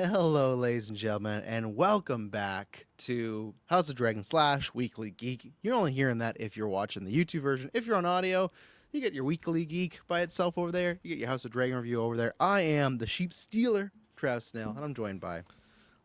Hello, ladies and gentlemen, and welcome back to House of Dragon / Weekly Geek. You're only hearing that if you're watching the YouTube version. If you're on audio, you get your Weekly Geek by itself over there. You get your House of Dragon review over there. I am the Sheep Stealer, Travis Snell, and I'm joined by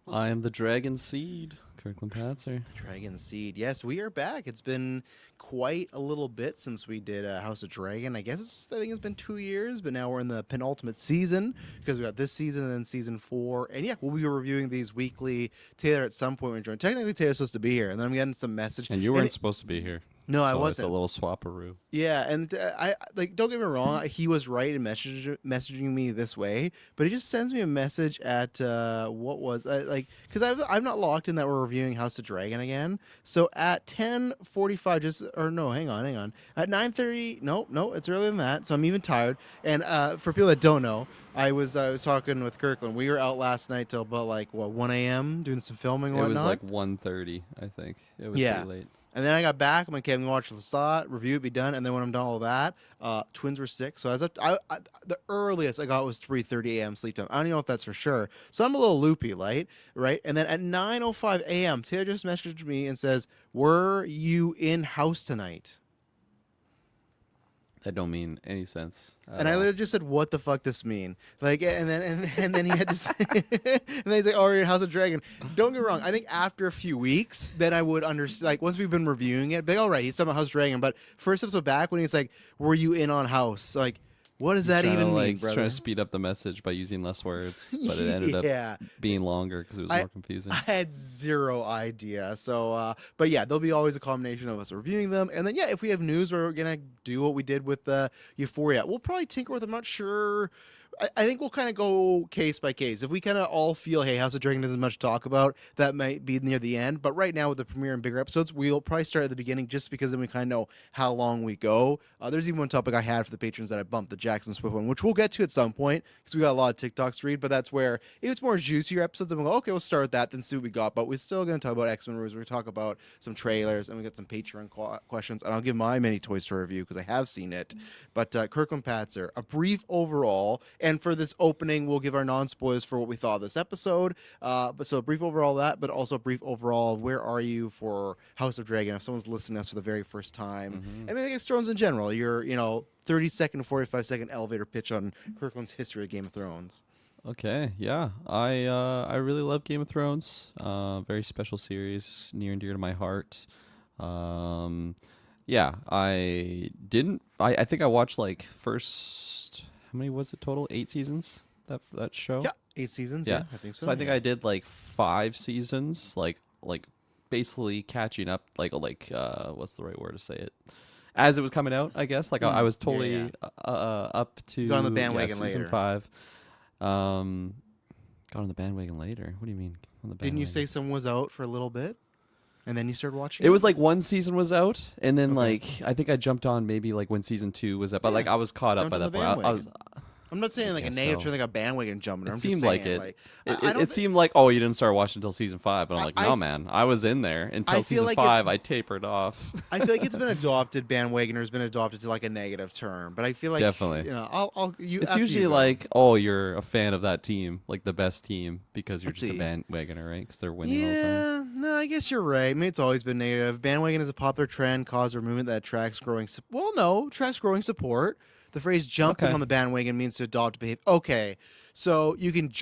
I am the Dragon Seed, Kirkland Patzer. Dragon Seed. Yes, we are back. It's been quite a little bit since we did House of Dragon. I think it's been 2 years, but now we're in the penultimate season because we got this season and then season 4. And yeah, we'll be reviewing these weekly. Taylor at some point when joined. Technically, Taylor's supposed to be here, and then I'm getting some message. And you weren't supposed to be here. No, I so wasn't. It's a little swapperoo. Yeah, and I like. Don't get me wrong. He was right in messaging me this way, but he just sends me a message at what was because I'm not locked in that we're reviewing House of Dragon again. So at 10:45, hang on, at 9:30. No, it's earlier than that. So I'm even tired. And for people that don't know, I was talking with Kirkland. We were out last night till about 1 a.m. doing some filming. And whatnot. It was 1:30, I think. It was pretty late. And then I got back. I'm like, okay, I'm gonna watch the slot, review it, be done. And then when I'm done all that, twins were sick, so I was up. The earliest I got was 3:30 a.m. sleep time. I don't even know if that's for sure. So I'm a little loopy, right? And then at 9:05 a.m., Taylor just messaged me and says, "Were you in house tonight?" That don't mean any sense. And I literally just said, "What the fuck this mean?" And then he had to say, and then he's like, "Oh, you're in House of Dragon." Don't get me wrong. I think after a few weeks, then I would understand. Like once we've been reviewing it, be like, all right, he's talking about House of Dragon. But first episode back when he's like, "Were you in on House?" Like, what does that even mean, brother? Trying to speed up the message by using less words, but it ended up being longer because it was more confusing. I had zero idea. So, but yeah, there'll be always a combination of us reviewing them, and then if we have news, we're gonna do what we did with Euphoria. We'll probably tinker with. I'm not sure. I think we'll kind of go case by case. If we kind of all feel, hey, House of Dragon doesn't much to talk about, that might be near the end. But right now, with the premiere and bigger episodes, we'll probably start at the beginning just because then we kind of know how long we go. There's even one topic I had for the patrons that I bumped, the Jackson Swift one, which we'll get to at some point because we got a lot of TikToks to read. But that's where if it's more juicier episodes, I'm going, okay, we'll start with that, then see what we got. But we're still going to talk about X-Men Rules. We're going to talk about some trailers, and we got some Patreon questions. And I'll give my mini Toy Story review because I have seen it. But Kirkland Patzer, a brief overall, and for this opening, we'll give our non-spoilers for what we thought of this episode. But so a brief overall of that, but also a brief overall of where are you for House of Dragon if someone's listening to us for the very first time. And maybe it's Thrones in general. Your 30-second to 45-second elevator pitch on Kirkland's history of Game of Thrones. Okay, yeah, I really love Game of Thrones. Very special series, near and dear to my heart. Yeah, I think I watched first. How many was it total? 8 seasons. That show. Yeah, 8 seasons. Yeah, I think so. So I think I did 5 seasons, like basically catching up. What's the right word to say it? As it was coming out, I guess. I was totally up to got on the bandwagon season later. 5. Got on the bandwagon later. What do you mean? On the bandwagon? Didn't you say someone was out for a little bit, and then you started watching? It was one season was out, and then I think I jumped on maybe when season 2 was up. But I was caught up by that point. I'm not saying a negative or a bandwagon jumping. It I'm seemed just saying, like it. It seemed like, oh, you didn't start watching until season 5. But I'm like, no, man, I was in there until season 5. I tapered off. I feel like it's been adopted. Bandwagoner has been adopted to a negative term, but I feel like definitely. It's usually oh, you're a fan of that team, the best team, because you're just a bandwagoner, right? Because they're winning all the time. Yeah, no, I guess you're right. Maybe it's always been negative. Bandwagon is a popular trend, cause or movement that attracts growing. Attracts growing support. The phrase "jumping on the bandwagon" means to adopt behavior. Okay, so you can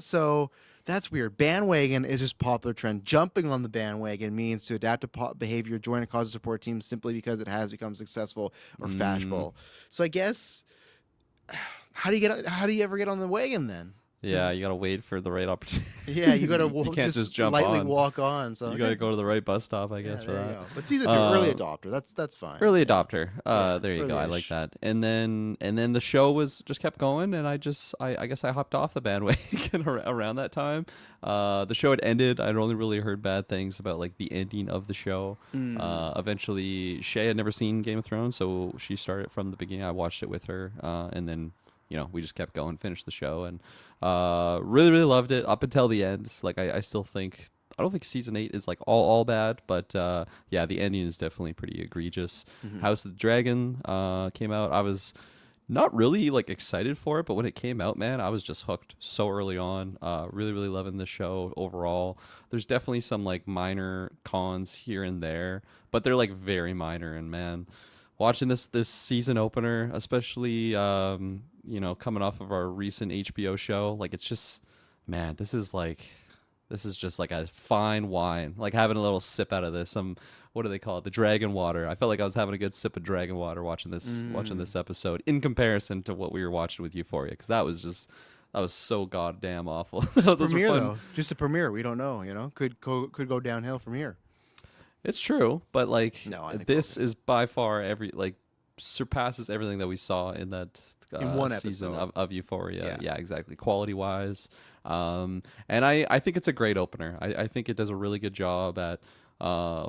so that's weird. Bandwagon is just popular trend. Jumping on the bandwagon means to adapt to behavior, join a cause or support team simply because it has become successful or fashionable. So I guess how do you ever get on the wagon then? Yeah, you gotta wait for the right opportunity. Yeah, you gotta you can't just jump lightly on. walk on. So you gotta go to the right bus stop, I guess, for there that. you go. But season 2, early adopter. That's fine. Early adopter. There you go. I early-ish. like that. And then the show just kept going, and I guess I hopped off the bandwagon around that time. The show had ended. I'd only really heard bad things about the ending of the show. Eventually, Shay had never seen Game of Thrones, so she started from the beginning. I watched it with her, and then we just kept going, finished the show, and really, really loved it up until the end. I still think, I don't think season 8 is all bad, but yeah, the ending is definitely pretty egregious. House of the Dragon came out. I was Not really like excited for it, but when it came out, man, I was just hooked so early on. Really, really loving the show overall. There's definitely some like minor cons here and there, but they're like very minor. And man, watching this season opener, especially coming off of our recent HBO show, like it's just, man, this is just like a fine wine. Like having a little sip out of this. Some, what do they call it? The dragon water. I felt like I was having a good sip of dragon water watching this episode in comparison to what we were watching with Euphoria, because that was so goddamn awful. Those were Premiere fun. though, just a premiere. We don't know. Could go downhill from here. It's true, but like No, I think this is by far surpasses everything that we saw in that In one season episode. of Euphoria. Yeah. Yeah, exactly. Quality wise, and I think it's a great opener. I think it does a really good job at.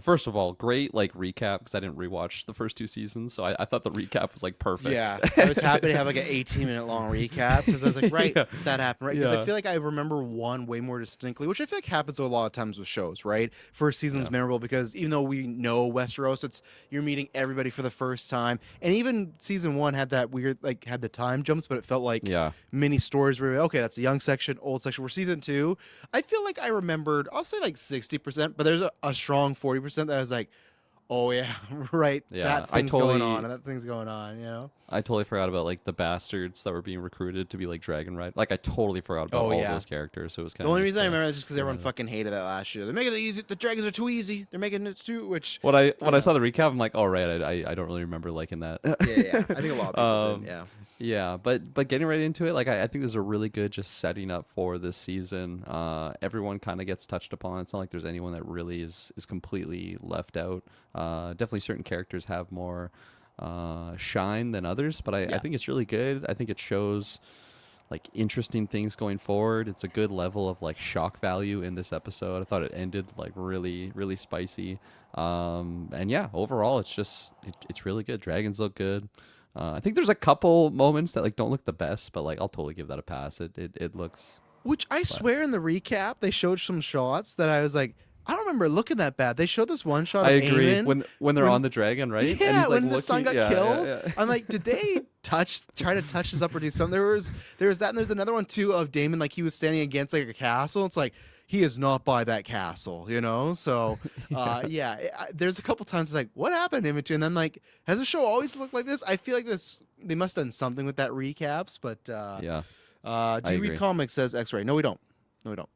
First of all, great like recap, because I didn't rewatch the first two seasons, so I thought the recap was like perfect. Yeah, I was happy to have like an 18-minute long recap, because I was like, right, Yeah. that happened, right? Because Yeah. I feel like I remember one way more distinctly, which I feel like happens a lot of times with shows, right? First season's Yeah. memorable because even though we know Westeros, you're meeting everybody for the first time, and even season one had that weird like had the time jumps, but it felt like Yeah. mini stories where okay, that's the young section, old section. Where season two, I feel like I remembered, I'll say like 60%, but there's a strong 40% that I was like, oh yeah, right, Yeah, that I thing's going totally- on and that thing's going on. I totally forgot about like the bastards that were being recruited to be like dragon ride. Like I totally forgot about Oh, all yeah. those characters. So it was kind The of only reason I remember that is just because everyone yeah. fucking hated that last year. They're making it easy. The dragons are too easy. They're making it too, which When I know. saw the recap, I'm like, all right, I don't really remember liking that. yeah. I think a lot of people did. Yeah. Yeah, but getting right into it, like I think this is a really good just setting up for this season. Everyone kind of gets touched upon. It's not like there's anyone that really is completely left out. Definitely certain characters have more shine than others, but I Yeah. think it's really good. I think it shows like interesting things going forward. It's a good level of like shock value in this episode. I thought it ended like really, really spicy. And yeah, overall, it's really good. Dragons look good. I think there's a couple moments that like don't look the best, but like I'll totally give that a pass. It looks Which I swear in the recap they showed some shots that I was like, I don't remember it looking that bad. They showed this one shot. I of agree Aemon when they're when- on the dragon, right? And Yeah, he's, like, when the son got looking- yeah, killed, yeah, yeah. I'm like, did they try to touch this up or do something? There was that, and there's another one too of Damon, like he was standing against like a castle. It's like he is not by that castle, So, there's a couple times it's like, what happened in between? And then like, has the show always looked like this? I feel like they must have done something with that recaps, but Yeah. do I you agree. read comics? Says X-ray. No, we don't. No, we don't.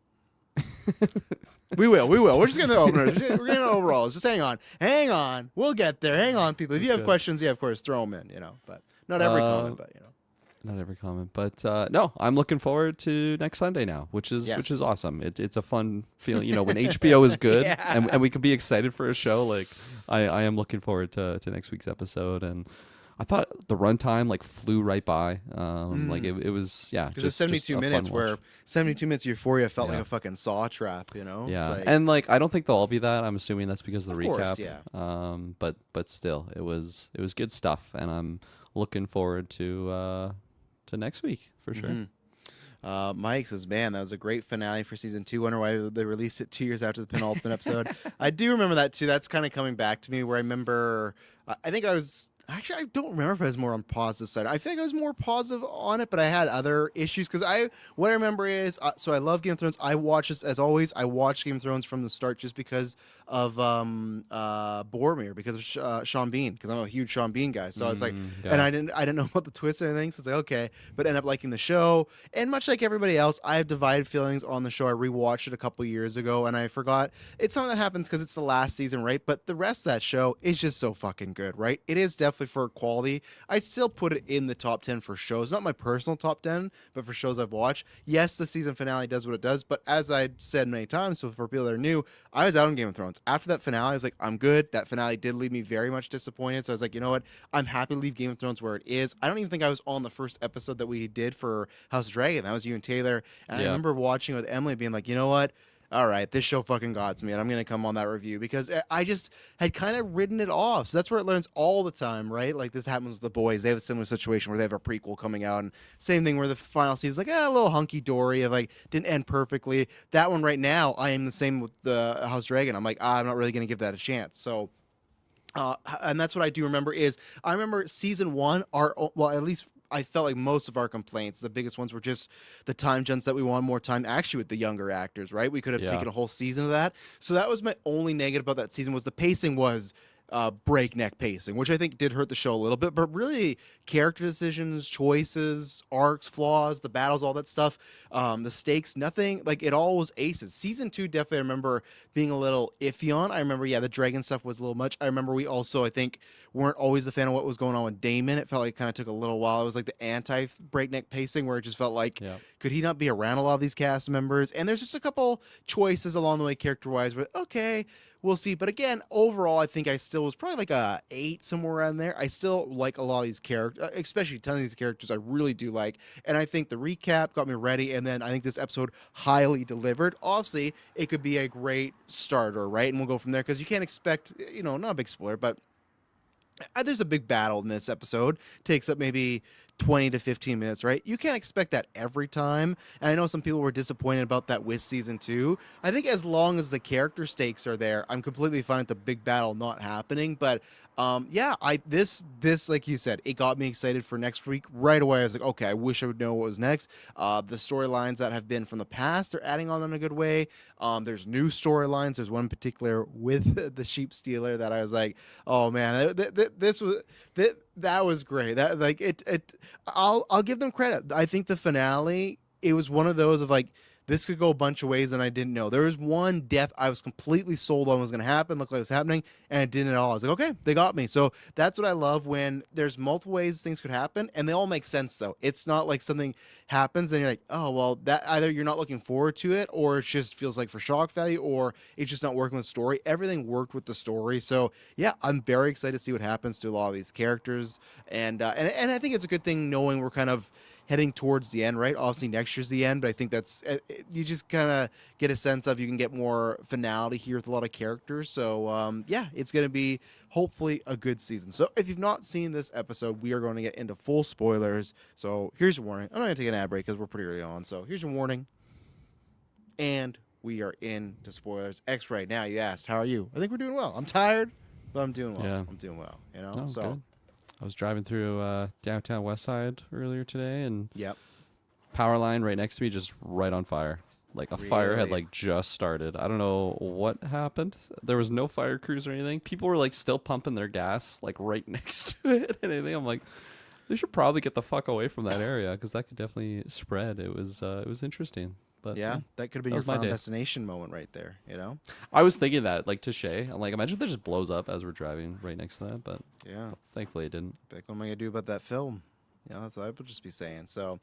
We will. We're just getting the opener. We're getting overalls. Just hang on. We'll get there. Hang on, people. If you have good. questions, yeah, of course, throw them in. But not every comment, but Not every comment, but no, I'm looking forward to next Sunday now, which is Yes. awesome. It's a fun feeling, when HBO is good Yeah. and we can be excited for a show. Like I am looking forward to next week's episode, and I thought the runtime like flew right by. Like it was because it's 72 minutes, where 72 minutes of Euphoria felt like Yeah. a fucking saw trap. It's like, and like I don't think they'll all be that. I'm assuming that's because of the Of recap. course, yeah. But still, it was good stuff, and I'm looking forward to next week for sure. Mike says, man, that was a great finale for season 2. Wonder why they released it 2 years after the penultimate episode. I do remember that too. That's kind of coming back to me, where I remember, I think I was, actually, I don't remember if I was more on the positive side. I think I was more positive on it, but I had other issues, because what I remember is, so I love Game of Thrones. I watch this, as always, I watched Game of Thrones from the start just because of Boromir, because of Sean Bean, because I'm a huge Sean Bean guy. So I was like, yeah. and I didn't know about the twists and everything, so it's like, okay, but end up liking the show. And much like everybody else, I have divided feelings on the show. I rewatched it a couple years ago, and I forgot. It's something that happens because it's the last season, right? But the rest of that show is just so fucking good, right? It is definitely for quality. I'd still put it in the top 10 for shows, not my personal top 10, but for shows I've watched. Yes, the season finale does what it does, but as I said many times, so for people that are new, I was out on Game of Thrones. After that finale, I was like, I'm good. That finale did leave me very much disappointed, so I was like, you know what? I'm happy to leave Game of Thrones where it is. I don't even think I was on the first episode that we did for House of Dragon. That was you and Taylor, and I Yeah. remember watching with Emily being like, you know what? All right, this show fucking gods me, and I'm going to come on that review, because I just had kind of ridden it off. So that's where it learns all the time, right? Like this happens with The Boys. They have a similar situation where they have a prequel coming out, and same thing where the final season's like a little hunky-dory of like didn't end perfectly. That one right now, I am the same with the House Dragon. I'm like, I'm not really going to give that a chance. So and that's what I do remember is I remember season 1, at least I felt like most of our complaints, the biggest ones were just the time jumps that we wanted more time actually with the younger actors, right? We could have Yeah. taken a whole season of that. So that was my only negative about that season was the pacing was breakneck pacing, which I think did hurt the show a little bit, but really character decisions, choices, arcs, flaws, the battles, all that stuff, the stakes, nothing, like it all was aces. Season 2 definitely I remember being a little iffy on. I remember, yeah, the dragon stuff was a little much. I remember we also, I think, weren't always a fan of what was going on with Damon. It felt like it kind of took a little while. It was like the anti breakneck pacing where it just felt like, Yeah. could he not be around a lot of these cast members? And there's just a couple choices along the way character wise, but okay, we'll see. But again, overall, I think I still was probably like a 8 somewhere around there. I still like a lot of these characters, especially a ton of these characters I really do like. And I think the recap got me ready. And then I think this episode highly delivered. Obviously, it could be a great starter, right? And we'll go from there because you can't expect, not a big spoiler, but there's a big battle in this episode. Takes up maybe 20 to 15 minutes, right? You can't expect that every time. And I know some people were disappointed about that with season 2. I think as long as the character stakes are there, I'm completely fine with the big battle not happening. But yeah, this like you said, it got me excited for next week right away. I was like, okay, I wish I would know what was next. The storylines that have been from the past, they're adding on in a good way. There's new storylines. There's one in particular with the sheep stealer that I was like, oh man, that was great. That like I'll give them credit. I think the finale, it was one of those of like, this could go a bunch of ways and I didn't know. There was one death I was completely sold on was going to happen, looked like it was happening, and it didn't at all. I was like, okay, they got me. So that's what I love when there's multiple ways things could happen, and they all make sense, though. It's not like something happens and you're like, oh, well, that either you're not looking forward to it, or it just feels like for shock value, or it's just not working with the story. Everything worked with the story. So, yeah, I'm very excited to see what happens to a lot of these characters. And I think it's a good thing knowing we're kind of heading towards the end, right? Obviously next year's the end, but I think that's you just kind of get a sense of you can get more finality here with a lot of characters. So yeah, it's going to be hopefully a good season. So if you've not seen this episode, we are going to get into full spoilers. So here's your warning. I'm not going to take an ad break because we're pretty early on. So here's your warning. And we are into spoilers. X right now, you asked, how are you? I think we're doing well. I'm tired, but I'm doing well. Yeah. I'm doing well, Oh, so good. I was driving through downtown West Side earlier today, and yep. power line right next to me just right on fire. Like a fire had Really? like just started. I don't know what happened. There was no fire crews or anything. People were like still pumping their gas like right next to it and anything. I'm like, they should probably get the fuck away from that area because that could definitely spread. It was interesting. But Yeah, that could have been that your was my final day. destination moment right there, I was thinking that like to Shay. I'm like, imagine if that just blows up as we're driving right next to that. But Yeah. thankfully it didn't. Like, what am I going to do about that film? That's what I would just be saying. So,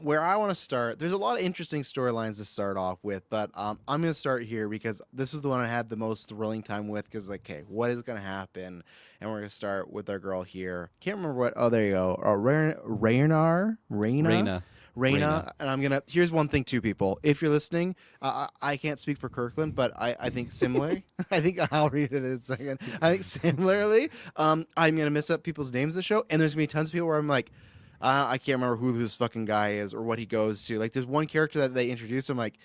where I want to start, there's a lot of interesting storylines to start off with, but I'm going to start here because this was the one I had the most thrilling time with because, like, okay, what is going to happen? And we're going to start with our girl here. Can't remember what, oh, there you go. Raina? Raina. And I'm gonna. Here's one thing, too, people. If you're listening, I can't speak for Kirkland, but I think similarly. I think I'll read it in a second. I think similarly, I'm gonna mess up people's names in the show, and there's gonna be tons of people where I'm like, I can't remember who this fucking guy is or what he goes to. Like, there's one character that they introduce. I'm like,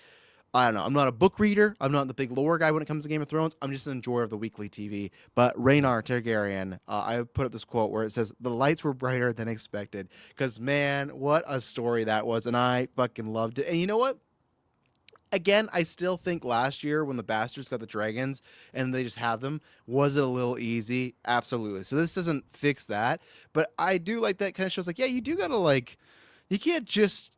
I don't know. I'm not a book reader. I'm not the big lore guy when it comes to Game of Thrones. I'm just an enjoyer of the weekly TV. But Rhaenyra Targaryen, I put up this quote where it says, the lights were brighter than expected. Because, man, what a story that was. And I fucking loved it. And you know what? Again, I still think last year when the bastards got the dragons and they just have them, was it a little easy? Absolutely. So this doesn't fix that. But I do like that kind of shows like, yeah, you do got to like, you can't just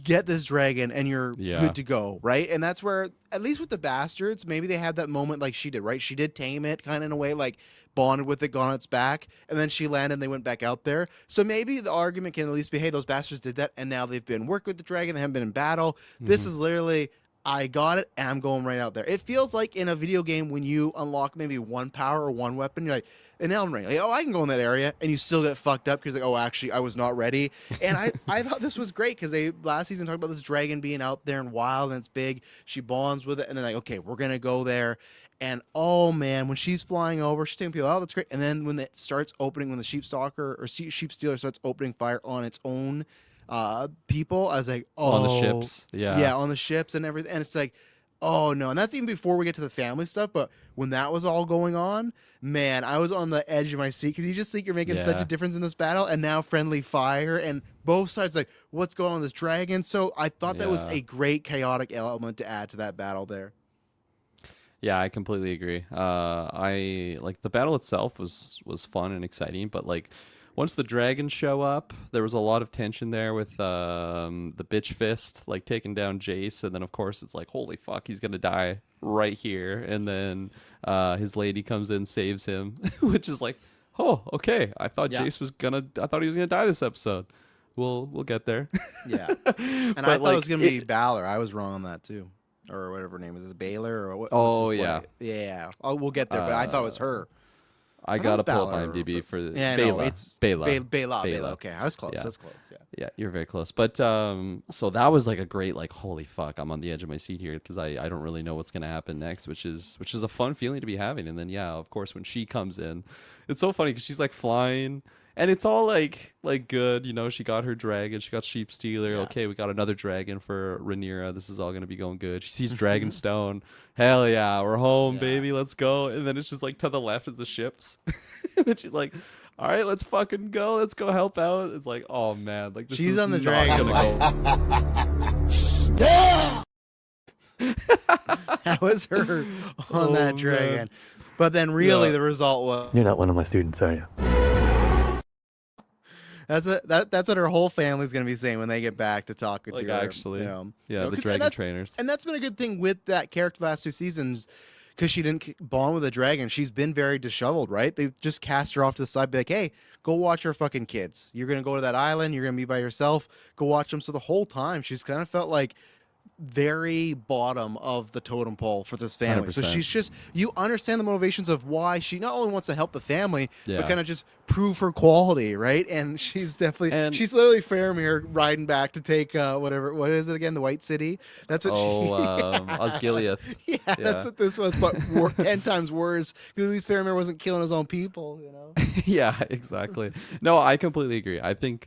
get this dragon and you're good to go, right? And that's where, at least with the bastards, maybe they had that moment like she did, right? She did tame it kind of in a way, like bonded with it, gone on its back, and then she landed and they went back out there. So maybe the argument can at least be, hey, those bastards did that and now they've been working with the dragon, they haven't been in battle. This is literally, I got it and I'm going right out there. It feels like in a video game when you unlock maybe one power or one weapon, you're like, in Elden Ring, like, oh, I can go in that area, and you still get fucked up because like, oh, actually, I was not ready. And I thought this was great because they last season talked about this dragon being out there and wild and it's big. She bonds with it, and then like, okay, we're gonna go there. And oh man, when she's flying over, she's taking people out. That's great. And then when it starts opening, when the sheep stalker or sheep stealer starts opening fire on its own people, I was like, oh, on the ships, yeah, on the ships and everything. And it's like, Oh no, and that's even before we get to the family stuff. But when that was all going on, man, I was on the edge of my seat because you just think you're making such a Yeah. difference in this battle, and now friendly fire, and both sides like, what's going on with this dragon? So I thought that was Yeah. a great chaotic element to add to that battle there. Yeah, I completely agree. I like the battle itself was fun and exciting, but like once the dragons show up, there was a lot of tension there with the bitch fist like taking down Jace, and then of course it's like holy fuck, he's gonna die right here, and then his lady comes in, saves him, which is like, oh okay, I thought Yeah. I thought he was gonna die this episode. We'll get there. Yeah, and I But, thought like, it was gonna be Balor. I was wrong on that too, or whatever her name is. Is it Baylor or what? Oh, what's his yeah. play? Yeah. Oh, we'll get there, but I thought it was her. I thought it was gotta pull up Balor, IMDb but- for Yeah, Bela. no, it's Bela. Bela. Okay, I was close. Yeah. That's close. Yeah. Yeah, you're very close. But so that was like a great like holy fuck, I'm on the edge of my seat here because I don't really know what's gonna happen next, which is a fun feeling to be having. And then yeah, of course when she comes in, it's so funny because she's like flying. And it's all like good, you know. She got her dragon, she got Sheep Stealer. Yeah. Okay, we got another dragon for Rhaenyra. This is all gonna be going good. She sees Dragonstone. Hell yeah, we're home, Yeah. baby. Let's go. And then it's just like to the left of the ships. And then she's like, "All right, let's fucking go. Let's go help out." It's like, oh man, like this She's is on the not dragon, gonna go. That was her on Oh, that man. dragon. But then really Yeah. the result was You're not one of my students, are you? that's what her whole family's gonna be saying when they get back to talking Like, to her. actually. You know. Yeah, You know, the 'cause- dragon and that's, trainers. and that's been a good thing with that character the last 2 seasons. Because she didn't bond with a dragon, she's been very disheveled, right? They just cast her off to the side, be like, "Hey, go watch your fucking kids. You're gonna go to that island. You're gonna be by yourself. Go watch them." So the whole time, she's kind of felt like very bottom of the totem pole for this family. So 100%. she's just, you understand the motivations of why she not only wants to help the family, Yeah. but kind of just prove her quality, right? And she's definitely, And- she's literally Faramir riding back to take whatever, what is it again? The White City. That's what Osgiliath. yeah, that's what this was, but 10 times worse. Because at least Faramir wasn't killing his own people, you know? Yeah, exactly. No, I completely agree. I think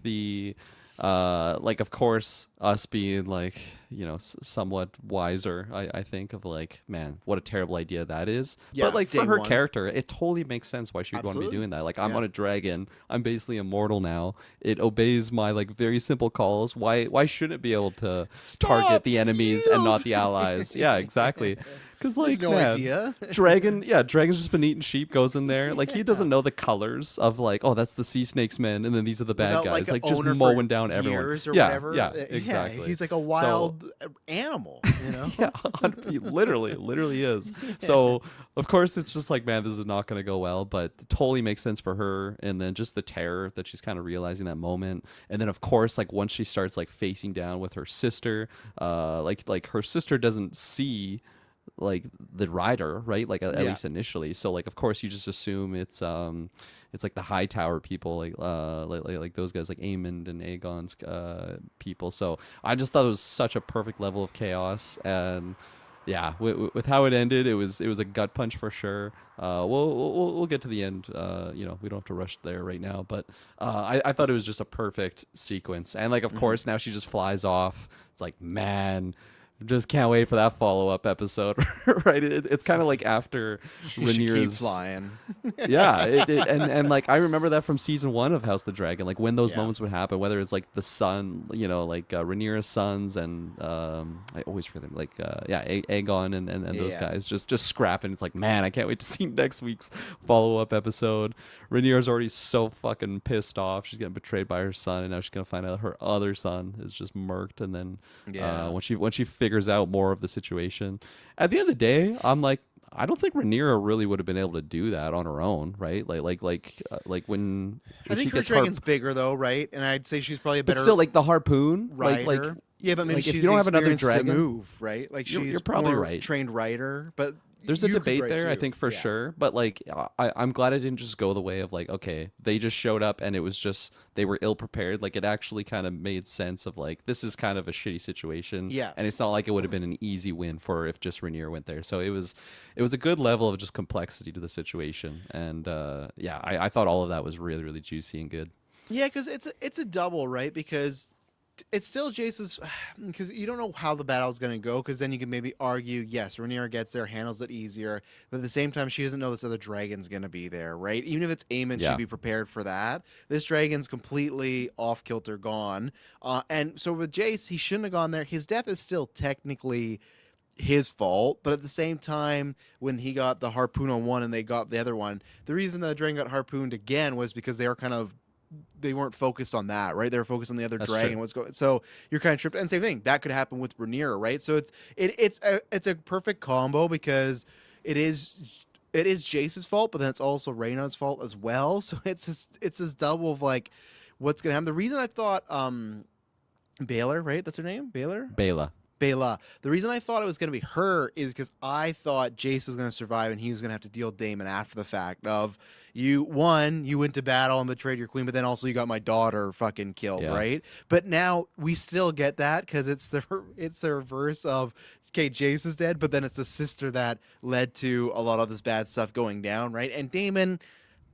like of course us being like, you know, somewhat wiser, I think of like, man, what a terrible idea that is. Yeah, but like for day her one. character, it totally makes sense why she would want to be Absolutely. doing that. Like I'm Yeah. on a dragon, I'm basically immortal now. It obeys my like very simple calls. Why shouldn't it be able to target Stop, the enemies and not the yield. allies? Yeah, exactly. Because like no man, idea. Dragon's just been eating sheep, goes in there. Like he doesn't know the colors of like, oh, that's the sea snake's men, and then these are the bad Without, guys. an Like just owner for mowing down everyone. years or Yeah, whatever. yeah, Yeah, exactly. he's like a wild animal, you know? Yeah, he literally is. So of course it's just like, man, this is not going to go well, but it totally makes sense for her. And then just the terror that she's kind of realizing that moment. And then of course, like once she starts like facing down with her sister, like her sister doesn't see like the rider, right? Like at Yeah. least initially. So like of course you just assume it's like the high tower people, like those guys, like Aemond and Aegon's people. So I just thought it was such a perfect level of chaos. And yeah, with how it ended, it was a gut punch for sure. We'll get to the end. You know, we don't have to rush there right now, but I thought it was just a perfect sequence. And like of course now she just flies off. It's like, man, just can't wait for that follow-up episode. Right, it's kind of like after She should keep Rhaenyra's flying. yeah, and like I remember that from season 1 of House of the Dragon, like when those Yeah. moments would happen, whether it's like the son, you know, like Rhaenyra's sons, and I always forget them, like Aegon and those Yeah. guys just scrapping. It's like, man, I can't wait to see next week's follow-up episode. Rhaenyra's already so fucking pissed off. She's getting betrayed by her son, and now she's gonna find out her other son is just murked. And then Yeah. when she figures out more of the situation, at the end of the day, I'm like, I don't think Rhaenyra really would have been able to do that on her own, right? Like when I think she her gets dragon's bigger though, right? And I'd say she's probably a but better still like the harpoon, rider. like yeah, but maybe like, if she's you don't have another experienced dragon- to move, right? Like You're- she's you're probably more right. trained rider, but there's a you could debate ride there, I too. think, for Yeah. sure. But like, I'm glad it didn't just go the way of like, okay, they just showed up and it was just they were ill prepared. Like it actually kind of made sense of like, this is kind of a shitty situation. Yeah. And it's not like it would have been an easy win for her if just Rhaenyra went there. So it was a good level of just complexity to the situation. And I thought all of that was really, really juicy and good. Yeah, because it's a double, right? Because it's still Jace's because you don't know how the battle's going to go. Because then you can maybe argue, yes, Rhaenyra gets there, handles it easier, but at the same time, she doesn't know this other dragon's going to be there, right? Even if it's Aemon, Yeah. she'd be prepared for that. This dragon's completely off kilter, gone, and so with Jace, he shouldn't have gone there. His death is still technically his fault, but at the same time, when he got the harpoon on one and they got the other one, the reason the dragon got harpooned again was because they weren't focused on that, right? They were focused on the other That's dragon. true. What's going? So you're kind of tripped. And same thing that could happen with Rhaenyra, right? So it's a perfect combo because it is Jace's fault, but then it's also Rhaenyra's fault as well. So it's this double of like what's gonna happen. The reason I thought Baylor, right? That's her name, Baylor. Bela. The reason I thought it was going to be her is because I thought Jace was going to survive and he was going to have to deal with Daemon after the fact of you went to battle and betrayed your queen, but then also you got my daughter fucking killed, Yeah. right? But now we still get that because it's the reverse of okay, Jace is dead, but then it's the sister that led to a lot of this bad stuff going down, right? And Daemon,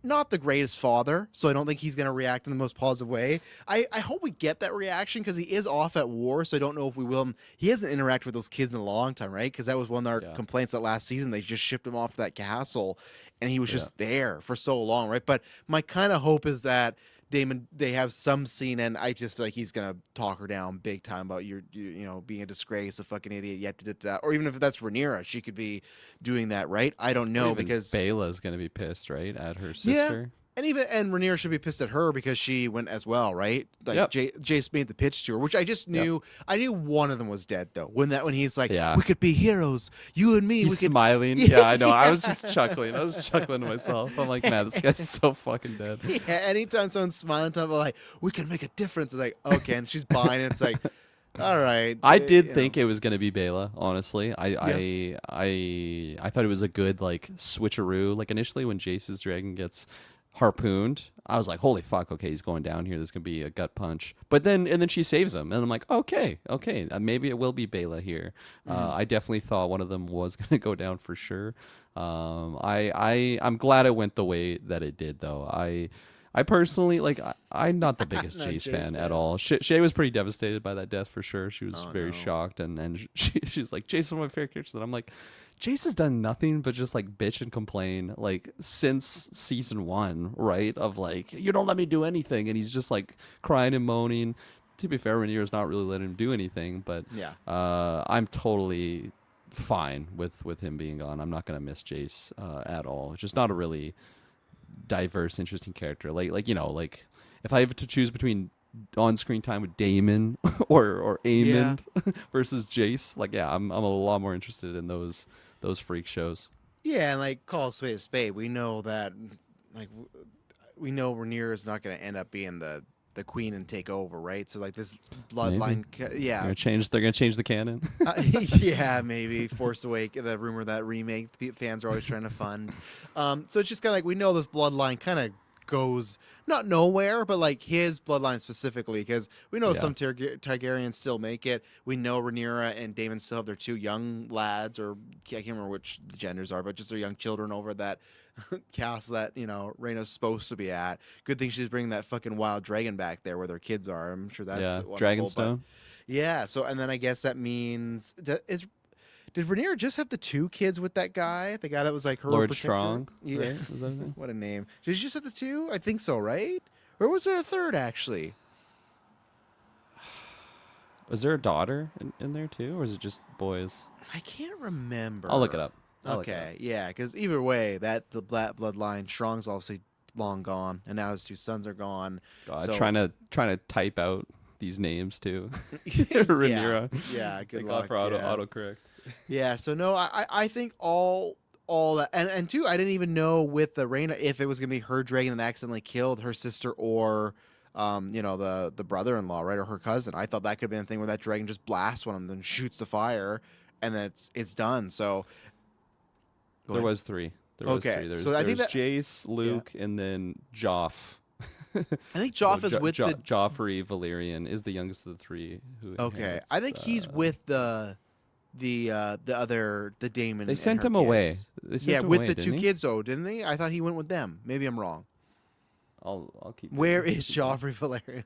not the greatest father, so I don't think he's going to react in the most positive way. I hope we get that reaction because he is off at war, so I don't know if we will. He hasn't interacted with those kids in a long time, right? Because that was one of our complaints that last season. They just shipped him off to that castle, and he was just there for so long, right? But my kind of hope is that Damon, they have some scene, and I just feel like he's gonna talk her down big time about you know, being a disgrace, a fucking idiot, yet to or even if that's Rhaenyra, she could be doing that, right? I don't know because Bela's gonna be pissed, right, at her yeah, sister. and Rhaenyra should be pissed at her because she went as well, right? Like Jace made the pitch to her, which I just knew. I knew one of them was dead though. When he's like, we could be heroes, you and me. He's we could smiling. Yeah, I know. I was just chuckling. I was chuckling to myself. I'm like, man, this guy's so fucking dead. Yeah, anytime someone's smiling, talking about like we can make a difference, it's like okay, and she's buying it. It's like, all right. I did think it was gonna be Bela. Honestly, I thought it was a good like switcheroo. Like initially when Jace's dragon gets harpooned, I was like, holy fuck, okay, he's going down here, there's gonna be a gut punch, but then she saves him and I'm like, okay, maybe it will be Bela here. I definitely thought one of them was gonna go down for sure. I'm glad it went the way that it did though. I personally, like, I'm not the biggest Jace fan at all. Shay was pretty devastated by that death for sure. She was very shocked, and she's like, Jace is one of my favorite characters. And I'm like, Jace has done nothing but just, like, bitch and complain, like, since season 1, right? Of, like, you don't let me do anything. And he's just, like, crying and moaning. To be fair, Rhaenyra's not really letting him do anything, but I'm totally fine with him being gone. I'm not going to miss Jace at all. It's just not a really diverse, interesting character. Like you know, like if I have to choose between on-screen time with Daemon or Aemon versus Jace, like I'm a lot more interested in those freak shows. Yeah, and like call a spade. We know that, like, we know Rhaenyra is not going to end up being the queen and take over, right? So like this bloodline, they're gonna change the canon. Yeah, maybe Force Awakens, the rumor that remake fans are always trying to fund. So it's just kind of like we know this bloodline kind of goes not nowhere, but like his bloodline specifically, because we know some Targaryens still make it. We know Rhaenyra and Daemon still have their 2 young lads, or I can't remember which the genders are, but just their young children over that castle that, you know, Rhaenyra's supposed to be at. Good thing she's bringing that fucking wild dragon back there where their kids are. I'm sure that's Dragonstone. Yeah, so and then I guess that means did Rhaenyra just have the 2 kids with that guy? The guy that was like her Lord protector? Strong. Yeah. Right? Was that his name? What a name. Did she just have the 2? I think so, right? Or was there a third actually? Was there a daughter in there too, or is it just boys? I can't remember. I'll look it up. Okay, yeah, because either way, that the bloodline, Strong's obviously long gone, and now his 2 sons are gone. God, so, trying to type out these names too. Rhaenyra. Yeah, good Thank luck. God for autocorrect. Yeah, so no, I think all that, and too, I didn't even know with the Rhaena if it was gonna be her dragon that accidentally killed her sister or you know, the brother-in-law, right, or her cousin. I thought that could have been a thing where that dragon just blasts one of them and shoots the fire, and then it's done. So there was 3. There was 3. So I think that Jace, Luke, and then Joff. I think Joff is with the Joffrey Valerian is the youngest of the 3. Who I think he's with the Daemon. They sent him away. With the 2 kids though, didn't they? I thought he went with them. Maybe I'm wrong. I'll keep. Where digging. is Keep going. Joffrey Valerian?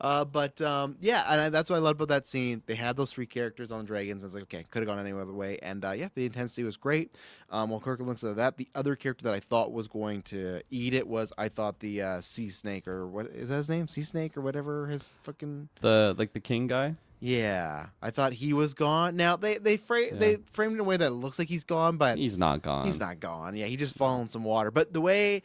Yeah. Yeah, and that's what I loved about that scene. They had those three characters on the dragons. I was like, okay, could have gone any other way. And yeah, the intensity was great. While Kirkland looks at that, the other character that I thought was going to eat it was, I thought, the sea snake, or what is that his name? Sea snake or whatever his fucking. The king guy. Yeah, I thought he was gone. Now they framed it in a way that looks like he's gone, but He's not gone. he's not gone. Yeah, he just fallen in some water. But the way,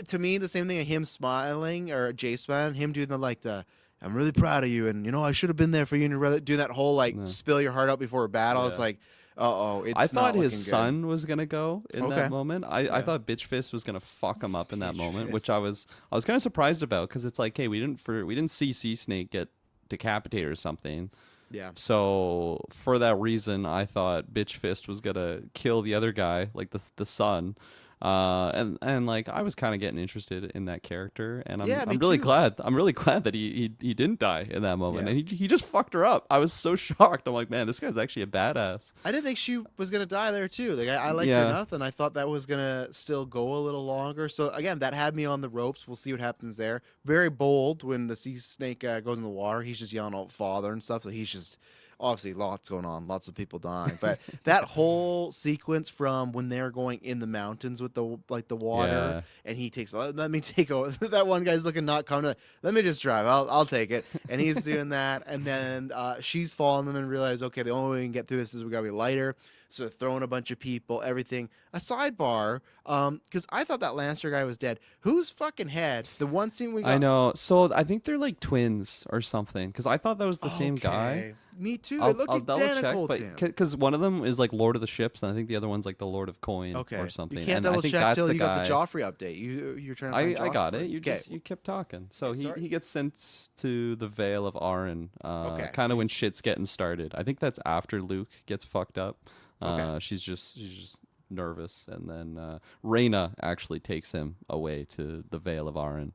to me, the same thing of him smiling or Jay smiling, him doing the I'm really proud of you, and I should have been there for you, and you'd rather do that whole Yeah. spill your heart out before a battle. It's Yeah. like, it's I not thought looking his good. son was gonna go in Okay. that moment. I Yeah. thought Bitch Fist was gonna fuck him up in that Bitch moment, which Fist. I was kind of surprised about because it's like, hey, we didn't see Sea Snake get decapitated or something. Yeah. So for that reason, I thought Bitch Fist was gonna kill the other guy, like the son. And like I was kind of getting interested in that character, and Yeah, me I'm really too. glad. I'm really glad that he didn't die in that moment, Yeah. and he just fucked her up. I was so shocked. I'm like, man, this guy's actually a badass. I didn't think she was gonna die there too. Like I liked her Yeah. enough, and I thought that was gonna still go a little longer. So again, that had me on the ropes. We'll see what happens there. Very bold when the sea snake goes in the water. He's just yelling out "father" and stuff. So he's just obviously lots going on, lots of people dying. But that whole sequence from when they're going in the mountains with the water, and he takes, let me take over. That one guy's looking not coming. Let me just drive. I'll take it. And he's doing that, and then she's following them and realize, okay, the only way we can get through this is we gotta be lighter. So they're throwing a bunch of people, everything. A sidebar, because I thought that Lancer guy was dead. Whose fucking head? The one scene we got. I know. So I think they're like twins or something. Because I thought that was the same guy. Okay. Me too. I'll, It looked I'll double check, identical but to him. because one of them is like Lord of the Ships, and I think the other one's like the Lord of Coin Okay. or something. You can't and I double think check that's till the you guy. got the Joffrey update. You're trying to find I got Joffrey. it. You kept talking. So Okay, sorry. he gets sent to the Vale of Arryn. Okay, Kind of when jeez. shit's getting started. I think that's after Luke gets fucked up. Okay. She's just nervous, and then Rhaena actually takes him away to the Vale of Arryn.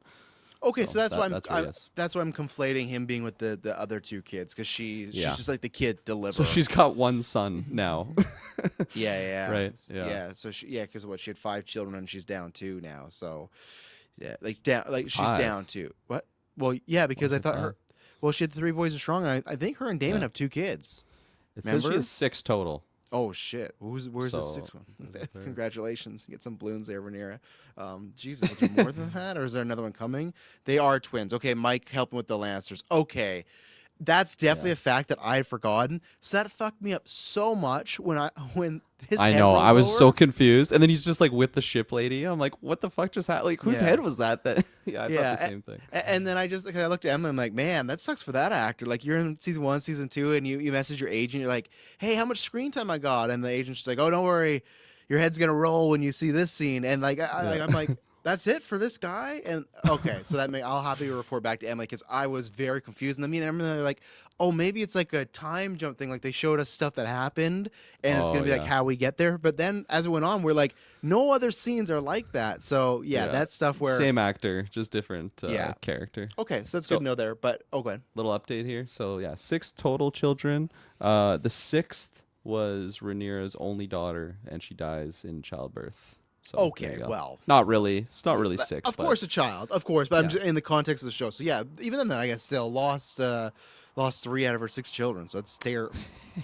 Okay, so that's why that's where he is. that's why I'm conflating him being with the other two kids, because she's Yeah. just like the kid deliverer. So she's got one son now. yeah. Right, S- yeah. So because she had 5 children and she's down 2 now. So yeah, she's 5. down 2. What? Well, yeah, because I What's thought it her. 5? Well, she had 3 boys are strong, and I think her and Damon Yeah. have 2 kids. It says she Remember? has 6 total. Oh shit! Where's the So, 6th one? there. Congratulations, get some balloons there, Rhaenyra. Jesus, was there more than that, or is there another one coming? They are twins. Okay, Mike helping with the Lancers. Okay, that's definitely a fact that I had forgotten. So that fucked me up so much when his. I head know. rolls I was so over. confused, and then he's just like with the ship lady. I'm like, what the fuck just happened? Like, whose Yeah. head was that? That yeah, I Yeah, thought the same thing. And then I looked at Emma. I'm like, man, that sucks for that actor. Like, you're in season 1, season 2, and you message your agent. You're like, hey, how much screen time I got? And the agent's just like, oh, don't worry, your head's gonna roll when you see this scene. And like, I'm like, that's it for this guy. And okay, so I'll happily report back to Emily, because I was very confused. And I mean, Emily like, oh, maybe it's like a time jump thing. Like they showed us stuff that happened, and it's Oh, gonna be like yeah. how we get there. But then as it went on, we're like, no other scenes are like that. So yeah, Yeah. that's stuff where. Same actor, just different Yeah. character. Okay, so that's So- good to know there. But go ahead. Little update here. So yeah, 6 total children. The 6th was Rhaenyra's only daughter, and she dies in childbirth. So there Okay, you go. well. not really. It's not really 6. Of but course, a child, of course, but I'm Yeah. just in the context of the show. So yeah, even then, I guess still lost 3 out of her 6 children. So it's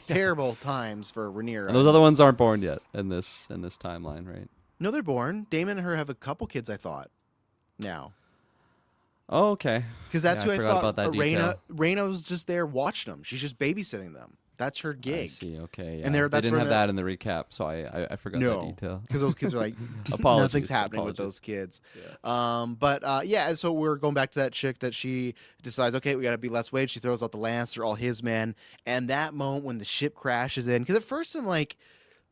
terrible times for Rhaenyra. And those other ones aren't born yet in this timeline, right? No, they're born. Damon and her have a couple kids, I thought. Now, Oh, okay. because that's Yeah, who I I forgot thought. about that Raina detail. was just there watching them. She's just babysitting them. That's her I gig. see. Okay. Yeah. And they that's didn't where have the- that in the recap, so I forgot that No, detail. because those kids are like, Apologies, nothing's happening with apologies. those kids. Yeah. But yeah, so we're going back to that chick that she decides, okay, we got to be less weight. She throws out the Lancer, all his men, and that moment when the ship crashes in, because at first I'm like,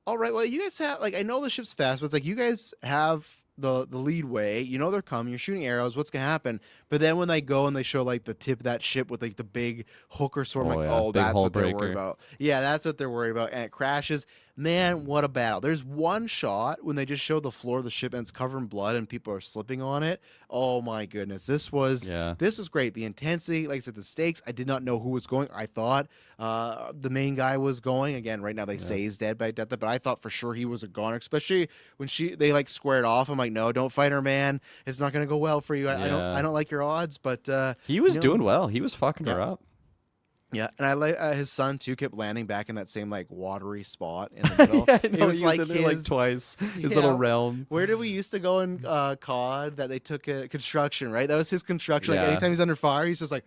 all right, well, you guys have, like, I know the ship's fast, but it's like, you guys have the lead way, you know they're coming, you're shooting arrows, what's gonna happen? But then when they go and they show like the tip of that ship with like the big hook or sword, I'm Oh, like, yeah, oh, big that's hull what they're worried breaker. about. Yeah, that's what they're worried about, and it crashes. Man, what a battle. There's one shot when they just show the floor of the ship and it's covered in blood and people are slipping on it. Oh my goodness. Yeah. This was great. The intensity, like I said, the stakes. I did not know who was going. I thought the main guy was going. Again, right now they say he's dead by death, but I thought for sure he was a goner, especially when they like squared off. I'm like, no, don't fight her, man. It's not gonna go well for you. I don't like your odds, but He was doing well. He was fucking her up. yeah, and I like his son too. Kept landing back in that same like watery spot in the middle. Yeah, It was he like in there like twice. His little realm. Where did we used to go in COD that they took construction? Right, that was his construction. Like Yeah. anytime he's under fire, he's just like,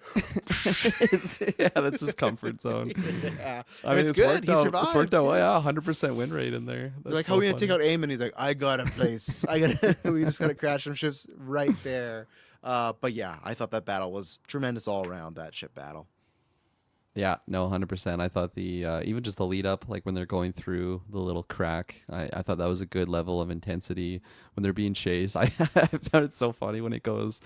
Yeah, that's his comfort zone. yeah. I mean, it's it's good. worked He out. survived. It's worked out well. Yeah, 100% win rate in there. They're like, how are we gonna take out aim? And he's like, I got a place. We just gotta crash some ships right there. But yeah, I thought that battle was tremendous all around. That ship battle. Yeah, no, 100%. I thought the even just the lead up, like when they're going through the little crack, I thought that was a good level of intensity when they're being chased. I found it so funny when it goes,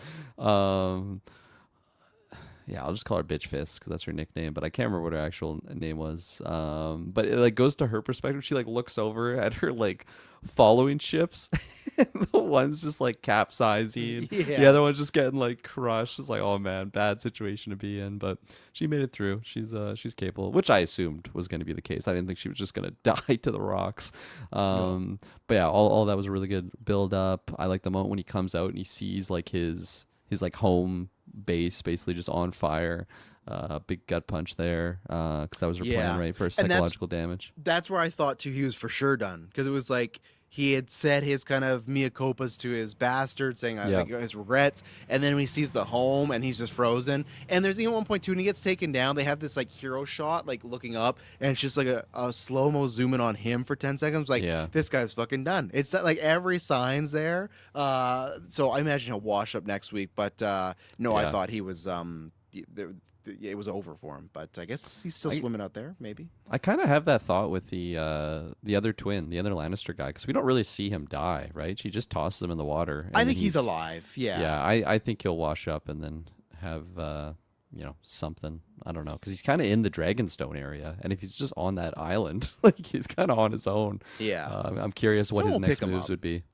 yeah, I'll just call her Bitch Fist because that's her nickname, but I can't remember what her actual name was. But it like goes to her perspective. She like looks over at her like following ships. And the one's just like capsizing. Yeah. The other one's just getting like crushed. It's like, oh man, bad situation to be in. But she made it through. She's capable, which I assumed was going to be the case. I didn't think she was just going to die to the rocks. But yeah, all that was a really good build up. I like the moment when he comes out and he sees like his like home base basically just on fire. Big gut punch there because that was her plan, right, for psychological damage. That's where I thought too he was for sure done, because it was like he had said his kind of mea culpas to his bastard, saying like his regrets, and then when he sees the home and he's just frozen. And there's even one point too when he gets taken down, they have this like hero shot like looking up, and it's just like a slow-mo zoom in on him for 10 seconds, like this guy's fucking done. It's like every sign's there. So I imagine he'll wash up next week, but no, I thought he was it was over for him, but I guess he's still swimming out there, maybe. I kind of have that thought with the other twin, the other Lannister guy, because we don't really see him die, right? She just tosses him in the water. I think he's alive. Yeah. Yeah, I think he'll wash up and then have something. I don't know, because he's kind of in the Dragonstone area, and if he's just on that island, like he's kind of on his own. Yeah. I'm curious what his next moves would be.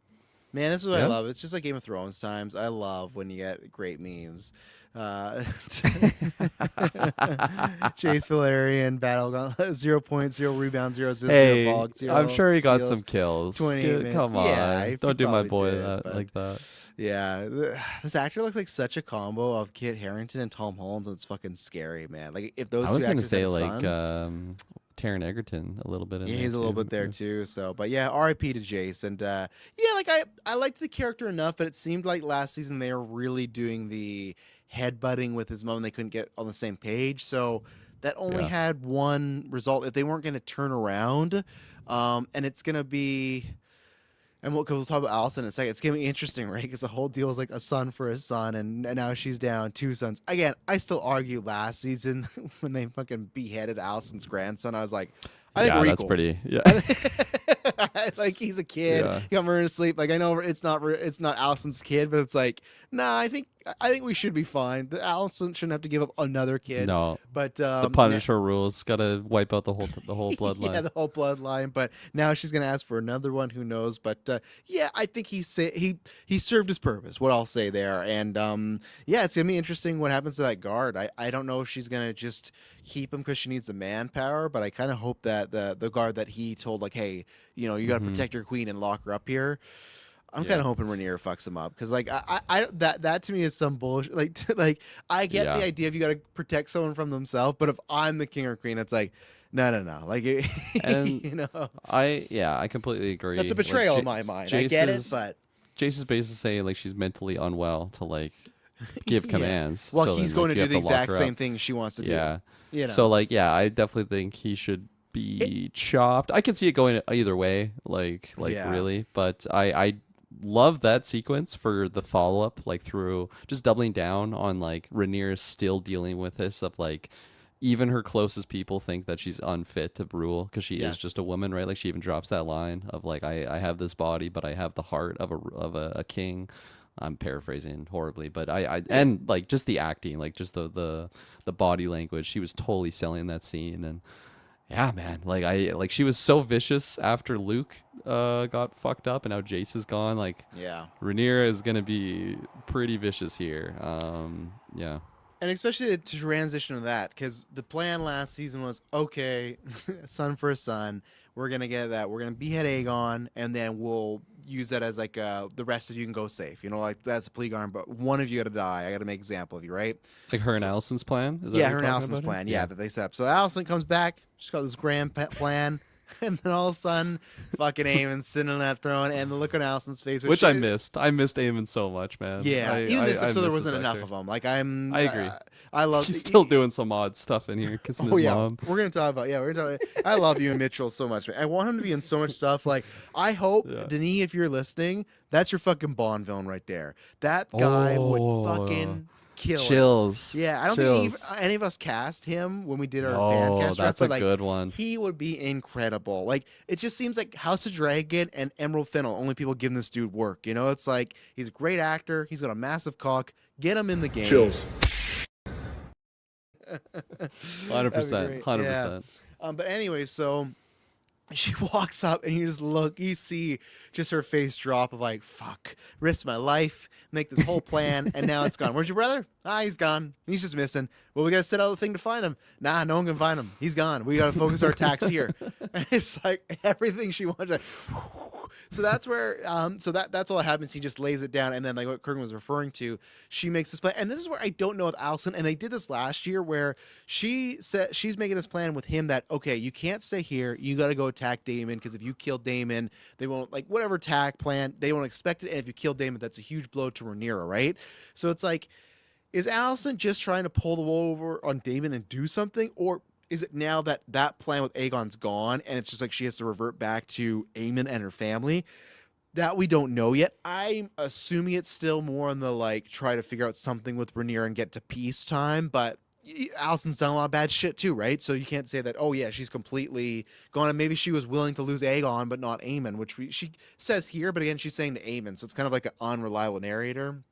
Man, this is what I love. It's just like Game of Thrones times. I love when you get great memes. Chase Valerian battle gone 0 points, 0 rebounds, 0 assists, 0 blogs, 0 I'm sure he got steals, some kills. 28 minutes. Come on, yeah, don't do my boy did, like that. Yeah, this actor looks like such a combo of Kit Harington and Tom Holland, and it's fucking scary, man. Like if those I was two gonna actors say had a like son, Taron Egerton a little bit. yeah, he's a little bit there too. So, but yeah, R.I.P. to Jace, and yeah, like I liked the character enough, but it seemed like last season they were really doing the headbutting with his mom, and they couldn't get on the same page. So that only had one result. If they weren't going to turn around, and it's going to be, and we'll talk about Allison in a second. It's going to be interesting, right? Because the whole deal is like a son for a son, and now she's down 2 sons. Again, I still argue last season when they fucking beheaded Allison's grandson, I was like, I think we're that's equal. pretty. Yeah. Like he's a kid. Yeah. He got murdered to sleep. Like I know it's not Allison's kid, but it's like, nah. I think we should be fine. Allison shouldn't have to give up another kid. No, but the Punisher rules got to wipe out the whole bloodline. Yeah, the whole bloodline. But now she's gonna ask for another one. Who knows? But yeah, I think he served his purpose. What I'll say there, and yeah, it's gonna be interesting what happens to that guard. I don't know if she's gonna just keep him because she needs the manpower, but I kind of hope that the guard that he told, like, hey, you know, you got to protect your queen and lock her up here. I'm kind of hoping Rhaenyra fucks him up, because like I that to me is some bullshit. Like I get the idea if you got to protect someone from themselves, but if I'm the king or queen, it's like no. Like and you know, I completely agree. That's a betrayal in my mind. I get it, but Jace is basically saying like she's mentally unwell to like give commands. Well, so he's then, going like, to you do have the to lock exact her same up. thing she wants to do. Yeah. You know. So like, yeah, I definitely think he should be chopped. I can see it going either way, like really, but I love that sequence for the follow up, like through just doubling down on like Rhaenyra still dealing with this of like even her closest people think that she's unfit to rule because she is just a woman, right? Like she even drops that line of like I have this body, but I have the heart of a king. I'm paraphrasing horribly, but I and like just the acting, like just the body language, she was totally selling that scene. And Yeah, man. She was so vicious after Luke got fucked up, and now Jace is gone. Like, Yeah. Rhaenyra is gonna be pretty vicious here. Yeah. And especially to transition to that, because the plan last season was, okay, son for a son, we're gonna get that, we're gonna behead Aegon, and then we'll use that as like the rest of you can go safe. You know, like that's a Plegarn, but one of you got to die. I got to make an example of you, right? Like her and Allison's plan. Is that Yeah, what her you're and talking Allison's about plan. here? Yeah, that they set up. So Allison comes back. She's got this grand plan. And then all of a sudden, fucking Aemon's sitting on that throne, and the look on Allison's face, Which I missed. I missed Aemon so much, man. Yeah, even this episode there miss wasn't this enough actor. of them. Like I agree. I love. He's still doing some odd stuff in here, kissing Oh his yeah, mom. we're gonna talk about. Yeah, we're gonna talk. I love you and Mitchell so much. Man. I want him to be in so much stuff. Like I hope, Yeah. Denis, if you're listening, that's your fucking Bond villain right there. That guy would fucking kill it. Chills. Yeah, I don't think any of us cast him when we did our fan cast. That's but, a like, good one. He would be incredible. Like it just seems like House of Dragon and Emerald Fennel, only people giving this dude work. You know, it's like he's a great actor. He's got a massive cock. Get him in the game. Chills. 100%. 100%. But anyway, so she walks up and you see just her face drop of like, fuck, risk my life, make this whole plan, and now it's gone. Where's your brother? He's gone. He's just missing. Well, we got to set out the thing to find him. Nah, no one can find him. He's gone. We got to focus our attacks here. And it's like everything she wants. Like, so that's where, that's all that happens. He just lays it down. And then like what Kurgan was referring to, she makes this plan. And this is where I don't know with Allison. And they did this last year where she said she's making this plan with him that, okay, you can't stay here. You got to go attack Daemon because if you kill Daemon, they won't like whatever attack plan, they won't expect it. And if you kill Daemon, that's a huge blow to Rhaenyra, right? So it's like, is Allison just trying to pull the wool over on Daemon and do something? Or is it now that that plan with Aegon's gone and it's just like she has to revert back to Aemon and her family? That we don't know yet. I'm assuming it's still more on the like try to figure out something with Rhaenyra and get to peacetime, but Allison's done a lot of bad shit too, right? So you can't say that, oh yeah, she's completely gone, and maybe she was willing to lose Aegon but not Aemon, which she says here, but again, she's saying to Aemon, so it's kind of like an unreliable narrator.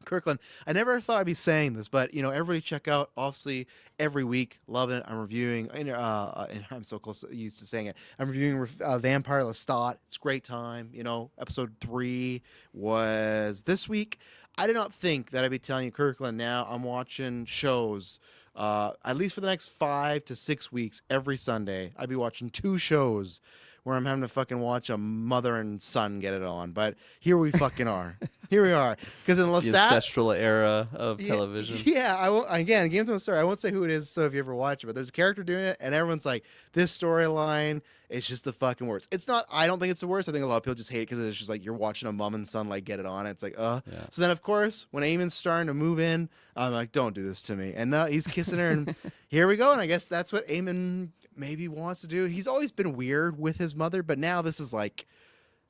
Kirkland, I never thought I'd be saying this, but you know, everybody check out, obviously every week, loving it. I'm reviewing, and I'm so close used to saying it. I'm reviewing Vampire Lestat. It's a great time. You know, episode 3 was this week. I did not think that I'd be telling you, Kirkland. Now I'm watching shows, at least for the next 5 to 6 weeks, every Sunday. I'd be watching 2 shows where I'm having to fucking watch a mother and son get it on. But here we fucking are. Here we are. Because in Lestat, The ancestral era of television. Yeah, I won't, again, Game of Thrones story. I won't say who it is, so if you ever watch it, but there's a character doing it, and everyone's like, this storyline, it's just the fucking worst. It's not, I don't think it's the worst. I think a lot of people just hate it because it's just like you're watching a mom and son like get it on. It's like, Yeah. So then, of course, when Aemon's starting to move in, I'm like, don't do this to me. And he's kissing her, and here we go. And I guess that's what Aemon maybe wants to do. He's always been weird with his mother, but now this is like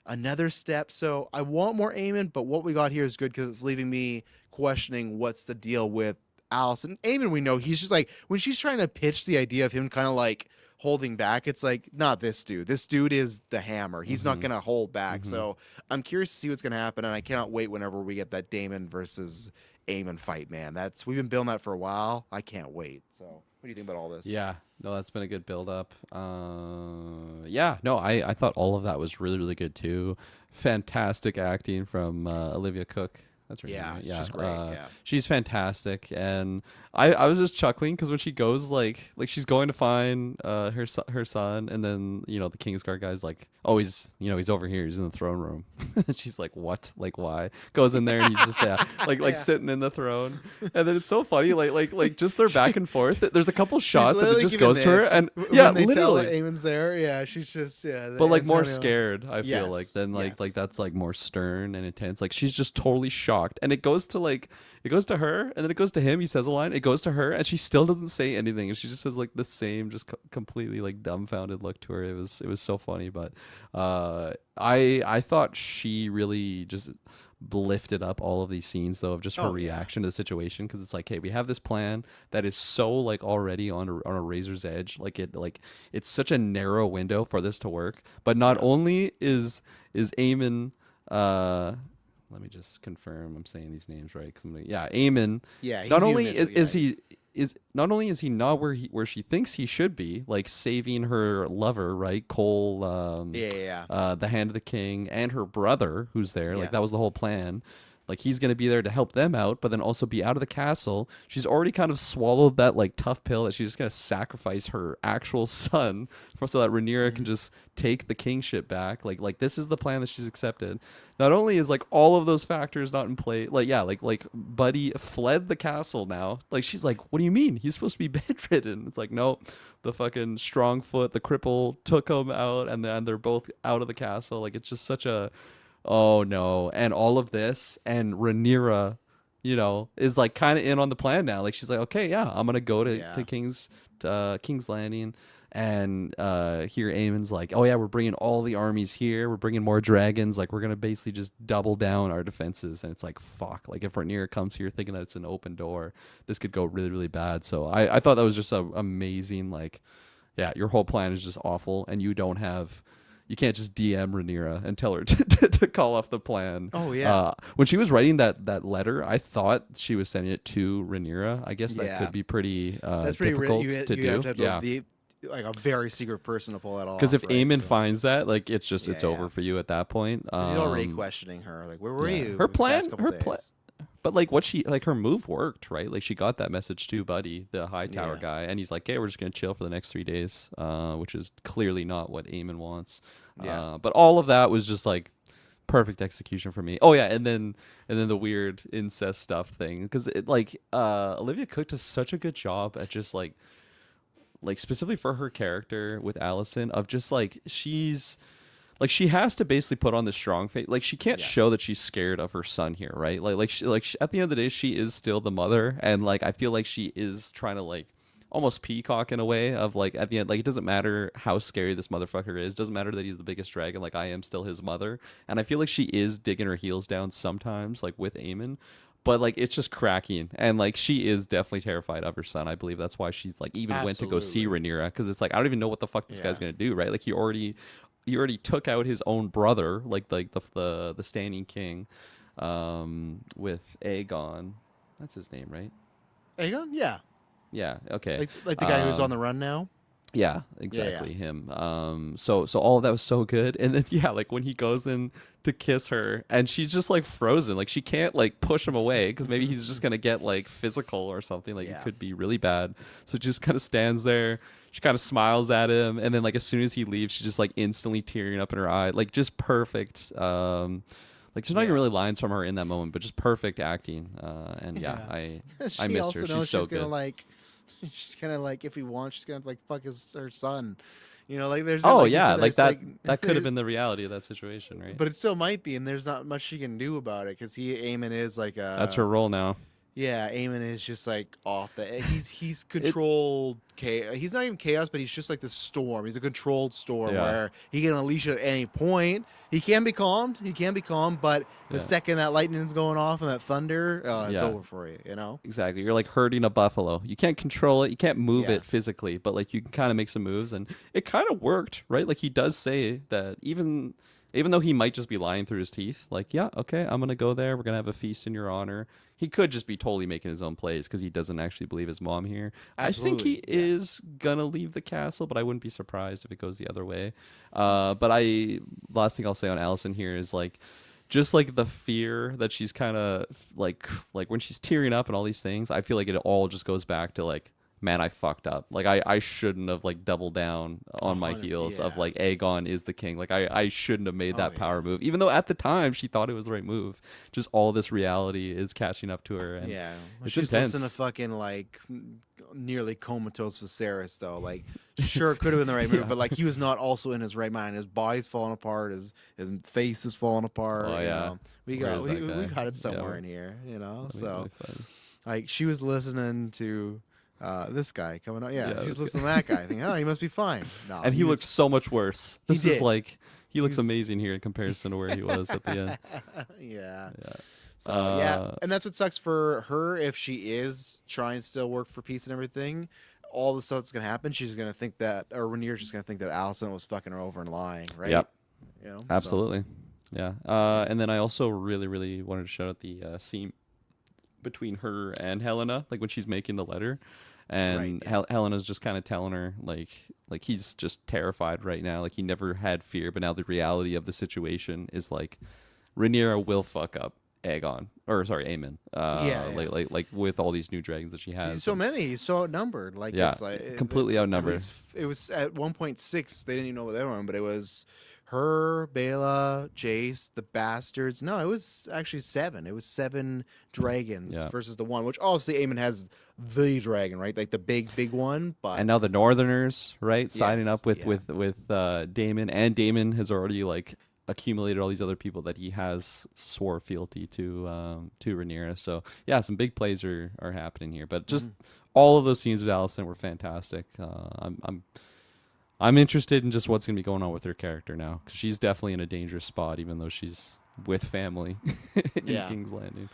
another step. So I want more Aemon, but what we got here is good because it's leaving me questioning what's the deal with Allison. Aemon, we know he's just like, when she's trying to pitch the idea of him kind of like holding back, it's like, not this dude. This dude is the hammer. He's not going to hold back. So I'm curious to see what's going to happen, and I cannot wait whenever we get that Daemon versus Aemon fight, man. We've been building that for a while. I can't wait. So what do you think about all this? Yeah, no, that's been a good build up. Yeah, no, I thought all of that was really, really good too. Fantastic acting from Olivia Cook. That's her Yeah, name, right? Yeah, she's great. Yeah. she's fantastic, and I was just chuckling because when she goes like she's going to find her son, and then you know the Kingsguard guy's like, oh, he's over here, he's in the throne room. And she's like, what? Like why? Goes in there and he's just sitting in the throne, and then it's so funny like just their back and forth. There's a couple shots that it just goes to her, and yeah, when they tell literally. that Aemon's there, yeah, she's just But like more Antonio- scared, I feel Yes, like than yes. like that's like more stern and intense. Like she's just totally shocked, and it goes to her, and then it goes to him. He says a line, it goes to her, and she still doesn't say anything, and she just has like the same, just completely like dumbfounded look to her. It was so funny, but I thought she really just lifted up all of these scenes though of just her reaction to the situation, because it's like, hey, we have this plan that is so like already on a razor's edge, it's such a narrow window for this to work, but not only is Aemon let me just confirm I'm saying these names right, because Aemon, Yeah, he's not only unit, is yeah. not only is he not where she thinks he should be, like saving her lover, right, Cole, the Hand of the King, and her brother who's there. Like that was Yes. the whole plan. Like he's gonna be there to help them out, but then also be out of the castle. She's already kind of swallowed that like tough pill that she's just gonna sacrifice her actual son so that Rhaenyra can just take the kingship back. Like this is the plan that she's accepted. Not only is like all of those factors not in play, like Buddy fled the castle now. Like she's like, what do you mean? He's supposed to be bedridden. It's like no, the fucking Strongfoot, the cripple took him out, and then they're both out of the castle. Like it's just such a oh no, and all of this, and Rhaenyra, is like kind of in on the plan now. Like she's like, okay, yeah, I'm gonna go to King's Landing, and here Aemon's like, oh yeah, we're bringing all the armies here, we're bringing more dragons, like we're gonna basically just double down our defenses. And it's like, fuck, like if Rhaenyra comes here thinking that it's an open door, this could go really really bad. So I thought that was just a amazing, like, yeah, your whole plan is just awful, and you can't just DM Rhaenyra and tell her to call off the plan. Oh yeah. When she was writing that letter, I thought she was sending it to Rhaenyra. I guess that could be pretty That's pretty difficult you to do. have to be like a very secret person to pull that off. Because if right? Aemon So, finds that, like it's over Yeah. for you at that point. he's already questioning her. Like, where were you? Her the plan, past couple days? but like what she like her move worked, right? Like she got that message to Buddy, the high tower Yeah. guy, and he's like, "Hey, we're just gonna chill for the next 3 days," which is clearly not what Aemon wants. Yeah. But all of that was just like perfect execution for me. Oh yeah, and then the weird incest stuff thing, because it like Olivia Cook does such a good job at just like specifically for her character with Allison, of just like she's like she has to basically put on the strong face. Like she can't show that she's scared of her son here, right? At the end of the day, she is still the mother, and like I feel like she is trying to like almost peacock in a way of like at the end, like it doesn't matter how scary this motherfucker is, doesn't matter that he's the biggest dragon, like I am still his mother. And I feel like she is digging her heels down sometimes, like with Aemon. But like it's just cracking, and like she is definitely terrified of her son. I believe that's why she's like even went to go see Absolutely. Rhaenyra, because it's like I don't even know what the fuck this guy's Yeah. gonna do, right? Like he already took out his own brother, like the standing king, with Aegon. That's his name, right? Aegon? Yeah. Yeah. Okay. Like the guy who's on the run now. Yeah, exactly him. So all of that was so good, and then yeah, like when he goes in to kiss her, and she's just like frozen, like she can't like push him away because maybe he's just gonna get like physical or something, like it could be really bad. So just kind of stands there. She kind of smiles at him, and then like as soon as he leaves, she's just like instantly tearing up in her eye, like just perfect. Like there's not even really lines from her in that moment, but just perfect acting. And I She missed also her. knows She's so gonna good. like. She's gonna like if he wants, she's gonna like fuck her son. Like there's. Oh like you yeah, said, like there's, that could have been the reality of that situation, right? But it still might be, and there's not much she can do about it because Aemon is like a. That's her role now. Yeah, Aemon is just like off the. He's controlled chaos. He's not even chaos, but he's just like the storm. He's a controlled storm where he can unleash it at any point. He can be calmed. But the second that lightning's going off and that thunder, it's over for you. Exactly. You're like herding a buffalo. You can't control it. You can't move Yeah. it physically, but like you can kind of make some moves, and it kind of worked, right? Like he does say that even though he might just be lying through his teeth, like, yeah, okay, I'm gonna go there. We're gonna have a feast in your honor. He could just be totally making his own plays because he doesn't actually believe his mom here. I think he is gonna leave the castle, but I wouldn't be surprised if it goes the other way. Last thing I'll say on Allison here is like, just like the fear that she's kind of like when she's tearing up and all these things, I feel like it all just goes back to like, man, I fucked up. Like I shouldn't have like doubled down on my heels of like Aegon is the king. Like I shouldn't have made that power move, even though at the time she thought it was the right move. Just all this reality is catching up to her, and it's she's intense. listening to fucking like nearly comatose Viserys though. Like, sure, it could have been the right move, but like he was not also in his right mind. His body's falling apart. His face is falling apart. Oh yeah, we Where got is that guy? we got it somewhere Yeah. in here. That'd be So really fun. like she was listening to. This guy coming out. Yeah, Yeah, she's this listening to that guy. Thinking, oh, he must be fine. No, And he looks so much worse. This is did. like he looks He's- amazing here in comparison to where he was at the end. yeah. Yeah. So and that's what sucks for her if she is trying to still work for peace and everything. All the stuff that's gonna happen, she's gonna think that, or Rhaenyra's just gonna think that Alicent was fucking her over and lying, right? Yep. So- Absolutely. Yeah. And then I also really, really wanted to shout out the scene between her and Helena, like when she's making the letter, and Right, yeah. Helena's just kind of telling her like he's just terrified right now, like he never had fear, but now the reality of the situation is like Rhaenyra will fuck up Aegon, or sorry, Aemon, Yeah, yeah. like with all these new dragons that she He's has. so And many. He's so outnumbered. Like yeah, it's like completely it's at outnumbered. least it was at 1.6. They didn't even know what they were on, but it was her, Bela, Jace, the bastards. No, it was actually 7. It was 7 dragons Yeah. versus the one, which obviously Aemon has the dragon, right? Like the big one. But And now the Northerners, right, signing yes, up with yeah. Daemon, and Daemon has already like accumulated all these other people that he has swore fealty to Rhaenyra. So yeah, some big plays are happening here. But just all of those scenes with Alicent were fantastic. I'm interested in just what's gonna be going on with her character now, because she's definitely in a dangerous spot, even though she's with family in Yeah. King's Landing.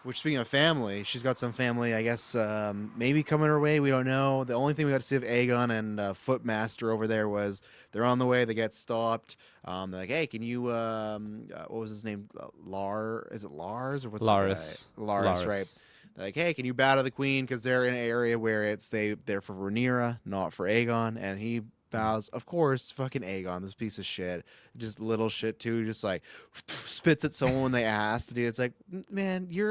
Which, speaking of family, she's got some family, I guess, maybe coming her way. We don't know. The only thing we got to see of Aegon and Footmaster over there was they're on the way. They get stopped. They're like, hey, can you, what was his name? Is it Lars? Or what's Laris. the guy? Laris, Laris. right. They're like, hey, can you bow to the queen? Because they're in an area where they're for Rhaenyra, not for Aegon. And he bows. Of course, fucking Aegon, this piece of shit. Just little shit, too. Just like spits at someone when they ask. Dude, it's like, man, you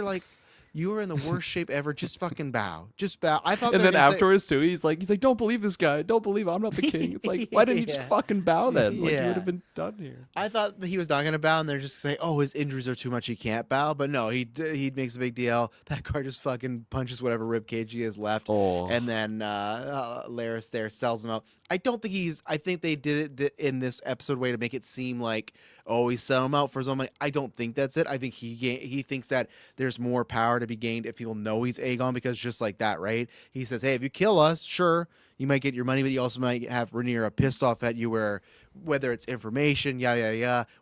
are in the worst shape ever. Just fucking bow. Just bow. I thought And they were then gonna say- afterwards too, he's like, don't believe this guy. Don't believe I'm not the king. It's like, why didn't you just Yeah. fucking bow then? Like, you Yeah. would have been done here. I thought that he was not going to bow, and they're just going to say, oh, his injuries are too much, he can't bow. But no, he makes a big deal. That guard just fucking punches whatever ribcage he has left. Oh, And then Laris there sells him out. I think they did it in this episode way to make it seem like, oh, he sell him out for his own money. I don't think that's it. I think he thinks that there's more power to be gained if people know he's Aegon, because just like that, right? He says, hey, if you kill us, sure, you might get your money, but you also might have Rhaenyra pissed off at you, where whether it's information,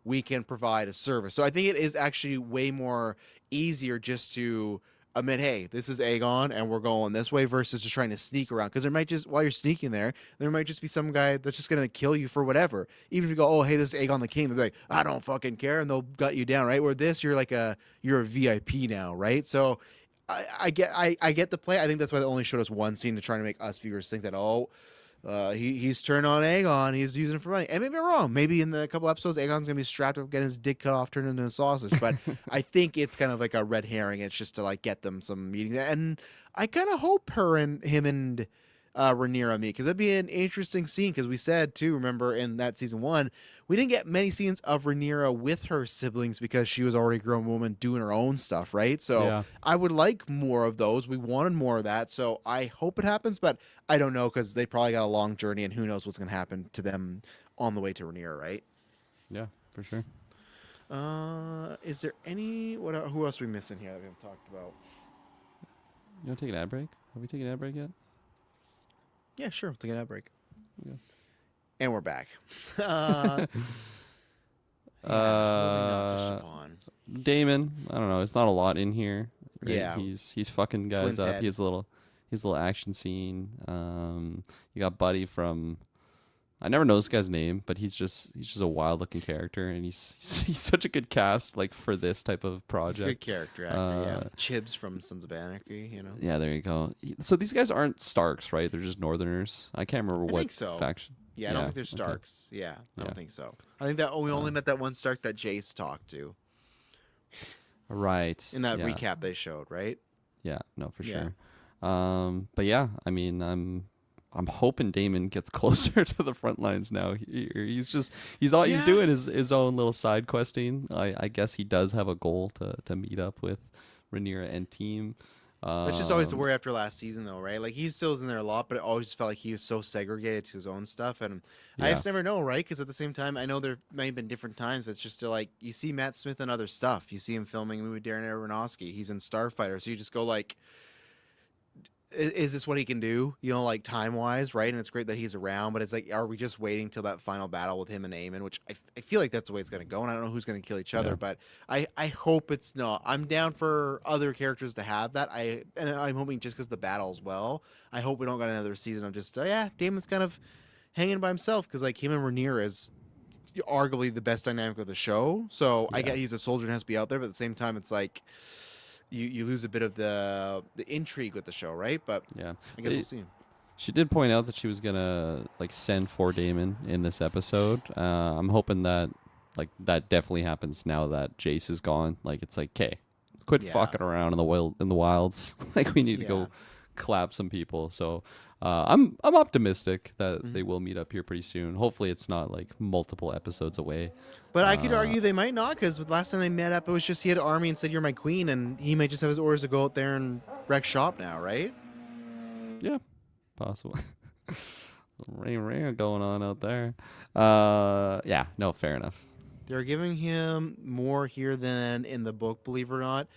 we can provide a service. So I think it is actually way more easier just to admit, hey, this is Aegon and we're going this way, versus just trying to sneak around. Because there might just, while you're sneaking there might just be some guy that's just going to kill you for whatever. Even if you go, oh, hey, this is Aegon the King, they'll be like, I don't fucking care, and they'll gut you down, right? Where this, you're a VIP now, right? So I get the play. I think that's why they only showed us one scene, to try to make us viewers think that, he's turned on Aegon. He's using it for money. And maybe I'm wrong. Maybe in the couple episodes, Aegon's gonna be strapped up, getting his dick cut off, turned into a sausage. But I think it's kind of like a red herring. It's just to like get them some meetings. And I kind of hope him and Rhaenyra meet, because that'd be an interesting scene. Because we said too, remember in that season 1, we didn't get many scenes of Rhaenyra with her siblings because she was already a grown woman doing her own stuff, right? So yeah. I would like more of those. We wanted more of that, so I hope it happens, but I don't know, because they probably got a long journey, and who knows what's going to happen to them on the way to Rhaenyra, right? Yeah, for sure. Is there who else are we missing here that we haven't talked about? You want to take an ad break? Have we taken an ad break yet? Yeah, sure. We'll take an ad break. Yeah. And we're back. What have we not touched upon? Damon, I don't know. It's not a lot in here. Right? Yeah. He's fucking guys Twins up. head. He has a little action scene. You got Buddy from, I never know this guy's name, but he's just a wild looking character, and he's such a good cast, like, for this type of He's a project. good character actor, yeah. Chibs from Sons of Anarchy, you know? Yeah, there you go. So these guys aren't Starks, right? They're just Northerners. I can't remember what think so. faction. Yeah, I don't think they're okay. Starks. Yeah, I Yeah. don't think so. I think that we only met that one Stark that Jace talked to Right. in that yeah. recap they showed, right? Yeah, no, for Yeah. sure. But yeah, I mean, I'm hoping Damon gets closer to the front lines now. He's Yeah. doing his own little side questing. I guess he does have a goal to meet up with Rhaenyra and team. That's just always the worry after last season, though, right? Like, he still is in there a lot, but it always felt like he was so segregated to his own stuff, and I Yeah. just never know, right? Because at the same time, I know there may have been different times, but it's just still like, you see Matt Smith and other stuff. You see him filming a movie with Darren Aronofsky. He's in Starfighter, so you just go like, is this what he can do? You know, like, time-wise, right? And it's great that he's around, but it's like, are we just waiting till that final battle with him and Aemon? Which I feel like that's the way it's going to go, and I don't know who's going to kill each other, Yeah. but I hope it's not. I'm down for other characters to have that. And I'm hoping just because the battle as well, I hope we don't got another season of just, Damon's kind of hanging by himself, because, like, him and Rhaenyra is arguably the best dynamic of the show, so I Yeah. get he's a soldier and has to be out there, but at the same time, it's like, you lose a bit of the intrigue with the show, right? But Yeah. I guess They- we'll see. She did point out that she was gonna like send for Damon in this episode. I'm hoping that like that definitely happens now that Jace is gone. Like it's like, okay, quit Yeah. fucking around in the wilds. Like we need to Yeah. go clap some people. So I'm optimistic that Mhm. they will meet up here pretty soon. Hopefully it's not like multiple episodes away. But I could argue they might not, because last time they met up, it was just he had an army and said, "You're my queen," and he might just have his orders to go out there and wreck shop now, right? Yeah, possible. Ring going on out there. Yeah, no, fair enough. They're giving him more here than in the book, believe it or not,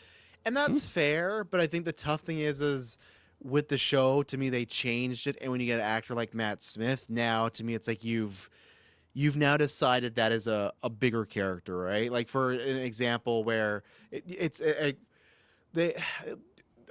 and that's fair. But I think the tough thing is with the show, to me, they changed it, and when you get an actor like Matt Smith, now to me, it's like you've now decided that is a bigger character, right? Like for an example where it's they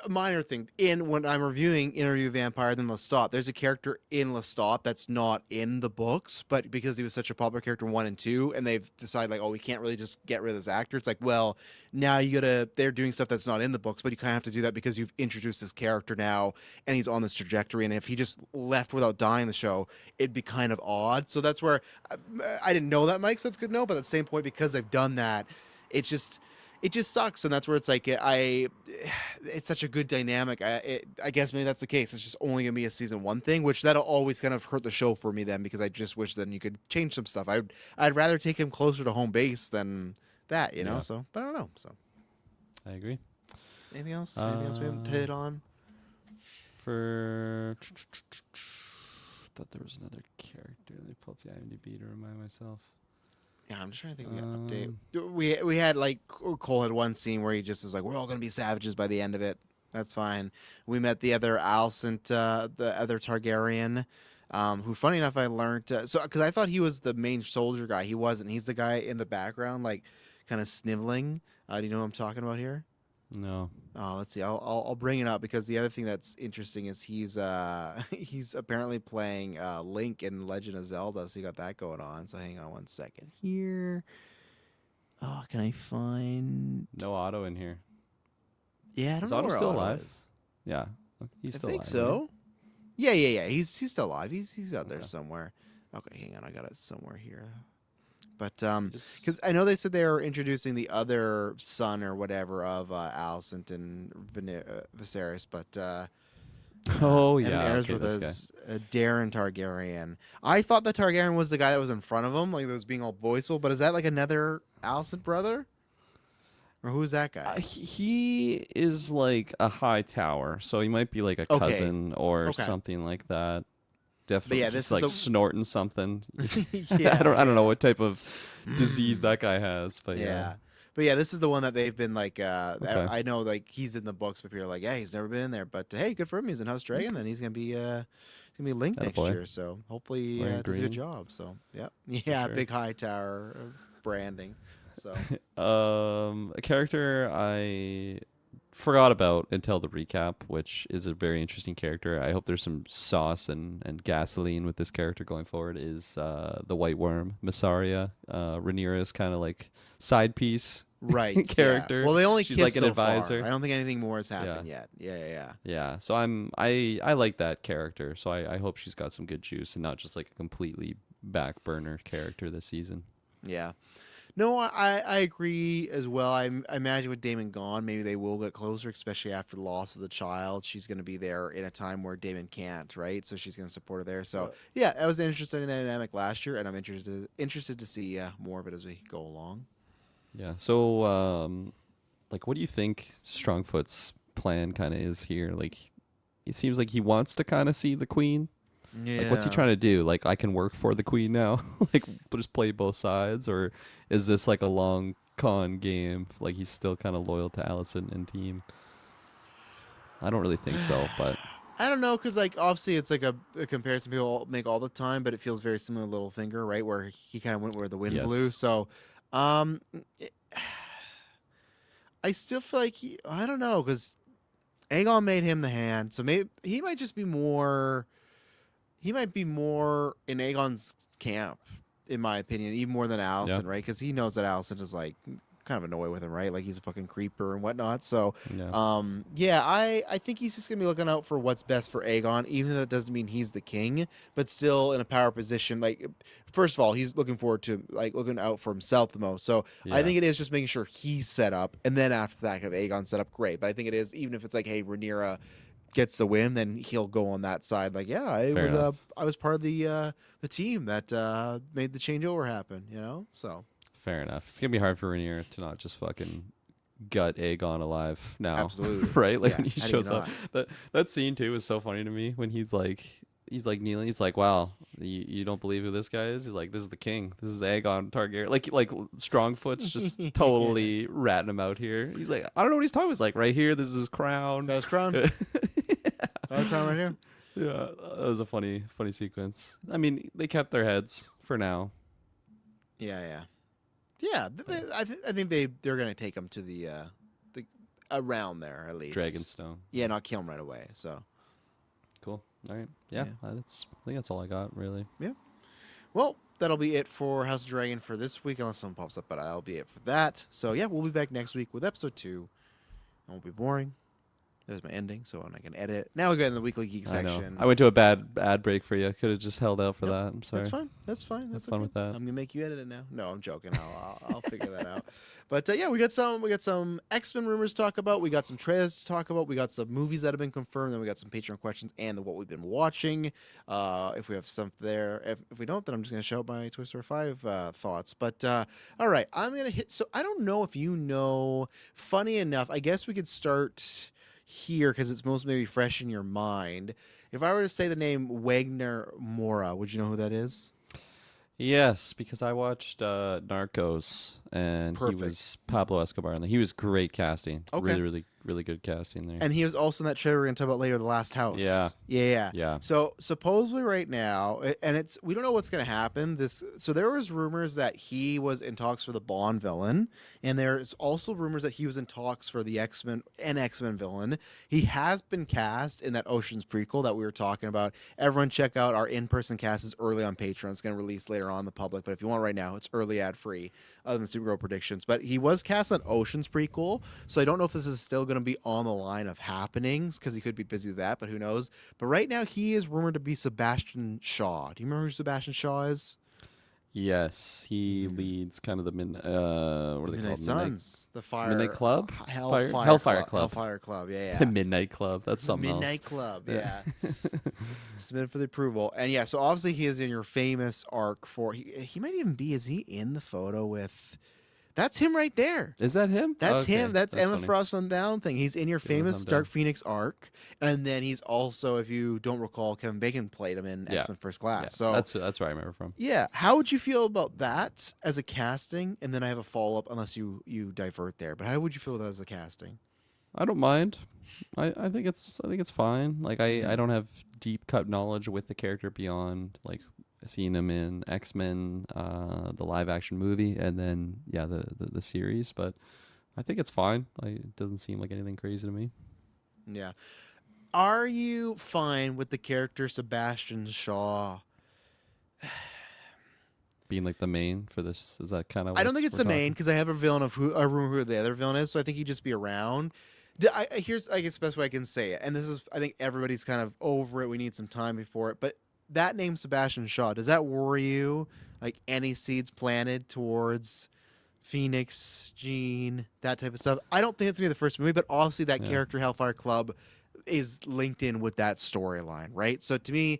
a minor thing in when I'm reviewing Interview Vampire then Lestat, there's a character in Lestat that's not in the books, but because he was such a popular character in 1 and 2, and they've decided like, oh, we can't really just get rid of this actor. It's like, well, now they're doing stuff that's not in the books, but you kind of have to do that because you've introduced this character now and he's on this trajectory, and if he just left without dying the show, it'd be kind of odd. So that's where I didn't know that, Mike, so it's good to know, but at the same point, because they've done that, it just sucks, and that's where it's like it's such a good dynamic. I guess maybe that's the case. It's just only gonna be a season 1 thing, which that'll always kind of hurt the show for me then, because I just wish then you could change some stuff. I'd rather take him closer to home base than that, you know. Yeah. So, but I don't know. So, I agree. anything else? Anything else we haven't hit on? For thought there was another character. Let me pull up the IMDb to remind myself. Yeah, I'm just trying to think. We got an update. We had like Cole had one scene where he just was like, "We're all gonna be savages by the end of it." That's fine. We met the other Alicent, the other Targaryen, who, funny enough, I learned because I thought he was the main soldier guy. He wasn't. He's the guy in the background, like kind of sniveling. Do you know what I'm talking about here? No. Oh, let's see. I'll bring it up, because the other thing that's interesting is he's he's apparently playing Link in Legend of Zelda, so you got that going on. So hang on one second here. Oh, can I find? No Otto in here. Yeah, I don't Is know Otto where still Otto alive? is. Yeah. He's still I think alive. so. Yeah. He's still alive. He's out there Okay. somewhere. Okay, hang on. I got it somewhere here. But because I know they said they were introducing the other son or whatever of Alicent and Viserys, but Oh Evan yeah. Ayers Okay, with this guy. us, Darren Targaryen. I thought the Targaryen was the guy that was in front of him, like that was being all boastful. But is that like another Alicent brother, or who's that guy? He is like a high tower, so he might be like a Okay. cousin or Okay. something like that. Definitely, yeah, he's this is like the- snorting something. Yeah. I don't know what type of disease that guy has, but Yeah. But yeah, this is the one that they've been like. Okay. I know, like he's in the books, but people are like, yeah, he's never been in there. But hey, good for him. He's in House Dragon, then he's gonna be linked next Attaboy. year. So hopefully Wearing does a good green. job. So yeah, sure. big high tower branding. So A character I forgot about until the recap, which is a very interesting character. I hope there's some sauce and gasoline with this character going forward. Is the White Worm, Massaria, Rhaenyra's kind of like side piece. right character. Yeah. Well, they only She's kissed like an so advisor. Far. I don't think anything more has happened yet. Yeah. Yeah, so I like that character. So I hope she's got some good juice and not just like a completely back burner character this season. Yeah. No, I agree as well. I imagine with Damon gone, maybe they will get closer, especially after the loss of the child. She's going to be there in a time where Damon can't, right? So she's going to support her there. So yeah, that was an interesting dynamic last year, and I'm interested to see more of it as we go along. Yeah. So like, what do you think Strongfoot's plan kind of is here? Like, it seems like he wants to kind of see the queen. Yeah. Like, what's he trying to do? Like, I can work for the queen now? Like, just play both sides? Or is this like a long con game? Like, he's still kind of loyal to Alicent and team? I don't really think so, but I don't know, because like obviously it's like a comparison people make all the time, but it feels very similar to Littlefinger, right? Where he kind of went where the wind Yes. blew. So, I still feel like I don't know, because Aegon made him the hand, so maybe he might just be more. He might be more in Aegon's camp, in my opinion, even more than Alicent, right? Because he knows that Alicent is like kind of annoyed with him, right? Like he's a fucking creeper and whatnot. So, Yeah. yeah, I think he's just gonna be looking out for what's best for Aegon, even though that doesn't mean he's the king, but still in a power position. Like, first of all, he's looking forward to like looking out for himself the most. So I Yeah. think it is just making sure he's set up, and then after that, have Aegon set up. Great, but I think it is even if it's like, hey, Rhaenyra gets the win, then he'll go on that side. Like, yeah, Fair enough. I was part of the team that made the changeover happen. You know, so Fair enough. It's gonna be hard for Rhaenyra to not just fucking gut Aegon alive now, absolutely, right? Like yeah, when he how do you shows up. not? That scene too is so funny to me when he's like kneeling. He's like, "Wow, you don't believe who this guy is?" He's like, "This is the king. This is Aegon Targaryen." Like Strongfoot's just totally ratting him out here. He's like, "I don't know what he's talking about." He's like, "Right here, this is his crown." Got his crown. Yeah. Got his crown right here. Yeah, that was a funny sequence. I mean, they kept their heads for now. Yeah. I think they're gonna take him to the around there at least. Dragonstone. Yeah, not kill him right away. So Cool. All right. Yeah, I think that's all I got really. well, that'll be it for House of Dragon for this week, unless someone pops up. But that'll be it for that. So yeah, we'll be back next week with episode 2. It won't be boring. There's my ending, so I can edit. Now we go in the weekly geek I know. section. I went to a bad ad break for you. Could have just held out for Yep, that. I'm sorry. That's fine. That's fun okay. with that. I'm gonna make you edit it now. No, I'm joking. I'll figure that out. But yeah, we got some X-Men rumors to talk about. We got some trailers to talk about. We got some movies that have been confirmed. Then we got some Patreon questions and what we've been watching. If we have something there, if we don't, then I'm just gonna show my Toy Story 5 thoughts. But all right, I'm gonna hit. So I don't know if you know. Funny enough, I guess we could start here because it's most maybe fresh in your mind. If I were to say the name Wagner Moura, would you know who that is? Yes, because I watched Narcos and Perfect. he was Pablo Escobar and he was great casting. Okay. Really good casting there. And he was also in that trailer we're gonna talk about later, The Last House. Yeah. Yeah. So supposedly right now, and we don't know what's gonna happen. So there was rumors that he was in talks for the Bond villain, and there's also rumors that he was in talks for the X-Men villain. He has been cast in that Ocean's prequel that we were talking about. Everyone check out our in-person cast is early on Patreon. It's gonna release later on the public, but if you want right now, it's early ad free. Other than Supergirl predictions, but he was cast in Ocean's prequel, so I don't know if this is still going to be on the line of happenings because he could be busy with that, but who knows. But right now he is rumored to be Sebastian Shaw. Do you remember who Sebastian Shaw is? Yes, he leads kind of the what are they Midnight called? Suns, the Fire Midnight Club? Hellfire Club. Hellfire Club. Yeah. The Midnight Club. That's something Midnight else. Club. Yeah. Submitted for the approval, and yeah. So obviously he is in your famous arc for. He might even be. Is he in the photo with? That's him right there. Is that him? That's Okay, him. That's Emma funny. Frost on down thing. He's in your Good on famous him Dark down. Phoenix arc, and then he's also, if you don't recall, Kevin Bacon played him in Yeah. X-Men First Class. Yeah, So that's where I remember from. yeah, how would you feel about that as a casting? And then I have a follow up, unless you divert there. But how would you feel about that as a casting? I don't mind. I think it's fine. Like I don't have deep cut knowledge with the character beyond like seeing him in X-Men, the live action movie, and then the series. But I think it's fine. Like it doesn't seem like anything crazy to me. Yeah. Are you fine with the character Sebastian Shaw? Being like the main for this, is that kind of? I don't think it's the main because I have a rumor who the other villain is, so I think he'd just be around. Here's I guess the best way I can say it, and this is I think everybody's kind of over it. We need some time before it, but that name Sebastian Shaw, does that worry you? Like any seeds planted towards Phoenix, Jean, that type of stuff? I don't think it's gonna be the first movie, but obviously that character Hellfire Club is linked in with that storyline, right? So to me.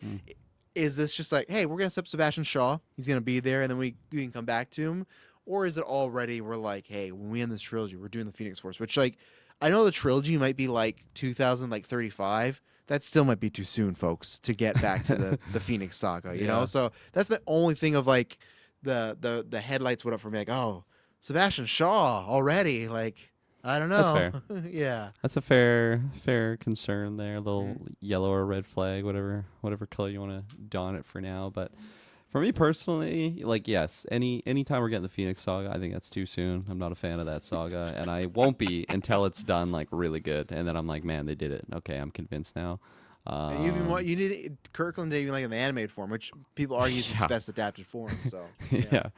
Is this just like, hey, we're going to set up Sebastian Shaw. He's going to be there, and then we can come back to him? Or is it already, we're like, hey, when we end this trilogy, we're doing the Phoenix Force, which, like, I know the trilogy might be, like, 2035. That still might be too soon, folks, to get back to the Phoenix saga, you know? So that's my only thing of, like, the headlights went up for me, like, oh, Sebastian Shaw already, like... I don't know. That's fair. Yeah. That's a fair concern there. A little yellow or red flag, whatever color you want to don it for now. But for me personally, like yes, anytime we're getting the Phoenix saga, I think that's too soon. I'm not a fan of that saga, and I won't be until it's done like really good. And then I'm like, man, they did it. Okay, I'm convinced now. And even what you need, Kirkland did even like in the animated form, which people argue is its Yeah. best adapted form. So Yeah.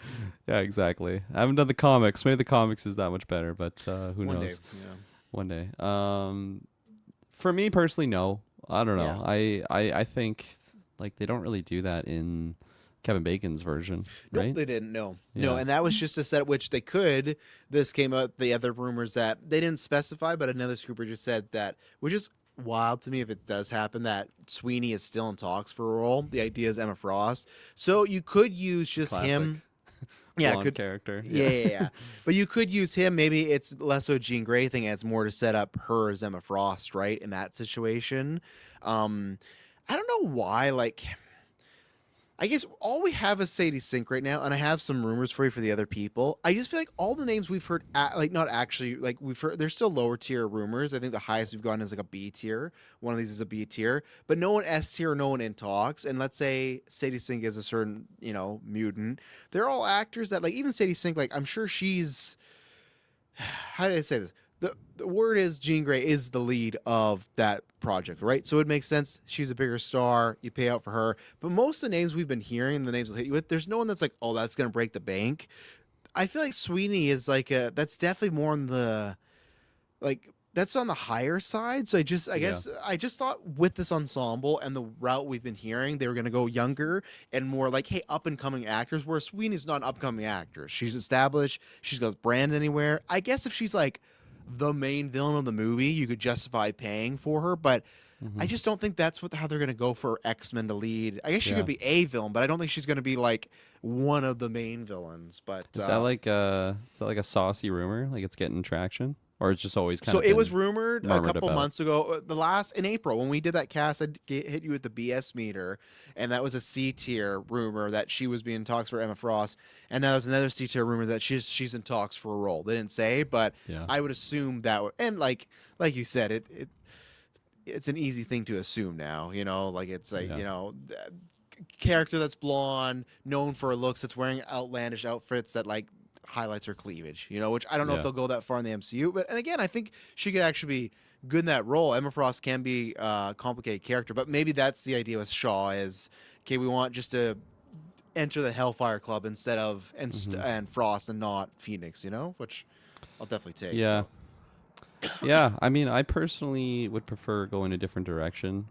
Yeah, exactly. I haven't done the comics. Maybe the comics is that much better, but who one day, knows? One day. For me personally, no. I don't know. I think like they don't really do that in Kevin Bacon's version, Nope, right? they didn't. No, Yeah. and that was just a set which they could. This came out the other rumors that they didn't specify, but another scooper just said that, which is wild to me if it does happen, that Sweeney is still in talks for a role. The idea is Emma Frost, so you could use just Classic. him. Yeah, Blonde could character. yeah. But you could use him. Maybe it's less so Jean Grey thing, and it's more to set up her as Emma Frost, right? In that situation, I don't know why. Like, I guess all we have is Sadie Sink right now, and I have some rumors for you for the other people. I just feel like all the names we've heard, like not actually, like we've heard, there's still lower tier rumors. I think the highest we've gotten is like a B tier. One of these is a B tier, but no one S tier, no one in talks. And let's say Sadie Sink is a certain, mutant. They're all actors that, like, even Sadie Sink, like I'm sure she's, how did I say this? The word is Jean Grey is the lead of that project, right? So it makes sense. She's a bigger star. You pay out for her. But most of the names we've been hearing, the names will hit you with, there's no one that's like, oh, that's going to break the bank. I feel like Sweeney is like that's definitely more on the, like, that's on the higher side. So I guess I just thought with this ensemble and the route we've been hearing, they were going to go younger and more like, hey, up and coming actors, where Sweeney's not an upcoming actress. She's established. She's got brand anywhere. I guess if she's like the main villain of the movie, you could justify paying for her, but I just don't think that's how they're going to go for X-Men to lead. I guess she could be a villain, but I don't think she's going to be like one of the main villains. But Is that like a saucy rumor? Like it's getting traction? Or it's just always kind so of it was rumored a couple about. months ago, in April when we did that cast, I hit you with the BS meter, and that was a C tier rumor that she was being in talks for Emma Frost, and now there's another C tier rumor that she's in talks for a role. They didn't say, but I would assume that, and like you said, it's an easy thing to assume now, like it's like character that's blonde, known for her looks, that's wearing outlandish outfits that like highlights her cleavage, which I don't know if they'll go that far in the MCU, but and again, I think she could actually be good in that role. Emma Frost can be a complicated character, but maybe that's the idea with Shaw is, okay, we want just to enter the Hellfire Club instead of and Frost and not Phoenix, which I'll definitely take. Yeah. So. Yeah, I mean, I personally would prefer going a different direction.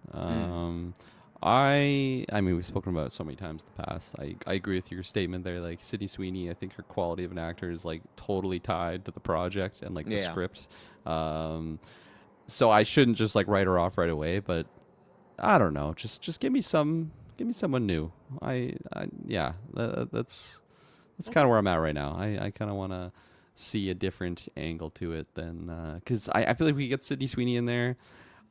I mean, we've spoken about it so many times in the past. I agree with your statement there. Like Sydney Sweeney, I think her quality of an actor is like totally tied to the project and like the script. So I shouldn't just like write her off right away. But I don't know. Just give me someone new. That's kind of where I'm at right now. I kind of want to see a different angle to it than because I feel like we get Sydney Sweeney in there.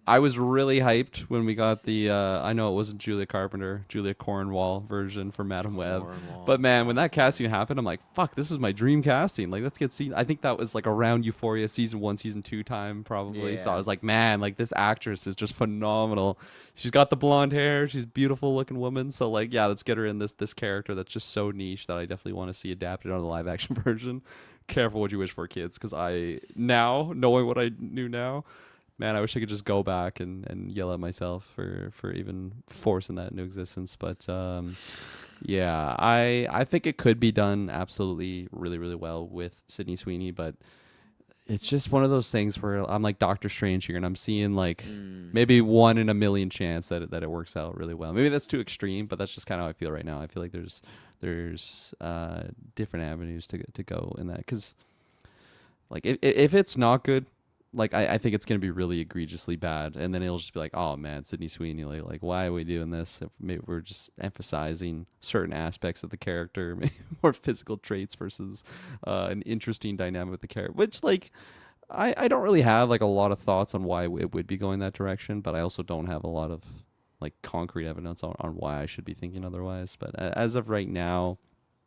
I was really hyped when we got the I know it wasn't Julia Cornwall version for Madam Web, but man, when that casting happened, I'm like, fuck, this was my dream casting. Like, let's get seen. I think that was like around Euphoria season 1, season 2 time probably. So I was like, man, like this actress is just phenomenal. She's got the blonde hair. She's a beautiful looking woman. So like, yeah, let's get her in this character that's just so niche that I definitely want to see adapted on the live action version. Careful what you wish for, kids, because knowing what I knew now, man, I wish I could just go back and yell at myself for even forcing that into existence. But yeah, I think it could be done absolutely really, really well with Sydney Sweeney, but it's just one of those things where I'm like Doctor Strange here, and I'm seeing like maybe 1 in a million chance that it works out really well. Maybe that's too extreme, but that's just kind of how I feel right now. I feel like there's different avenues to go in that, because like if it's not good, like I think it's gonna be really egregiously bad, and then it'll just be like, oh man, Sydney Sweeney, like why are we doing this? If maybe we're just emphasizing certain aspects of the character, maybe more physical traits versus an interesting dynamic with the character. Which like I don't really have like a lot of thoughts on why it would be going that direction, but I also don't have a lot of like concrete evidence on why I should be thinking otherwise. But as of right now,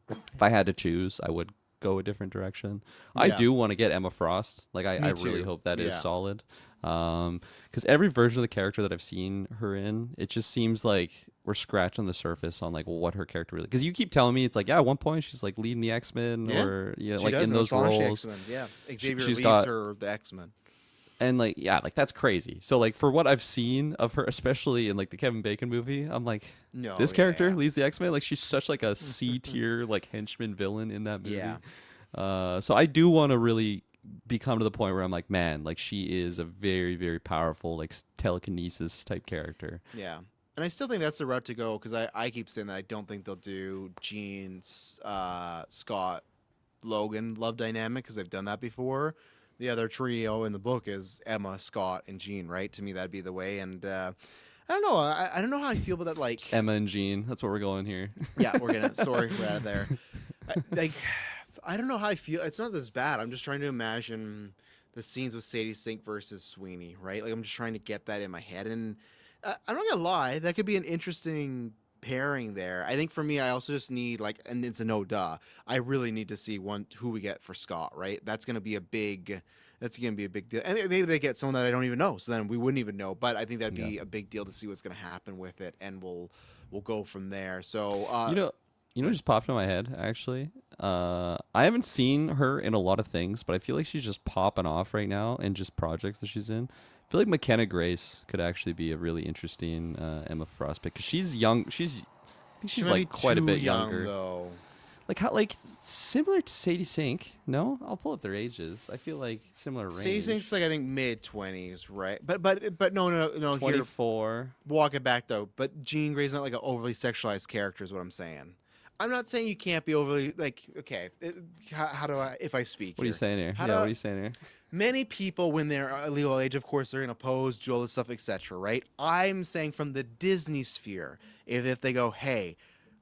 if I had to choose, I would go a different direction. I do want to get Emma Frost. Like I really hope that is solid. Because every version of the character that I've seen her in, it just seems like we're scratching the surface on like what her character really. Because you keep telling me it's like, at one point she's like leading the X-Men or like in those roles. Yeah, Xavier she's leaves got her the X-Men. And like, yeah, like that's crazy. So like for what I've seen of her, especially in like the Kevin Bacon movie, I'm like, No, this character yeah. leads the X-Men. Like she's such like a C tier like henchman villain in that movie. Yeah. So I do want to really become to the point where I'm like, man, like she is a very, very powerful like telekinesis type character. Yeah. And I still think that's the route to go because I keep saying that I don't think they'll do Jean, Scott, Logan love dynamic because they've done that before. The other trio in the book is Emma, Scott, and Jean, right? To me, that'd be the way. And I don't know. I don't know how I feel about that. Like Emma and Jean. That's what we're going here. yeah, we're gonna. Sorry, we're out of there. I don't know how I feel. It's not this bad. I'm just trying to imagine the scenes with Sadie Sink versus Sweeney, right? Like I'm just trying to get that in my head. And I'm not gonna lie, that could be an interesting pairing there. I think for me, I also just need like, and it's a no duh. I really need to see who we get for Scott, right? That's gonna be a big. That's gonna be a big deal. And maybe they get someone that I don't even know, so then we wouldn't even know. But I think that'd be a big deal to see what's gonna happen with it, and we'll go from there. So you know, just popped in my head actually. I haven't seen her in a lot of things, but I feel like she's just popping off right now in just projects that she's in. I feel like McKenna Grace could actually be a really interesting Emma Frost pick because she's young. I think she's like quite a bit younger. Though. Like how like similar to Sadie Sink. No, I'll pull up their ages. I feel like similar range. Sadie Sink's like I think mid-20s, right? But no. 24. Here, walk it back though. But Jean Grey's not like an overly sexualized character, is what I'm saying. I'm not saying you can't be overly like. Okay, how do I if I speak? What are you saying here? What are you saying here? Many people, when they're legal age, of course, they're gonna pose, do all this stuff, etc. Right? I'm saying from the Disney sphere, if they go, hey.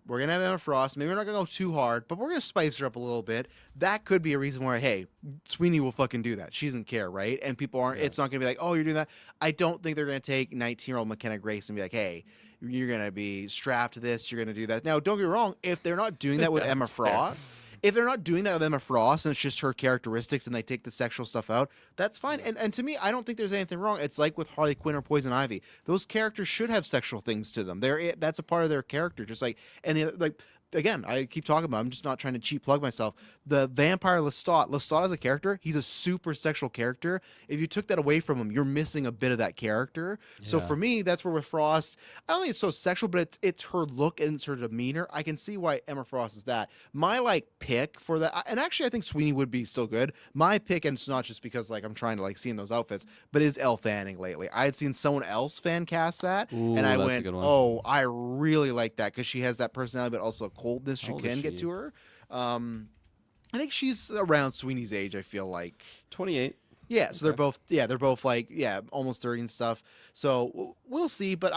We're going to have Emma Frost. Maybe we're not going to go too hard, but we're going to spice her up a little bit. That could be a reason why, hey, Sweeney will fucking do that. She doesn't care, right? And people aren't, it's not going to be like, oh, you're doing that. I don't think they're going to take 19-year-old McKenna Grace and be like, hey, you're going to be strapped to this. You're going to do that. Now, don't get me wrong. If they're not doing that with Emma Frost, if they're not doing that with Emma Frost and it's just her characteristics and they take the sexual stuff out, that's fine. And to me, I don't think there's anything wrong. It's like with Harley Quinn or Poison Ivy. Those characters should have sexual things to them. That's a part of their character. Just like again, I keep talking about. I'm just not trying to cheap plug myself. The vampire Lestat as a character, he's a super sexual character. If you took that away from him, you're missing a bit of that character. Yeah. So for me, that's where with Frost, I don't think it's so sexual, but it's her look and it's her demeanor. I can see why Emma Frost is that. My pick for that, and actually I think Sweeney would be still good. My pick, and it's not just because I'm trying to see in those outfits, but is Elle Fanning lately. I had seen someone else fan cast that, and I went, oh, I really like that because she has that personality, but also coldness you can get to her. I think she's around Sweeney's age. I feel like 28. Yeah, so they're both almost 30 and stuff. So we'll see. But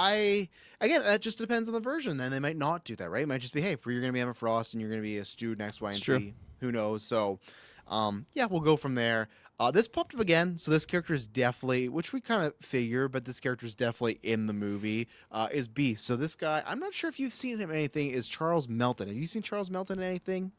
that just depends on the version. Then they might not do that, right? It might just be, hey, you're gonna be Emma Frost and you're gonna be a student X, Y, and Z. Who knows? So we'll go from there. This popped up again, so this character is definitely, which we kind of figure, but this character is definitely in the movie, is Beast. So this guy, I'm not sure if you've seen him in anything, is Charles Melton. Have you seen Charles Melton in anything?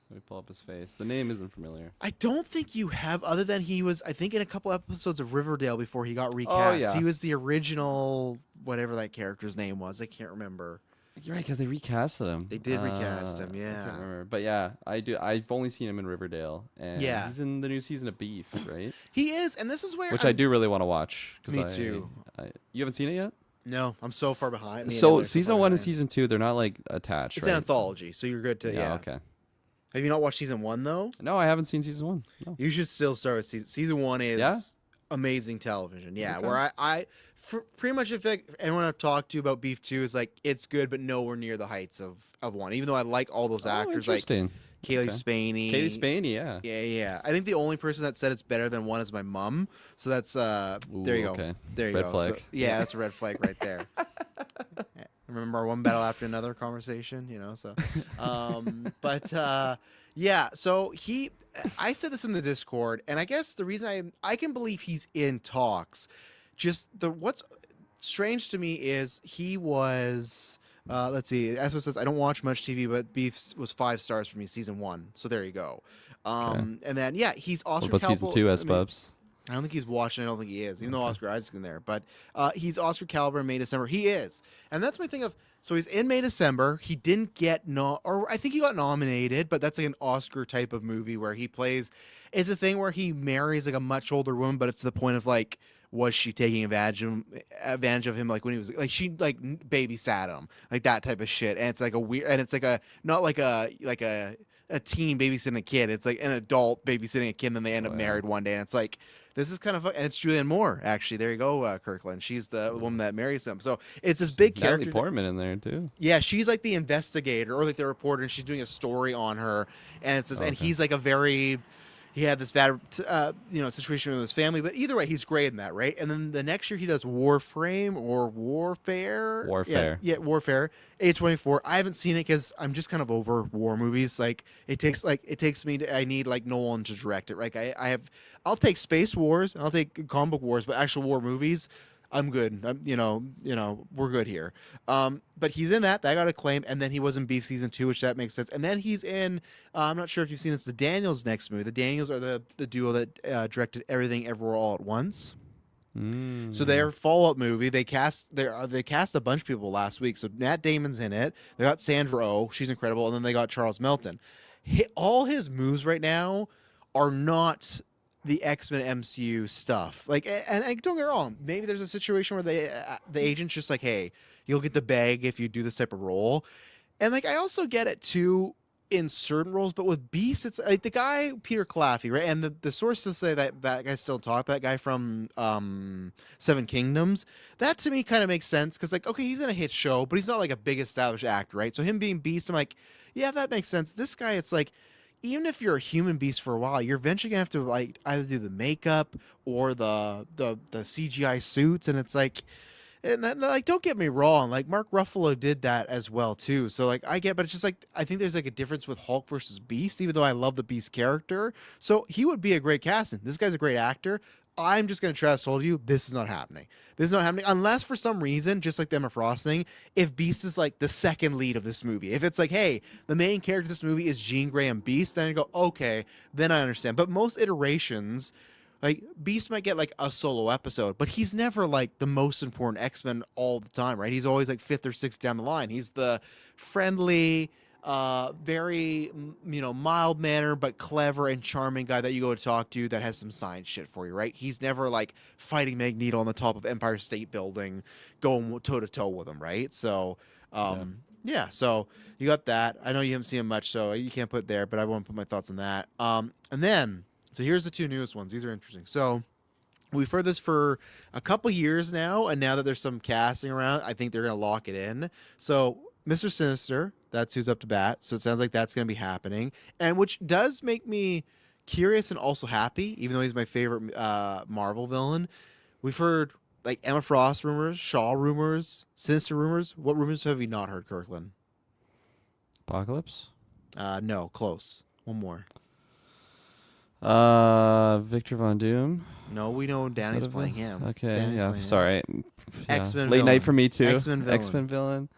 Let me pull up his face. The name isn't familiar. I don't think you have, other than he was, I think, in a couple episodes of Riverdale before he got recast. Oh, yeah. He was the original, whatever that character's name was. I can't remember. You're right, because they recasted him. They did recast him, yeah. I can't remember. But yeah, I do. I've only seen him in Riverdale, and he's in the new season of Beef, right? He is, and this is where I do really want to watch. Me too. You haven't seen it yet? No, I'm so far behind. So season 1 and season 2, they're not attached. It's an anthology, so you're good to Okay. Have you not watched season 1 though? No, I haven't seen season 1. No. You should still start with season 1 is amazing television. Yeah, okay. Where I pretty much if anyone I've talked to about Beef 2 is it's good, but nowhere near the heights of 1. Even though I like all those actors, like Kaylee Spaney. Kaylee Spaney, yeah. Yeah. I think the only person that said it's better than 1 is my mom. So that's there you go. Okay. There you red go. Flag. So, yeah, that's a red flag right there. Remember our one battle after another conversation, so so I said this in the Discord, and I guess the reason I can believe he's in talks, just what's strange to me is he was let's see, as it says, I don't watch much TV, but Beef was 5 stars for me season 1, so there you go. And then he's Oscar What about season 2, S-Bubs? I don't think he's watching. I don't think he is, even though Oscar Isaac's in there. But he's Oscar caliber in May, December. He is. And that's my thing of, So he's in May, December. He didn't get or I think he got nominated, but that's like an Oscar type of movie where he plays. It's a thing where he marries like a much older woman, but it's to the point of like, was she taking advantage of him like when he was like she like babysat him, like that type of shit. And it's like a weird, and it's like a not like a teen babysitting a kid. It's like an adult babysitting a kid, and then they end up married one day, and it's like. This is kind of and it's Julianne Moore, actually. There you go, Kirkland. She's the woman that marries him. So it's this big character. Natalie Portman in there too. Yeah, she's like the investigator or like the reporter, and she's doing a story on her. And it's this, and he's like he had this bad, situation with his family. But either way, he's great in that, right? And then the next year he does Warframe or Warfare. Warfare. Yeah, Warfare. A24. I haven't seen it because I'm just kind of over war movies. Like it takes me. I need like Nolan to direct it. Like I'll take Space Wars. I'll take comic book wars, but actual war movies. I'm good. We're good here. But he's in that. That got acclaim, and then he was in Beef season 2, which that makes sense. And then he's in. I'm not sure if you've seen this. The Daniels next movie. The Daniels are the duo that directed Everything Everywhere All at Once. So their follow-up movie, they cast a bunch of people last week. So Matt Damon's in it. They got Sandra Oh, she's incredible, and then they got Charles Melton. All his moves right now are not the X-Men MCU stuff. Like, and don't get me wrong, maybe there's a situation where the agent's just like, hey, you'll get the bag if you do this type of role. And like, I also get it too in certain roles, but with Beast, it's like the guy, Peter Claffey, right? And the sources say that guy still talk, that guy from Seven Kingdoms. That to me kind of makes sense because like, okay, he's in a hit show, but he's not like a big established actor, right? So him being Beast, I'm like, yeah, that makes sense. This guy, it's like, even if you're a human beast for a while, you're eventually gonna have to like either do the makeup or the CGI suits, and it's like, like don't get me wrong, like Mark Ruffalo did that as well too. So like I get, but it's just like I think there's like a difference with Hulk versus Beast, even though I love the Beast character. So he would be a great casting. This guy's a great actor. I'm just going to try to tell you, this is not happening. This is not happening unless for some reason, just like the Emma Frost thing, if Beast is like the second lead of this movie. If it's like, hey, the main character of this movie is Jean Grey and Beast, then I go, okay, then I understand. But most iterations, like Beast might get like a solo episode, but he's never like the most important X-Men all the time, right? He's always like 5th or 6th down the line. He's the friendly, very mild manner but clever and charming guy that you go to talk to that has some science shit for you, right? He's never like fighting Magneto on the top of Empire State Building, going toe to toe with him, right? So, so you got that. I know you haven't seen him much, so you can't put it there, but I won't put my thoughts on that. And then, so here's the two newest ones. These are interesting. So we've heard this for a couple years now, and now that there's some casting around, I think they're gonna lock it in. So Mr. Sinister, that's who's up to bat. So it sounds like that's going to be happening. And which does make me curious and also happy, even though he's my favorite Marvel villain. We've heard like Emma Frost rumors, Shaw rumors, Sinister rumors. What rumors have we not heard, Kirkland? Apocalypse? No, close. One more. Victor Von Doom. No, we know Danny's playing him. Okay, Danny's sorry. X-Men Late villain. night for me too. X-Men villain.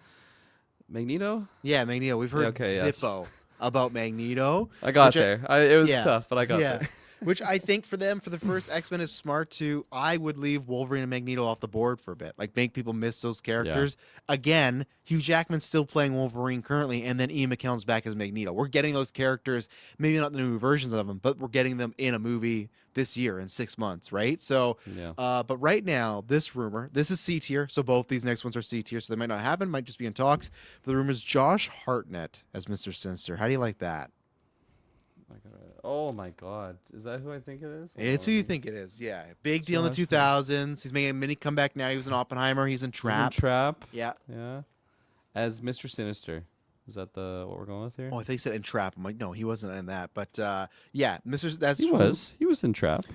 Magneto? Yeah, Magneto. We've heard Zippo about Magneto. I got there. It was tough, but I got there. Which I think for them, for the first X-Men, is smart to, I would leave Wolverine and Magneto off the board for a bit. Like, make people miss those characters. Yeah. Again, Hugh Jackman's still playing Wolverine currently, and then Ian McKellen's back as Magneto. We're getting those characters, maybe not the new versions of them, but we're getting them in a movie this year in 6 months, right? So, but right now, this rumor, this is C tier, so both these next ones are C tier, so they might not happen, might just be in talks. But the rumor is Josh Hartnett as Mr. Sinister. How do you like that? Oh my God. Is that who I think it is? It's who you think it is, yeah. Big deal in the 2000s. He's making a mini comeback now. He was in Oppenheimer. He's in Trap. Yeah. As Mr. Sinister. Is that what we're going with here? Oh, I think he said in Trap. I'm like, no, he wasn't in that. But He was in Trap.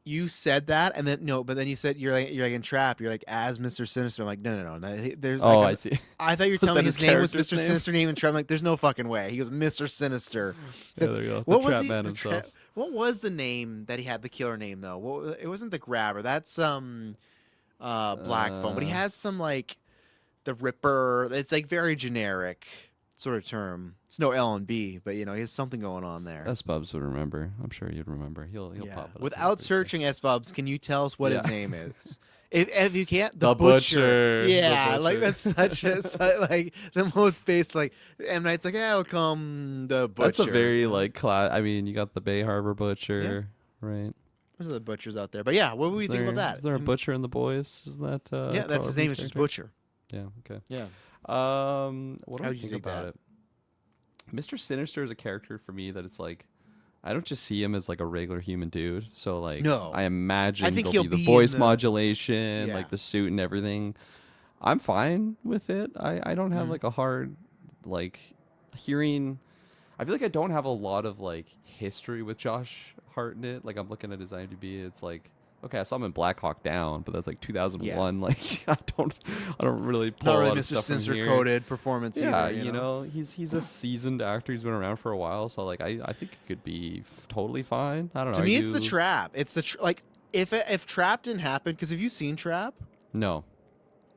You said that, and then but then you said you're like in Trap. You're like as Mr. Sinister. I'm like, no. There's I see. I thought you were telling me his name was Mr. Sinister name in Trap. I'm like, there's no fucking way. He goes Mr. Sinister. Yeah, there you go. What the was Trap he? Man himself. What was the name that he had? The killer name though. It wasn't the Grabber. That's Black Phone. But he has some like the Ripper. It's like very generic sort of term. It's no L&B, but he has something going on there. S-Bubs would remember. I'm sure you'd remember. He'll pop it up. Without searching S-Bubs, can you tell us what his name is? If you can't, The Butcher. Yeah, The like Butcher. that's such a like the most base. Like M Night's like, yeah, I'll come the Butcher. That's a very you know? like I mean, you got the Bay Harbor Butcher, right? There's other butchers out there, but yeah, what do we think about that? Is there a butcher in the boys? Isn't that Yeah, that's his Carl name. Urban's It's just character? Butcher. Yeah. Okay. Yeah. What do How I did you think think about that? it? Mr. Sinister is a character for me that it's like I don't just see him as like a regular human dude. So like No. I imagine I think there'll he'll be the be in voice the- modulation, Yeah. like the suit and everything. I'm fine with it. I don't have like a hard like hearing. I feel like I don't have a lot of like history with Josh Hartnett. Like I'm looking at his IMDb, it's like okay, I saw him in Black Hawk Down, but that's like 2001. Like I don't really pull Not a really lot of Mr. stuff from Sinister here. coded performance Yeah, either. you know, he's a seasoned actor. He's been around for a while, so like I think it could be totally fine. I don't know. To are me, it's the you- trap. It's the like if Trap didn't happen, because have you seen Trap? No.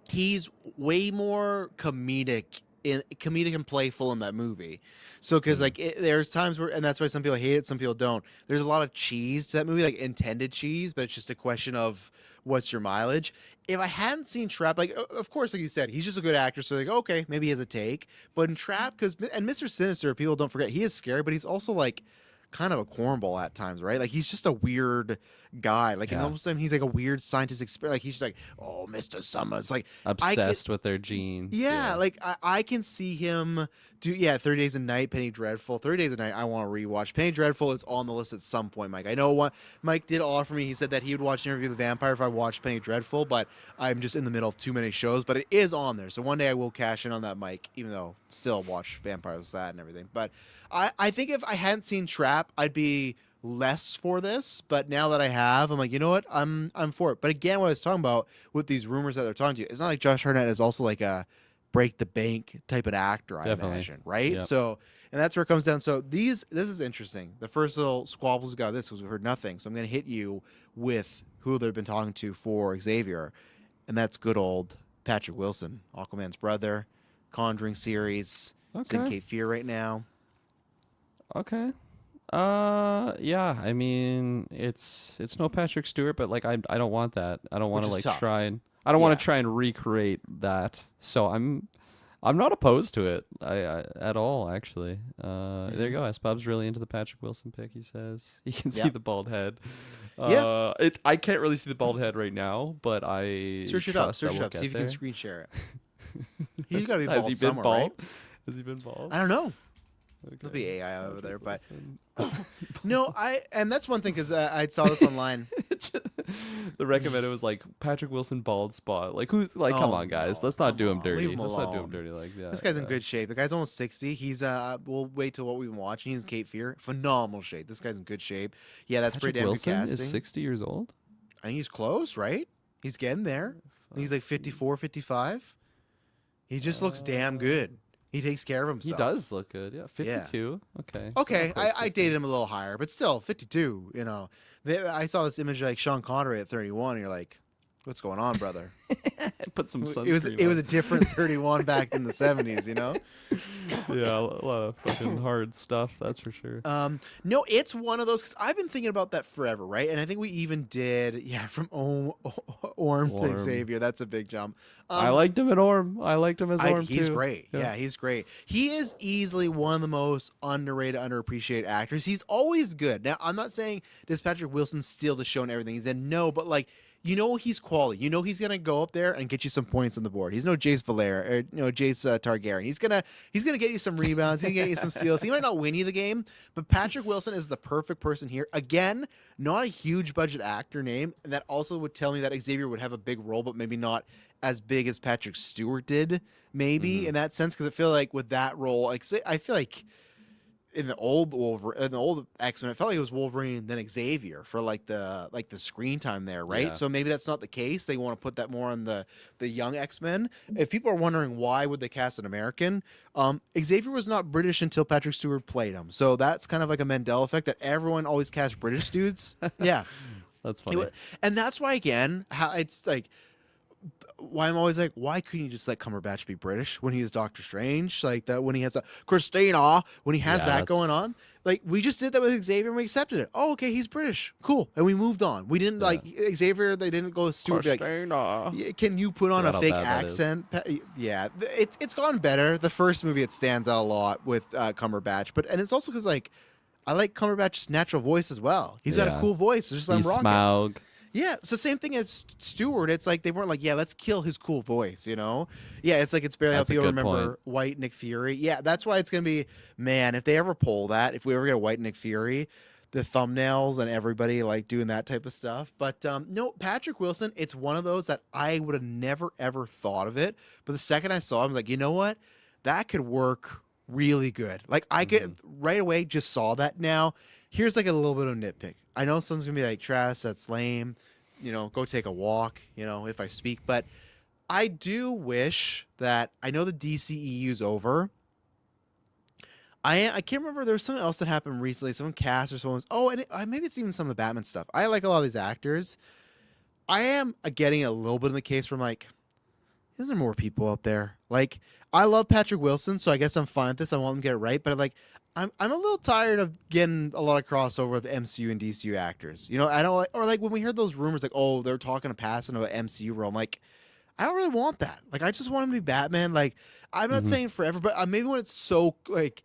He's way more comedic and playful in that movie. So because like there's times where, and that's why some people hate it, some people don't. There's a lot of cheese to that movie, like intended cheese, but it's just a question of what's your mileage. If I hadn't seen Trap, like of course, like you said, he's just a good actor, so like okay, maybe he has a take. But in Trap, because and Mr. Sinister, people don't forget, he is scary, but he's also like kind of a cornball at times, right? Like he's just a weird guy. Like in Yeah. almost time he's like a weird scientist like he's just like, oh, Mr. Summers, like Obsessed with their genes. yeah, like I can see him do 30 Days a Night, Penny Dreadful. 30 Days a Night I want to rewatch. Penny Dreadful is on the list at some point, Mike. I know what Mike did offer me. He said that he would watch Interview with the Vampire if I watched Penny Dreadful, but I'm just in the middle of too many shows. But it is on there. So one day I will cash in on that, Mike, even though still watch Vampires with that and everything. But I think if I hadn't seen Trap, I'd be less for this, but now that I have, I'm like, you know what, I'm for it. But again, what I was talking about with these rumors that they're talking to you, it's not like Josh Hartnett is also like a break the bank type of actor, I Definitely. imagine, right? Yep. So, and that's where it comes down. So this is interesting. The first little squabbles we got this was we heard nothing. So I'm gonna hit you with who they've been talking to for Xavier, and that's good old Patrick Wilson, Aquaman's brother, Conjuring series. It's in Okay. Cape Fear right now. Okay. Yeah, I mean, it's no Patrick Stewart, but like I don't want that. I don't want to Which like is tough. try and I don't want Yeah. to try and recreate that. So I'm not opposed to it. I at all actually. There you go. Bob's really into the Patrick Wilson pick. He says he can see Yeah. the bald head. Yeah. I can't really see the bald head right now, but I Search it up. trust that Search it we'll up. See get if you there. can screen share it. He's got to be Has bald he been somewhere, bald? right? Has he been bald? I don't know. Okay. There'll be AI over Patrick there, but Wilson. no, and that's one thing because I saw this online. The recommended was like Patrick Wilson bald spot. Like who's like, come Oh, on, guys, no, let's not come do him on, dirty. leave him Let's not do him alone. dirty like that. This guy's in good shape. The guy's almost 60. He's we'll wait till what we've been watching. He's in Cape Fear. Phenomenal shape. This guy's in good shape. Yeah, that's Patrick pretty damn Wilson good casting. is 60 years old. I think he's close, right? He's getting there. I think he's like 54, 55. He just looks damn good. He takes care of He himself. does look good. Yeah, 52. Okay. so Okay, not quite I 60. dated him a little higher, but still 52. You know, I saw this image of, like Sean Connery at 31. And you're like, what's going on, brother? Put some It sunscreen. was a different 31 back in the 70s. You know. Yeah, a lot of fucking hard stuff. That's for sure. No, it's one of those because I've been thinking about that forever, right? And I think we even did, from Orm to Orm. Xavier. That's a big jump. I liked him at Orm. I liked him as Orm He's too. great. Yeah, he's great. He is easily one of the most underrated, underappreciated actors. He's always good. Now, I'm not saying does Patrick Wilson steal the show and everything. He said no, but like. You know he's quality. You know he's gonna go up there and get you some points on the board. He's no Jace Valera or Jace Targaryen. He's gonna get you some rebounds. He's gonna get you some steals. He might not win you the game, but Patrick Wilson is the perfect person here. Again, not a huge budget actor name, and that also would tell me that Xavier would have a big role, but maybe not as big as Patrick Stewart did. Maybe in that sense, because I feel like with that role, like I feel like. In the old X-Men, it felt like it was Wolverine then Xavier for like the screen time there, right? Yeah. So maybe that's not the case. They want to put that more on the young X-Men. If people are wondering why would they cast an American, Xavier was not British until Patrick Stewart played him. So that's kind of like a Mandela effect that everyone always casts British dudes. Yeah, That's funny. and that's why again, how it's like. Why I'm always like, why couldn't you just let Cumberbatch be British when he is Doctor Strange? Like that when he has Christina, when he has that going on. Like we just did that with Xavier and we accepted it. Oh, okay, he's British. Cool. And we moved on. We didn't like Xavier, they didn't go stupid like, "Yeah, can you put on a Forgot how fake bad that is. accent?" Yeah, it's gone better. The first movie it stands out a lot with Cumberbatch, but and it's also cuz like I like Cumberbatch's natural voice as well. He's got a Yeah. cool voice. So just let him He's rock it. Smaug. Yeah, so same thing as Stewart. It's like they weren't like, yeah, let's kill his cool voice, you know? Yeah, it's like it's barely how That's a people good remember point. White Nick Fury. Yeah, that's why it's gonna be, man, if they ever pull that, if we ever get a White Nick Fury, the thumbnails and everybody like doing that type of stuff. But no, Patrick Wilson, it's one of those that I would have never ever thought of it. But the second I saw him, I was like, you know what? That could work really good. Like I could right away just saw that now. Here's like a little bit of nitpick. I know someone's gonna be like, Travis, that's lame. You know, go take a walk, you know, if I speak. But I do wish that I know the DCEU's over. I can't remember. There was something else that happened recently. Someone cast or someone was, oh, and maybe it's even some of the Batman stuff. I like a lot of these actors. I am getting a little bit in the case where I'm like, is there more people out there? Like, I love Patrick Wilson, so I guess I'm fine with this. I want him to get it right, but like, I'm a little tired of getting a lot of crossover with MCU and DCU actors. You know, I don't like, or like when we heard those rumors, like, oh, they're talking to passing about MCU role. I'm like, I don't really want that. Like, I just want him to be Batman. Like, I'm not saying forever, but maybe when it's so like,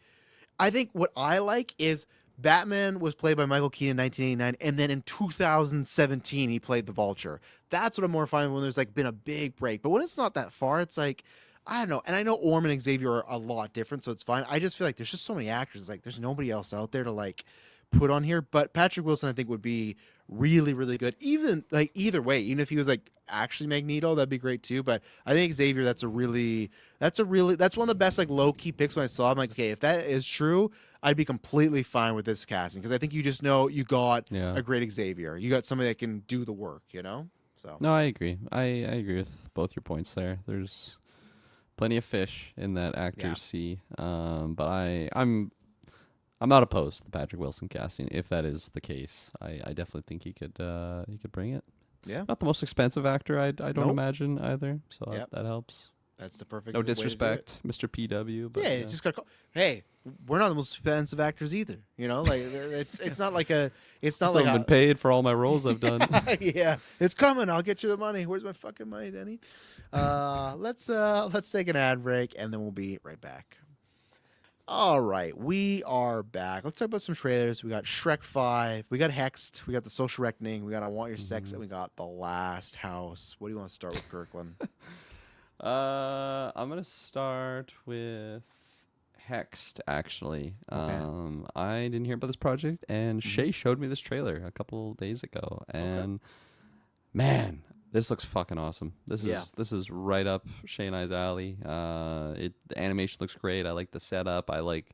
I think what I like is Batman was played by Michael Keaton in 1989, and then in 2017 he played the Vulture. That's what I'm more fine with when there's like been a big break. But when it's not that far, it's like I don't know. And I know Orman and Xavier are a lot different, so it's fine. I just feel like there's just so many actors. Like there's nobody else out there to like put on here. But Patrick Wilson, I think, would be really, really good. Even like either way, even if he was like actually Magneto, that'd be great too. But I think Xavier, that's one of the best like low key picks when I saw. I'm like, okay, if that is true, I'd be completely fine with this casting because I think you just know you got Yeah. a great Xavier. You got somebody that can do the work, you know. So No, I agree. I agree with both your points there. There's plenty of fish in that actor's Yeah. sea. But I'm not opposed to the Patrick Wilson casting if that is the case. I definitely think he could bring it. yeah, Not the most expensive actor, I don't Nope. imagine either. So Yep. that helps. that's the perfect. No way to do it. disrespect, Mr. PW. But Yeah, you just gotta call. Hey, we're not the most expensive actors either. You know, like it's not like a. It's not Still like haven't been paid for all my roles I've done. yeah, it's coming. I'll get you the money. Where's my fucking money, Denny? Let's take an ad break and then we'll be right back. All right, we are back. Let's talk about some trailers. We got Shrek 5, we got Hexed, we got The Social Reckoning, we got I Want Your Sex, and we got The Last House. What do you want to start with, Kirkland? I'm gonna start with Hexed. Actually, I didn't hear about this project, and Shay showed me this trailer a couple days ago, and man, this looks fucking awesome. This is right up Shay and I's alley. The animation looks great. I like the setup. I like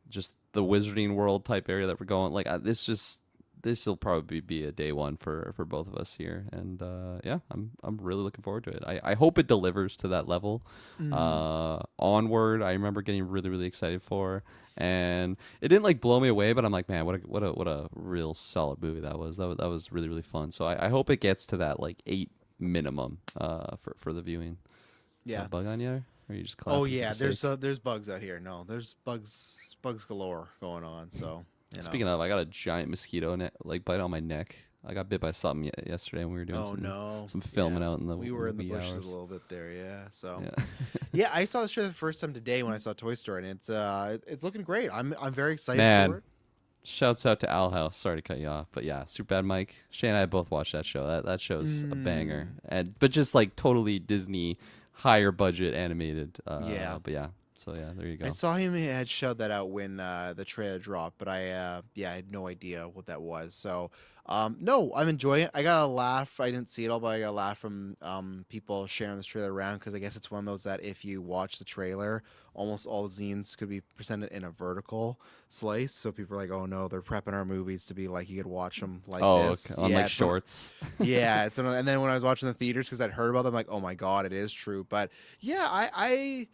just the Wizarding World type area that we're going. Like this will probably be a day one for both of us here, and yeah, I'm really looking forward to it. I hope it delivers to that level. Onward, I remember getting really really excited for, and it didn't like blow me away, but I'm like, man, what a real solid movie that was. That was really really fun. So I hope it gets to that like 8 minimum for the viewing. Yeah. A bug on you? Or you just clapping Oh for yeah, the sake? there's bugs out here. No, there's bugs galore going on. So you know. Speaking of, I got a giant mosquito like bite on my neck. I got bit by something yesterday when we were doing some filming out in the we were in the wee bushes hours. a little bit there. Yeah. So Yeah. yeah, I saw this trailer the first time today when I saw Toy Story, and it's looking great. I'm very excited Man. for it. Shouts out to Al House. Sorry to cut you off, but yeah, Superbad Mike. Shay and I both watched that show. That show's a banger, but just like totally Disney, higher budget animated. Yeah. But yeah, so yeah, there you go. I saw him had showed that out when the trailer dropped, but I had no idea what that was. So no, I'm enjoying it. I got a laugh. I didn't see it all, but I got a laugh from people sharing this trailer around because I guess it's one of those that if you watch the trailer, almost all the zines could be presented in a vertical slice. So people are like, oh no, they're prepping our movies to be like you could watch them like this. Okay. On like shorts. Yeah, and then when I was watching the theaters because I'd heard about them, like, oh my god, it is true. But yeah, I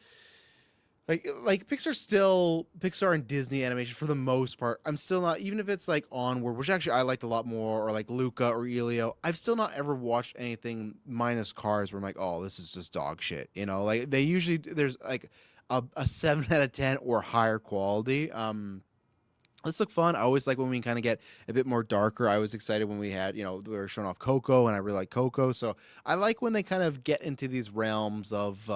like Pixar and Disney animation for the most part. I'm still not, even if it's like Onward, which actually I liked a lot more, or like Luca or Elio. I've still not ever watched anything minus Cars where I'm like, oh, this is just dog shit. You know, like they usually there's like a 7 out of 10 or higher quality. This looked fun. I always like when we kind of get a bit more darker. I was excited when we had, we were showing off Coco, and I really like Coco. So I like when they kind of get into these realms of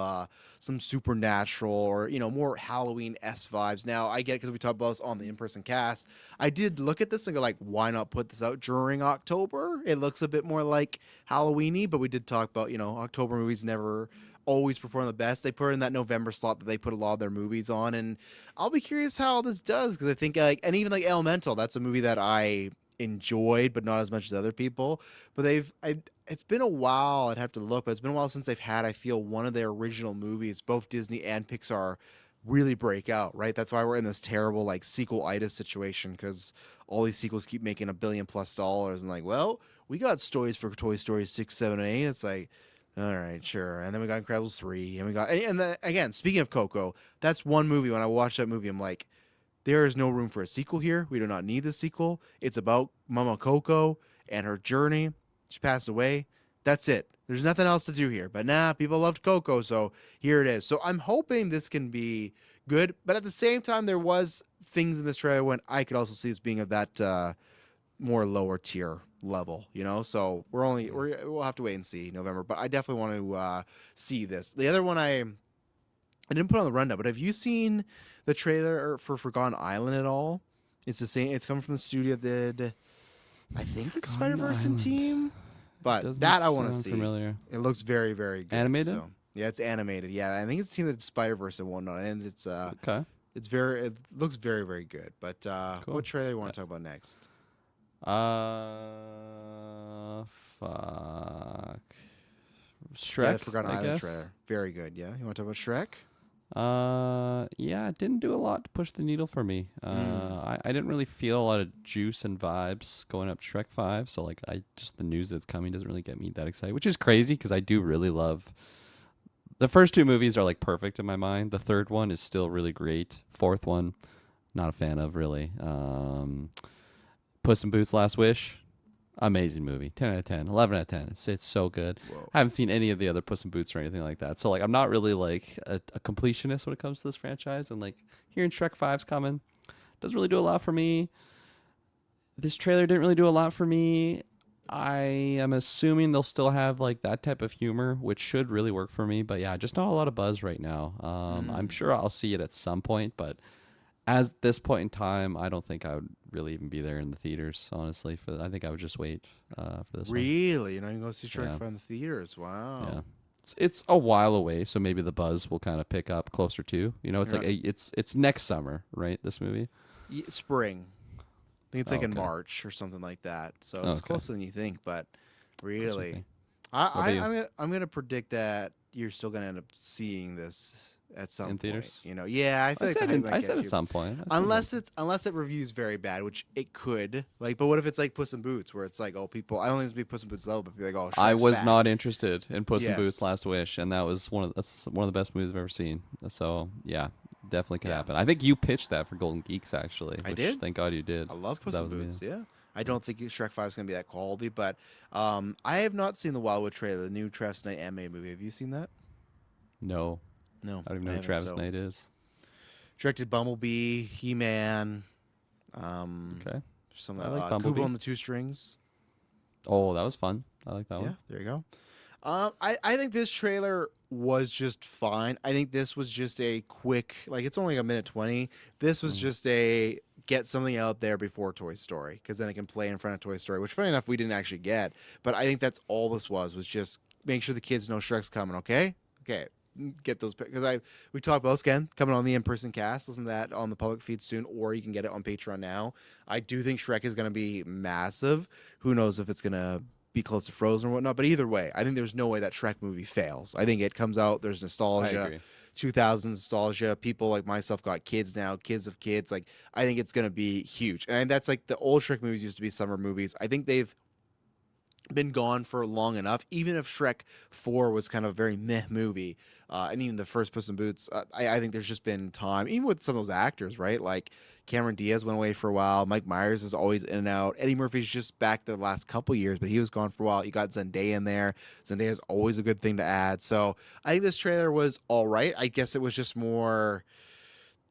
some supernatural or, more Halloween-esque vibes. Now, I get it because we talked about this on the in-person cast. I did look at this and go like, why not put this out during October? It looks a bit more like Halloween-y, but we did talk about, October movies never always perform the best. They put it in that November slot that they put a lot of their movies on, and I'll be curious how this does because I think and even like Elemental, that's a movie that I enjoyed, but not as much as other people. But it's been a while. I'd have to look, but it's been a while since they've had, I feel, one of their original movies, both Disney and Pixar, really break out. Right, that's why we're in this terrible like sequel-itis situation because all these sequels keep making $1 billion plus, and like, well, we got stories for Toy Story 6, 7, and 8. It's like, all right, sure. And then we got Incredibles 3, and we got, and then again, speaking of Coco, that's one movie. When I watched that movie, I'm like, there is no room for a sequel here. We do not need the sequel. It's about Mama Coco and her journey. She passed away. That's it. There's nothing else to do here. But nah, people loved Coco, so here it is. So I'm hoping this can be good. But at the same time, there was things in this trailer when I could also see this being of that more lower tier level, so we'll have to wait and see November, but I definitely want to see this. The other one I didn't put on the rundown, but have you seen the trailer for Forgotten Island at all? It's the same. It's coming from the studio that did, I think it's Spider-Verse and Team, but Doesn't that I want to sound see. familiar. It looks very, very good. Animated? So, yeah, it's animated. Yeah, I think it's the team that did Spider-Verse and whatnot, and it's Okay. it looks very, very good. But Cool. what trailer do you want to talk about next? Fuck. Yeah, Shrek, the Forgotten I Island guess. trailer. Very good. Yeah, you want to talk about Shrek? Yeah, it didn't do a lot to push the needle for me. I didn't really feel a lot of juice and vibes going up to Shrek 5, so like the news that's coming doesn't really get me that excited, which is crazy because I do really love the first two movies are like perfect in my mind. The third one is still really great. Fourth one, not a fan of really. Puss in Boots: Last Wish, amazing movie. 10 out of 10, 11 out of 10. It's so good. Whoa. I haven't seen any of the other Puss in Boots or anything like that. So like I'm not really like a completionist when it comes to this franchise. And like hearing Shrek 5's coming doesn't really do a lot for me. This trailer didn't really do a lot for me. I am assuming they'll still have like that type of humor, which should really work for me. But yeah, just not a lot of buzz right now. I'm sure I'll see it at some point, but at this point in time, I don't think I would really even be there in the theaters. Honestly, I think I would just wait for this one. Really? You're not even going to see Shrek Yeah. 5 in the theaters? Wow. Yeah, it's a while away, so maybe the buzz will kind of pick up closer to. It's Yeah. like it's next summer, right? This movie. Spring. I think it's like in Okay. March or something like that. So it's Okay. closer than you think, but Closer with really, me. What about you? I'm gonna predict that you're still gonna end up seeing this at some In point. theaters? Yeah, I feel like the hype might I get said at you. some point. I said Unless it reviews very bad, which it could. Like, but what if it's like Puss in Boots, where it's like, oh, people. I don't think it's gonna be Puss in Boots level, but people are like, oh, I Shrek's was back. not interested in Puss in Yes. Boots: Last Wish, and that's one of the best movies I've ever seen. So yeah, definitely could Yeah. happen. I think you pitched that for Golden Geeks actually. I which, did? Thank God you did. I love 'cause Puss that in was Boots. amazing. Yeah, I don't think Shrek 5 is gonna be that quality, but I have not seen the Wildwood trailer, the new Travis Knight anime movie. Have you seen that? No, No, I don't even know who haven't, Travis so- Knight is. Directed Bumblebee, He-Man, Okay. something I like Kubo Bumblebee. and the Two Strings. Oh, that was fun. I like that Yeah, one. there you go. I think this trailer was just fine. I think this was just a quick, like it's only a minute 20. This was just a get something out there before Toy Story, because then it can play in front of Toy Story, which funny enough we didn't actually get. But I think that's all this was just make sure the kids know Shrek's coming. Okay, get those because we talked about this again coming on the in-person cast. Listen to that on the public feed soon, or you can get it on Patreon now. I do think Shrek is going to be massive. Who knows if it's going to be close to Frozen or whatnot, but either way, I think there's no way that Shrek movie fails. I think it comes out, there's I nostalgia, agree. 2000s nostalgia. People like myself got kids now, kids of kids. Like, I think it's going to be huge. And that's like the old Shrek movies used to be summer movies. I think they've been gone for long enough. Even if Shrek 4 was kind of a very meh movie, and even the first Puss in Boots, I think there's just been time, even with some of those actors, right? Like Cameron Diaz went away for a while. Mike Myers is always in and out. Eddie Murphy's just back the last couple years, but he was gone for a while. You got Zendaya in there. Zendaya is always a good thing to add. So I think this trailer was all right. I guess it was just more.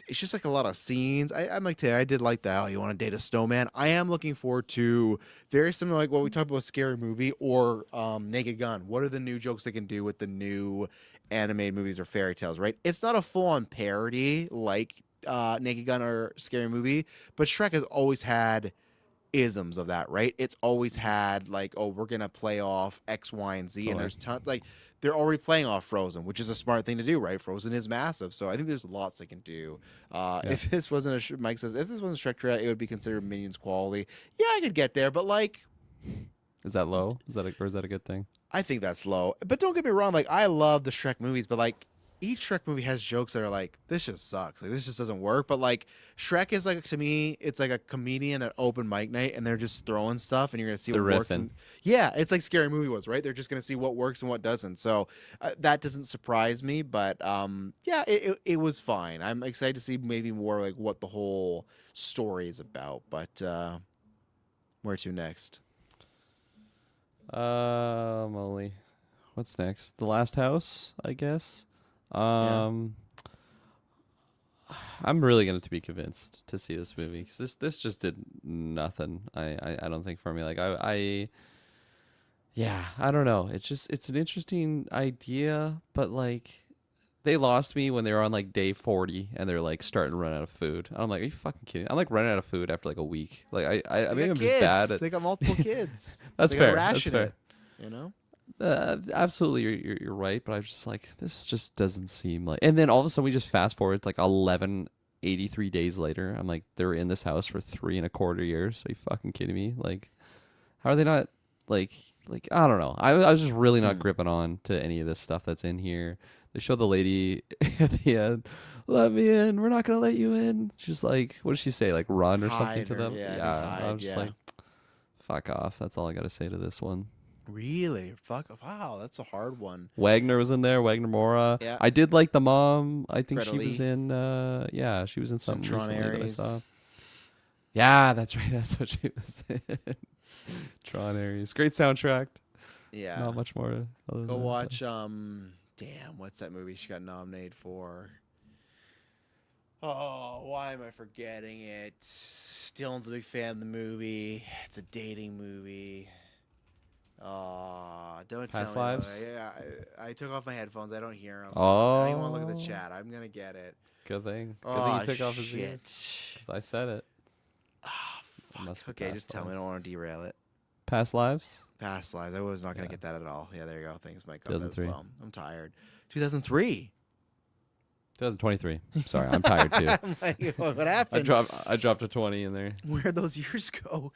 it's just like a lot of scenes. I'm like, I did like that. Oh, you want to date a snowman? I am looking forward to very similar, like what we talked about, Scary Movie or Naked Gun. What are the new jokes they can do with the new animated movies or fairy tales? Right? It's not a full on parody like Naked Gun or Scary Movie, but Shrek has always had isms of that, right? It's always had like, oh, we're gonna play off X, Y, and Z, and Totally. there's tons like they're already playing off Frozen, which is a smart thing to do, right? Frozen is massive, so I think there's lots they can do. Yeah. If this wasn't Mike says, if this wasn't Shrek Trek, it would be considered Minions quality. Yeah, I could get there, but like, Is that low? Or is that a good thing? I think that's low. But don't get me wrong, like I love the Shrek movies, but like each Shrek movie has jokes that are like, this just sucks. Like this just doesn't work. But like Shrek is like, to me, it's like a comedian at open mic night and they're just throwing stuff and you're gonna see They're what works. riffing. And, yeah, it's like Scary Movie was, right? They're just gonna see what works and what doesn't. So that doesn't surprise me. But yeah, it was fine. I'm excited to see maybe more like what the whole story is about. But where to next? Molly. What's next? The Last House, I guess. I'm really going to be convinced to see this movie because this just did nothing. I don't think for me. Like yeah, I don't know. It's an interesting idea, but like they lost me when they were on like day 40 and they're like starting to run out of food. I'm like, are you fucking kidding? I'm like running out of food after like a week. Like I They maybe got I'm kids. just bad at. They got multiple kids. That's They gotta fair. That's ration fair. it, you know. Absolutely, you're right, but I was just like, this just doesn't seem like. And then all of a sudden, we just fast forward like 1183 days later. I'm like, they were in this house for 3.25 years. Are you fucking kidding me? Like, how are they not like I don't know. I was just really not gripping on to any of this stuff that's in here. They show the lady at the end, let me in. We're not gonna let you in. She's like, what does she say? Like, run or something Hide to or- them? yeah, I think I'm hide, just yeah. like, fuck off. That's all I gotta say to this one. Really? Fuck. Wow, that's a hard one. Wagner was in there. Wagner Moura. Yeah. I did like the mom. I think Greta she was Lee. in. Yeah, she was in something Tron recently that I Ares. saw. Yeah, that's right. That's what she was in. Tron Ares. Great soundtrack. Yeah. Not much more. Other Go than watch. Damn, what's that movie she got nominated for? Oh, why am I forgetting it? Dylan's a big fan of the movie. It's a dating movie. Oh, don't Past tell me. Lives? Yeah, I tock off my headphones. I don't hear them. Oh. I don't even want to look at the chat. I'm gonna get it. Good thing. Good Oh, thing you took off his shit. ears. 'Cause I said it. Ah, fuck. must be Okay, Past just tell me. I Lives. don't want to derail it. Past lives. Past lives. I was not gonna Yeah. get that at all. Yeah, there you go. Things might come as 2003. well. I'm tired. 2003. 2023. Sorry, I'm tired too. I'm like, what happened? I dropped a 20 in there. Where'd those years go?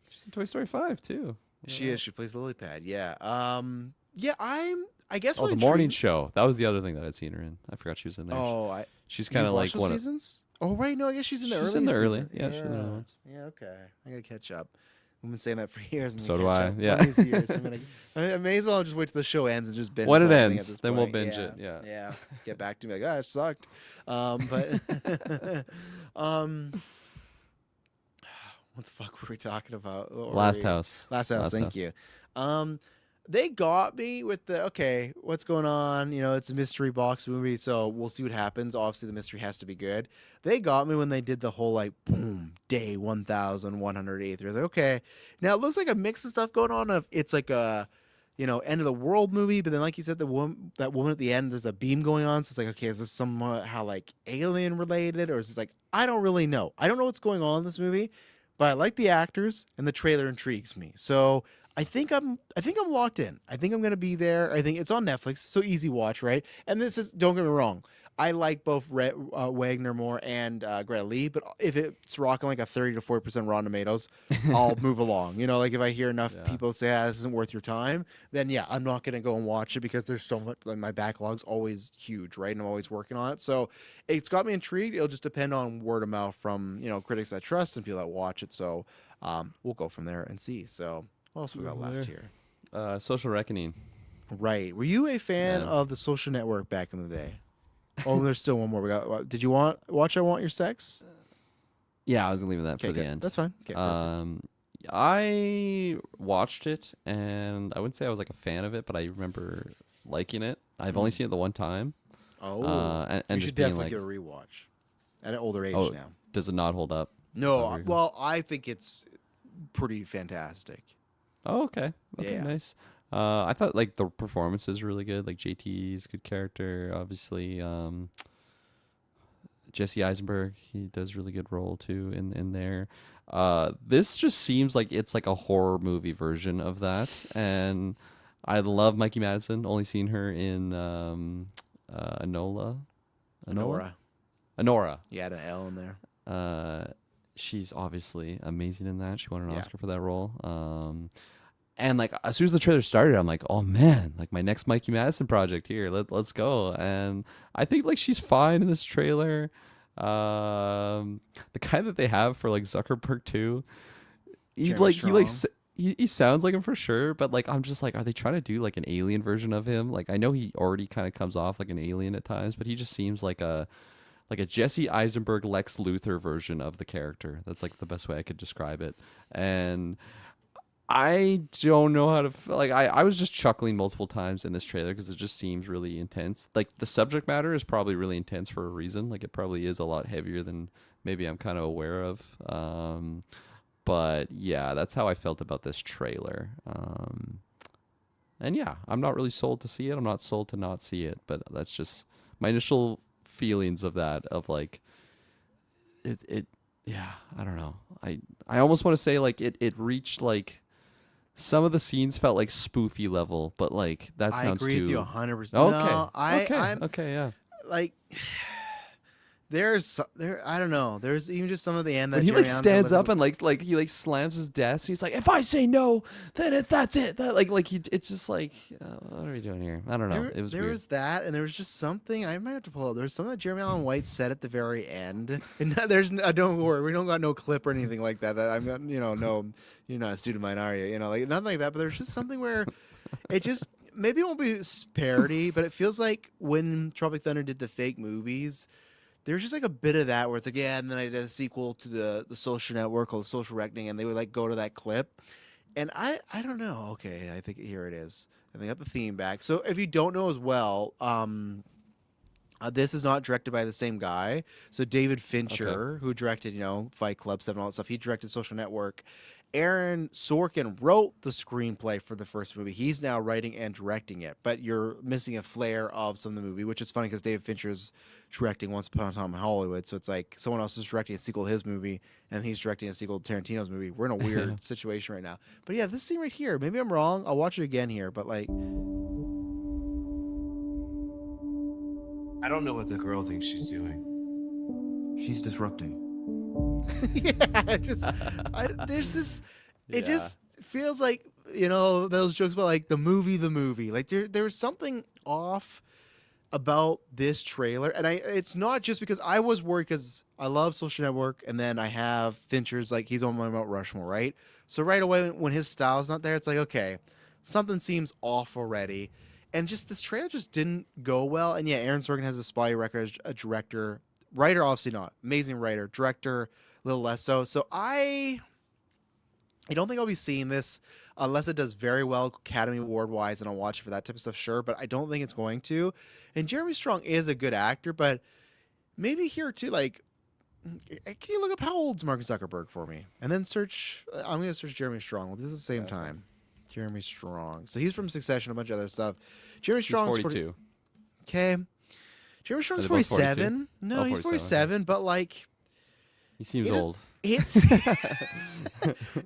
She's in Toy Story 5 too. She is. She plays Lily Pad. Yeah. Yeah. I guess. Oh, what the morning intrigued- show. That was the other thing that I'd seen her in. I forgot she was in there. Oh, She's kind of like those one of. seasons. Oh right, no, I guess she's in the She's early. in the early. season. Yeah, she's in the early ones. Yeah. Okay. I gotta catch up. I've been saying that for years. I'm So gonna do catch I, up. yeah. One of these years, I may as well just wait till the show ends and just binge. When the it whole thing at ends, this then we'll point. binge it, yeah. Yeah. Get back to me like, ah, it sucked. But what the fuck were we talking about? What were Last we- House. Last House. Thank you. They got me with the okay, what's going on? You know, it's a mystery box movie, so we'll see what happens. Obviously, the mystery has to be good. They got me when they did the whole like boom day 1,183. I was like, okay, now it looks like a mix of stuff going on. Of it's like a end of the world movie, but then like you said, that woman at the end, there's a beam going on. So it's like, okay, is this somehow like alien related, or is this like I don't really know. I don't know what's going on in this movie, but I like the actors and the trailer intrigues me. So I think I'm locked in. I think I'm gonna be there. I think it's on Netflix, so easy watch, right? And this is, don't get me wrong, I like both Wagner Moore and Greta Lee, but if it's rocking like a 30 to 40% Rotten Tomatoes, I'll move along. Like if I hear enough Yeah. people say, this isn't worth your time, then yeah, I'm not gonna go and watch it because there's so much. Like my backlog's always huge, right? And I'm always working on it, so it's got me intrigued. It'll just depend on word of mouth from critics I trust and people that watch it. So we'll go from there and see. So. What else we got left here? Social Reckoning. Right. Were you a fan Yeah. of The Social Network back in the day? Oh, there's still one more. We got. Did you watch I Want Your Sex? Yeah, I was gonna leave that for Okay, the good. end. That's fine. Okay, perfect. I watched it, and I wouldn't say I was like a fan of it, but I remember liking it. I've only seen it the one time. Oh, you and should just being definitely like, get a rewatch at an older age oh, now. does it not hold up? It's not No, very good. well, I think it's pretty fantastic. Oh, okay. Yeah, Okay, yeah. nice. I thought like the performance is really good. Like JT's good character, obviously. Jesse Eisenberg, he does really good role too in there. This just seems like it's like a horror movie version of that, and I love Mikey Madison. Only seen her in Enola, Enola, Nora. Anora. You had an L in there. She's obviously amazing in that. She won an Yeah. Oscar for that role. And like as soon as the trailer started, I'm like, oh man, like my next Mikey Madison project here. Let's go. And I think like she's fine in this trailer. The guy that they have for like Zuckerberg too, Jeremy Strong. he sounds like him for sure. But like I'm just like, are they trying to do like an alien version of him? Like I know he already kind of comes off like an alien at times, but he just seems like a Jesse Eisenberg Lex Luthor version of the character. That's like the best way I could describe it. And I don't know how to like I was just chuckling multiple times in this trailer because it just seems really intense. Like the subject matter is probably really intense for a reason. Like it probably is a lot heavier than maybe I'm kind of aware of. But yeah, that's how I felt about this trailer. And yeah, I'm not really sold to see it. I'm not sold to not see it, but that's just my initial feelings of that of like it yeah, I don't know. I almost want to say like it reached like some of the scenes felt like spoofy level, but like that I sounds agree too with you 100%. okay. No, I'm Okay, yeah. like, there. I don't know. There's even just some of the end that When he Jeremy like Allen stands delivered up and like he like slams his desk, and he's like, "If I say no, then that's it." That like he, it's just like, what are we doing here? I don't know. It was there weird. was that, and there was just something I might have to pull up. There was something that Jeremy Allen White said at the very end, and don't worry, we don't got no clip or anything like that. That I'm not, no, you're not a student of mine, are you? Like nothing like that. But there's just something where it just maybe it won't be parody, but it feels like when Tropic Thunder did the fake movies. There's just like a bit of that where it's like, yeah, and then I did a sequel to the Social Network called Social Reckoning, and they would like go to that clip. And I don't know. Okay, I think here it is. And they got the theme back. So if you don't know as well, this is not directed by the same guy. So David Fincher, who directed, Fight Club 7, all that stuff, he directed Social Network. Aaron Sorkin wrote the screenplay for the first movie. He's now writing and directing it, but you're missing a flair of some of the movie, which is funny because David Fincher's directing Once Upon a Time in Hollywood, so it's like someone else is directing a sequel to his movie, and he's directing a sequel to Tarantino's movie. We're in a weird situation right now. But yeah, this scene right here, maybe I'm wrong. I'll watch it again here, but like, I don't know what the girl thinks she's doing. She's disrupting. yeah, there's this. It just feels like those jokes about like the movie. Like there's something off about this trailer, and it's not just because I was worried because I love Social Network, and then I have Fincher's like he's on my Mount Rushmore, right? So right away when his style's not there, it's like okay, something seems off already, and just this trailer just didn't go well. And yeah, Aaron Sorkin has a spotty record as a director, writer obviously not, amazing writer, director a little less so. So I don't think I'll be seeing this unless it does very well Academy Award wise, and I'll watch it for that type of stuff, sure. But I don't think it's going to. And Jeremy Strong is a good actor, but maybe here too. Like, can you look up how old's Mark Zuckerberg for me, and then search? I'm gonna search Jeremy Strong. We'll do this at the same time. Jeremy Strong. So he's from Succession, a bunch of other stuff. Jeremy Strong's 42. Okay. Jeremy Strong's Are they both 47. 42? No, Oh, he's 47, 47, but like. He seems It is- old. It's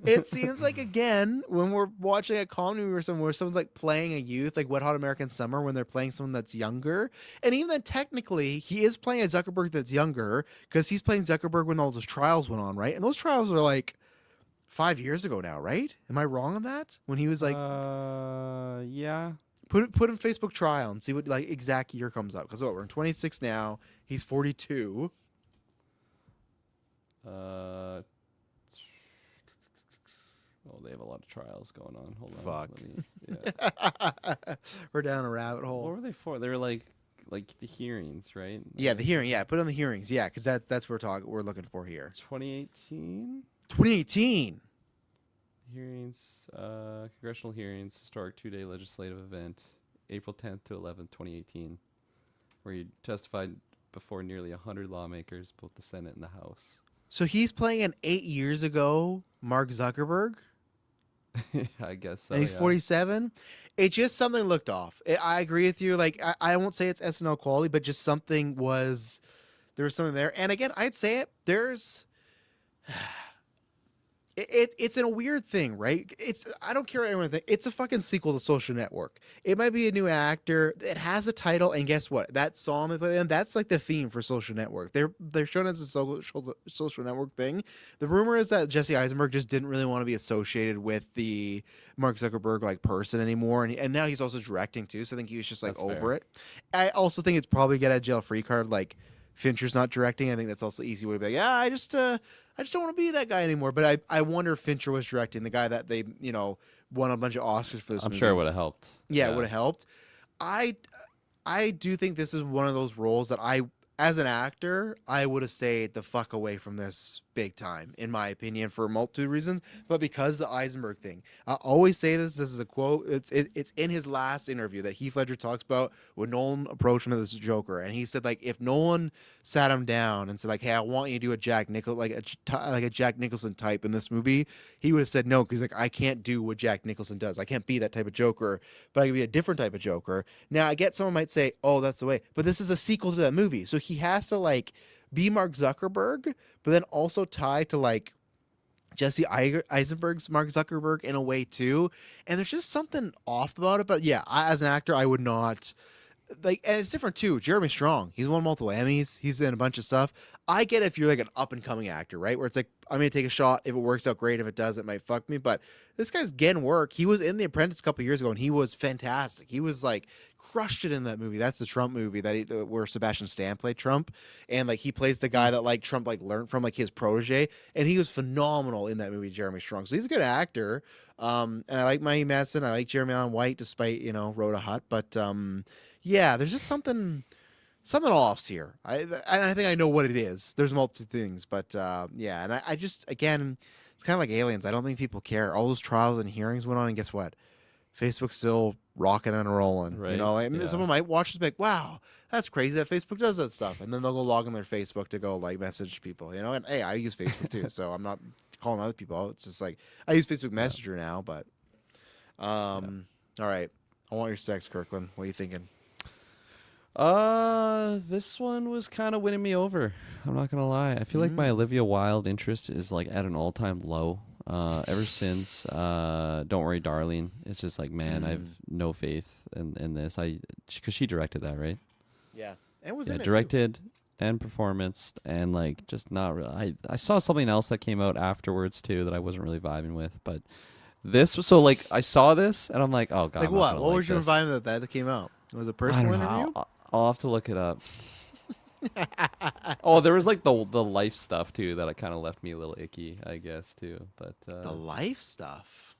it seems like again when we're watching a comedy movie or somewhere where someone's like playing a youth, like Wet Hot American Summer, when they're playing someone that's younger, and even then technically he is playing a Zuckerberg that's younger because he's playing Zuckerberg when all those trials went on, right? And those trials were like 5 years ago now, right? Am I wrong on that? When he was like, Yeah. put in Facebook trial and see what like exact year comes up, because we're in 26 now. He's 42. Oh, they have a lot of trials going on. Hold on. Fuck. Yeah. We're down a rabbit hole. What were they for? They were like the hearings, right? Yeah, the hearing. Yeah, put on the hearings. Yeah, because that's what we're looking for here. 2018 2018. hearings, congressional hearings, historic 2-day legislative event, April 10th to 11th, 2018. where he testified before nearly 100 lawmakers, both the Senate and the House. So he's playing an 8 years ago Mark Zuckerberg, I guess so. and he's yeah. 47. It just something looked off. I agree with you. Like I won't say it's SNL quality, but just something was there was something there. And again, I'd say it. There's it's in a weird thing, right? I don't care what anyone thinks. It's a fucking sequel to Social Network. It might be a new actor. It has a title, and guess what? That song they play, and that's like the theme for Social Network. They're shown as a social network thing. The rumor is that Jesse Eisenberg just didn't really want to be associated with the Mark Zuckerberg like person anymore, and now he's also directing too. So I think he was just like That's over fair. it. I also think it's probably get out of jail free card. Like Fincher's not directing. I think that's also easy way to be like, yeah, I just don't want to be that guy anymore. But I wonder if Fincher was directing, the guy that they, won a bunch of Oscars for this I'm movie. sure it would have helped. Yeah, it would have helped. I do think this is one of those roles that as an actor, I would have stayed the fuck away from this big time, in my opinion, for a multitude of reasons. But because the Eisenberg thing, I always say this is a quote. It's in his last interview that Heath Ledger talks about when Nolan approached him as a Joker, and he said like if Nolan sat him down and said like, hey, I want you to do a Jack Nicholson type in this movie, he would have said no, because like I can't do what Jack Nicholson does. I can't be that type of Joker, but I can be a different type of Joker. Now I get someone might say, oh, that's the way, but this is a sequel to that movie, so he has to like be Mark Zuckerberg, but then also tie to like Jesse Eisenberg's Mark Zuckerberg in a way too. And there's just something off about it. But yeah, as an actor, I would not like, and it's different too. Jeremy Strong, he's won multiple Emmys. He's in a bunch of stuff. I get if you're like an up and coming actor, right? Where it's like, I'm going to take a shot. If it works out, great. If it does, it might fuck me. But this guy's getting work. He was in The Apprentice a couple years ago, and he was fantastic. He was like crushed it in that movie. That's the Trump movie that where Sebastian Stan played Trump, and like he plays the guy that like Trump like learned from, like his protege, and he was phenomenal in that movie. Jeremy Strong, so he's a good actor. And I like Mikey Madsen. I like Jeremy Allen White, despite Rhoda Hutt. But yeah, there's just something offs here. I think I know what it is. There's multiple things, but yeah, and I just, again, it's kind of like Aliens. I don't think people care. All those trials and hearings went on, and guess what? Facebook's still rocking and rolling. Right. Like, someone might watch this, be like, wow, that's crazy that Facebook does that stuff, and then they'll go log on their Facebook to go like message people. And hey, I use Facebook too, so I'm not calling other people out. It's just like I use Facebook Messenger now, but all right. I want your sex, Kirkland. What are you thinking? This one was kind of winning me over. I'm not gonna lie. I feel like my Olivia Wilde interest is like at an all-time low. Ever since Don't Worry, Darling, it's just like, man, I have no faith in this. Because she directed that, right? Yeah, and was in it directed and performance, and like just not really. I saw something else that came out afterwards too that I wasn't really vibing with, but this was so like I saw this and I'm like, oh god. Like I'm not what? gonna What like was your this. environment that came out? Was it a I personal don't know. interview? I'll have to look it up. Oh, there was like the life stuff too that kind of left me a little icky, I guess too. But The life stuff.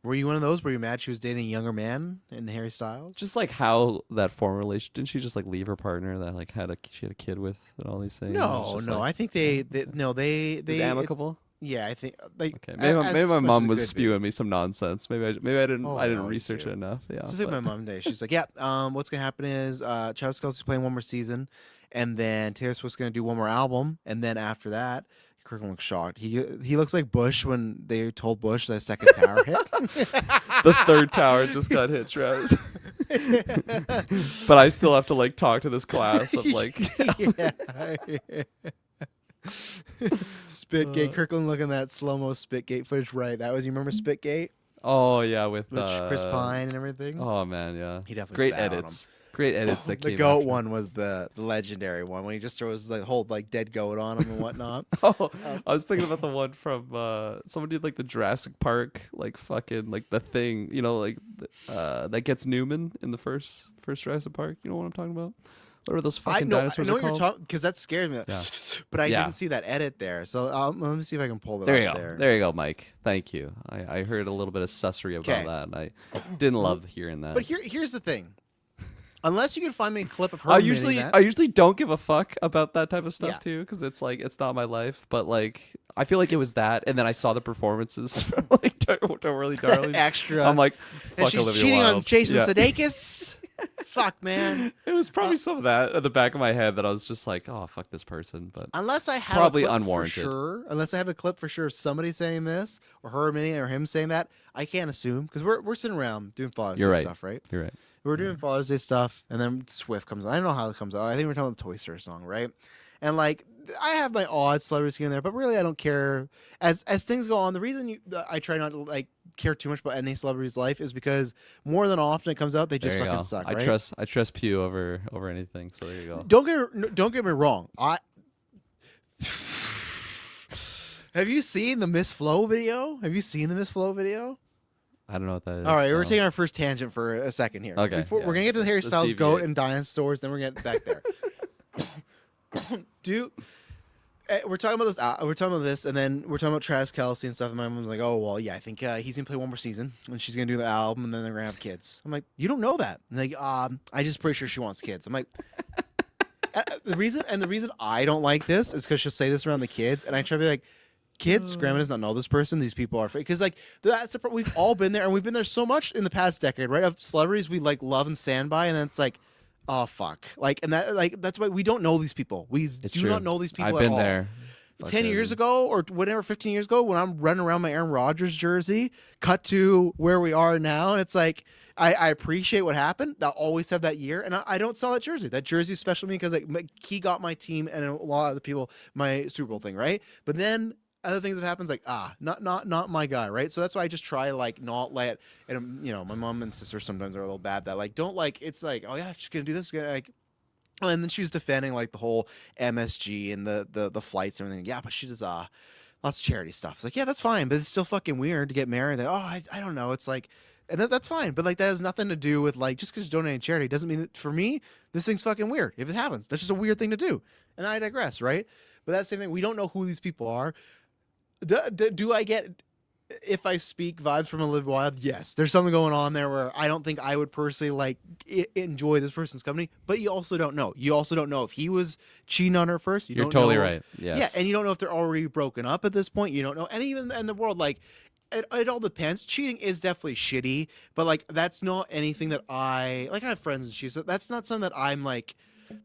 Were you one of those where you mad she was dating a younger man in Harry Styles? just like how that former relation, didn't she just like leave her partner that like she had a kid with and all these things? No. I think they was amicable. yeah, I think like Okay, maybe my much mom as it was could be. spewing me some nonsense. Maybe I didn't Oh, I no, didn't you research do. it enough. Yeah, Just like my mom today. She's like, yeah, what's gonna happen is Travis Kelce's playing one more season, and then Taylor Swift's gonna do one more album, and then after that, Kirkland looks shocked. He looks like Bush when they told Bush the second tower hit. the third tower just got hit, Travis. But I still have to like talk to this class of like yeah. Spitgate. Kirkland looking at slow-mo Spitgate footage. Right, that was, you remember Spitgate? oh yeah with Chris Pine and everything. Oh man, yeah. He definitely Great spat on edits. Great edits that The came goat after. one was the legendary one when he just throws the whole like dead goat on him and whatnot. Oh, I was thinking about the one from someone did like the Jurassic Park, like fucking like the thing, like that gets Newman in the first Jurassic Park. You know what I'm talking about? What are those fucking I dinosaurs know are what you're called? talking, because that scared me. Yeah. But I Yeah. didn't see that edit there. So let me see if I can pull it There you up go. there. There you go, Mike. Thank you. I heard a little bit of sussery about 'Kay. that, and I didn't love hearing that. But here's the thing. Unless you can find me a clip of her I admitting that. usually don't give a fuck about that type of stuff Yeah. too, because it's like it's not my life. But like I feel like it was that, and then I saw the performances from like Don't Worry, Darling. extra. I'm like, and fuck she's Olivia cheating on Wilde. Jason Yeah. Sudeikis. Fuck, man. It was probably some of that at the back of my head that I was just like, oh, fuck this person. But Unless I have Probably a clip unwarranted. for sure. Unless I have a clip for sure of somebody saying this, or her admitting it, or him saying that, I can't assume because we're sitting around doing Father's You're Day right. stuff, right? You're right. We're doing Father's Day stuff, and then Swift comes on. I don't know how it comes out. I think we're talking about the Toy Story song, right? And like, I have my odd celebrities here and there, but really, I don't care. As things go on, the reason I try not to like care too much about any celebrity's life is because more than often it comes out they just There you fucking go. suck. I Right? trust Pew over anything. So there you go. Don't get me wrong. Have you seen the Miss Flo video? Have you seen the Miss Flo video? I don't know what that is. All right, we're no. taking our first tangent for a second here. Okay, We're yeah. gonna get to the Harry Let's Styles goat deviate. and dinosaurs, then we're gonna get back there. We're talking about this. We're talking about this, and then we're talking about Travis Kelce and stuff. And my mom's like, "Oh well, yeah, I think he's gonna play one more season, and she's gonna do the album, and then they're gonna have kids." I'm like, "You don't know that?" And like, I just pretty sure she wants kids. I'm like, the reason I don't like this is because she'll say this around the kids, and I try to be like, "Kids, grandma does not know this person. These people are fake." Because like that's we've all been there, and we've been there so much in the past decade, right? Of celebrities we like love and stand by, and then it's like, oh fuck, like, and that's why we don't know these people. We It's do true. not know these people I've at been all. there. 10 years ago or whatever, 15 years ago, when I'm running around my Aaron Rodgers jersey, cut to where we are now, and it's like I appreciate what happened. I'll always have that year, and I don't sell that jersey. That jersey is special to me because like he got my team and a lot of the people my Super Bowl thing, right? But then other things that happens like not my guy, right? So that's why I just try like not let, and you know, my mom and sister sometimes are a little bad that like don't like, it's like, oh yeah, she's gonna do this, like. And then she was defending like the whole MSG and the flights and everything. Yeah, but she does lots of charity stuff. It's like, yeah, that's fine, but it's still fucking weird to get married. Like, oh, I don't know. It's like, and that's fine, but like that has nothing to do with like just because you're donating charity doesn't mean that for me this thing's fucking weird. If it happens, that's just a weird thing to do. And I digress, right? But that's the same thing. We don't know who these people are. Do I get? If I speak vibes from a Live Wild, yes, there's something going on there where I don't think I would personally like enjoy this person's company. But you also don't know. You also don't know if he was cheating on her first. You're don't totally know. right. Yes. Yeah, and you don't know if they're already broken up at this point. You don't know, and even in the world, like it all depends. Cheating is definitely shitty, but like that's not anything that I like. I have friends and she said that's not something that I'm like,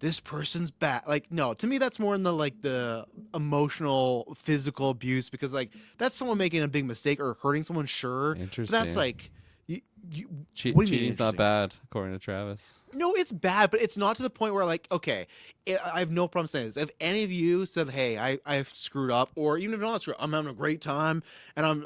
this person's bad. Like, no, to me that's more in the like the emotional physical abuse, because like that's someone making a big mistake or hurting someone, sure, but Interesting. that's like you what do you mean Cheating's not interesting? bad, according to Travis. No, it's bad, but it's not to the point where like, okay, I have no problem saying this. If any of you said, hey, I've screwed up, or even if I'm not screwed, I'm having a great time and I'm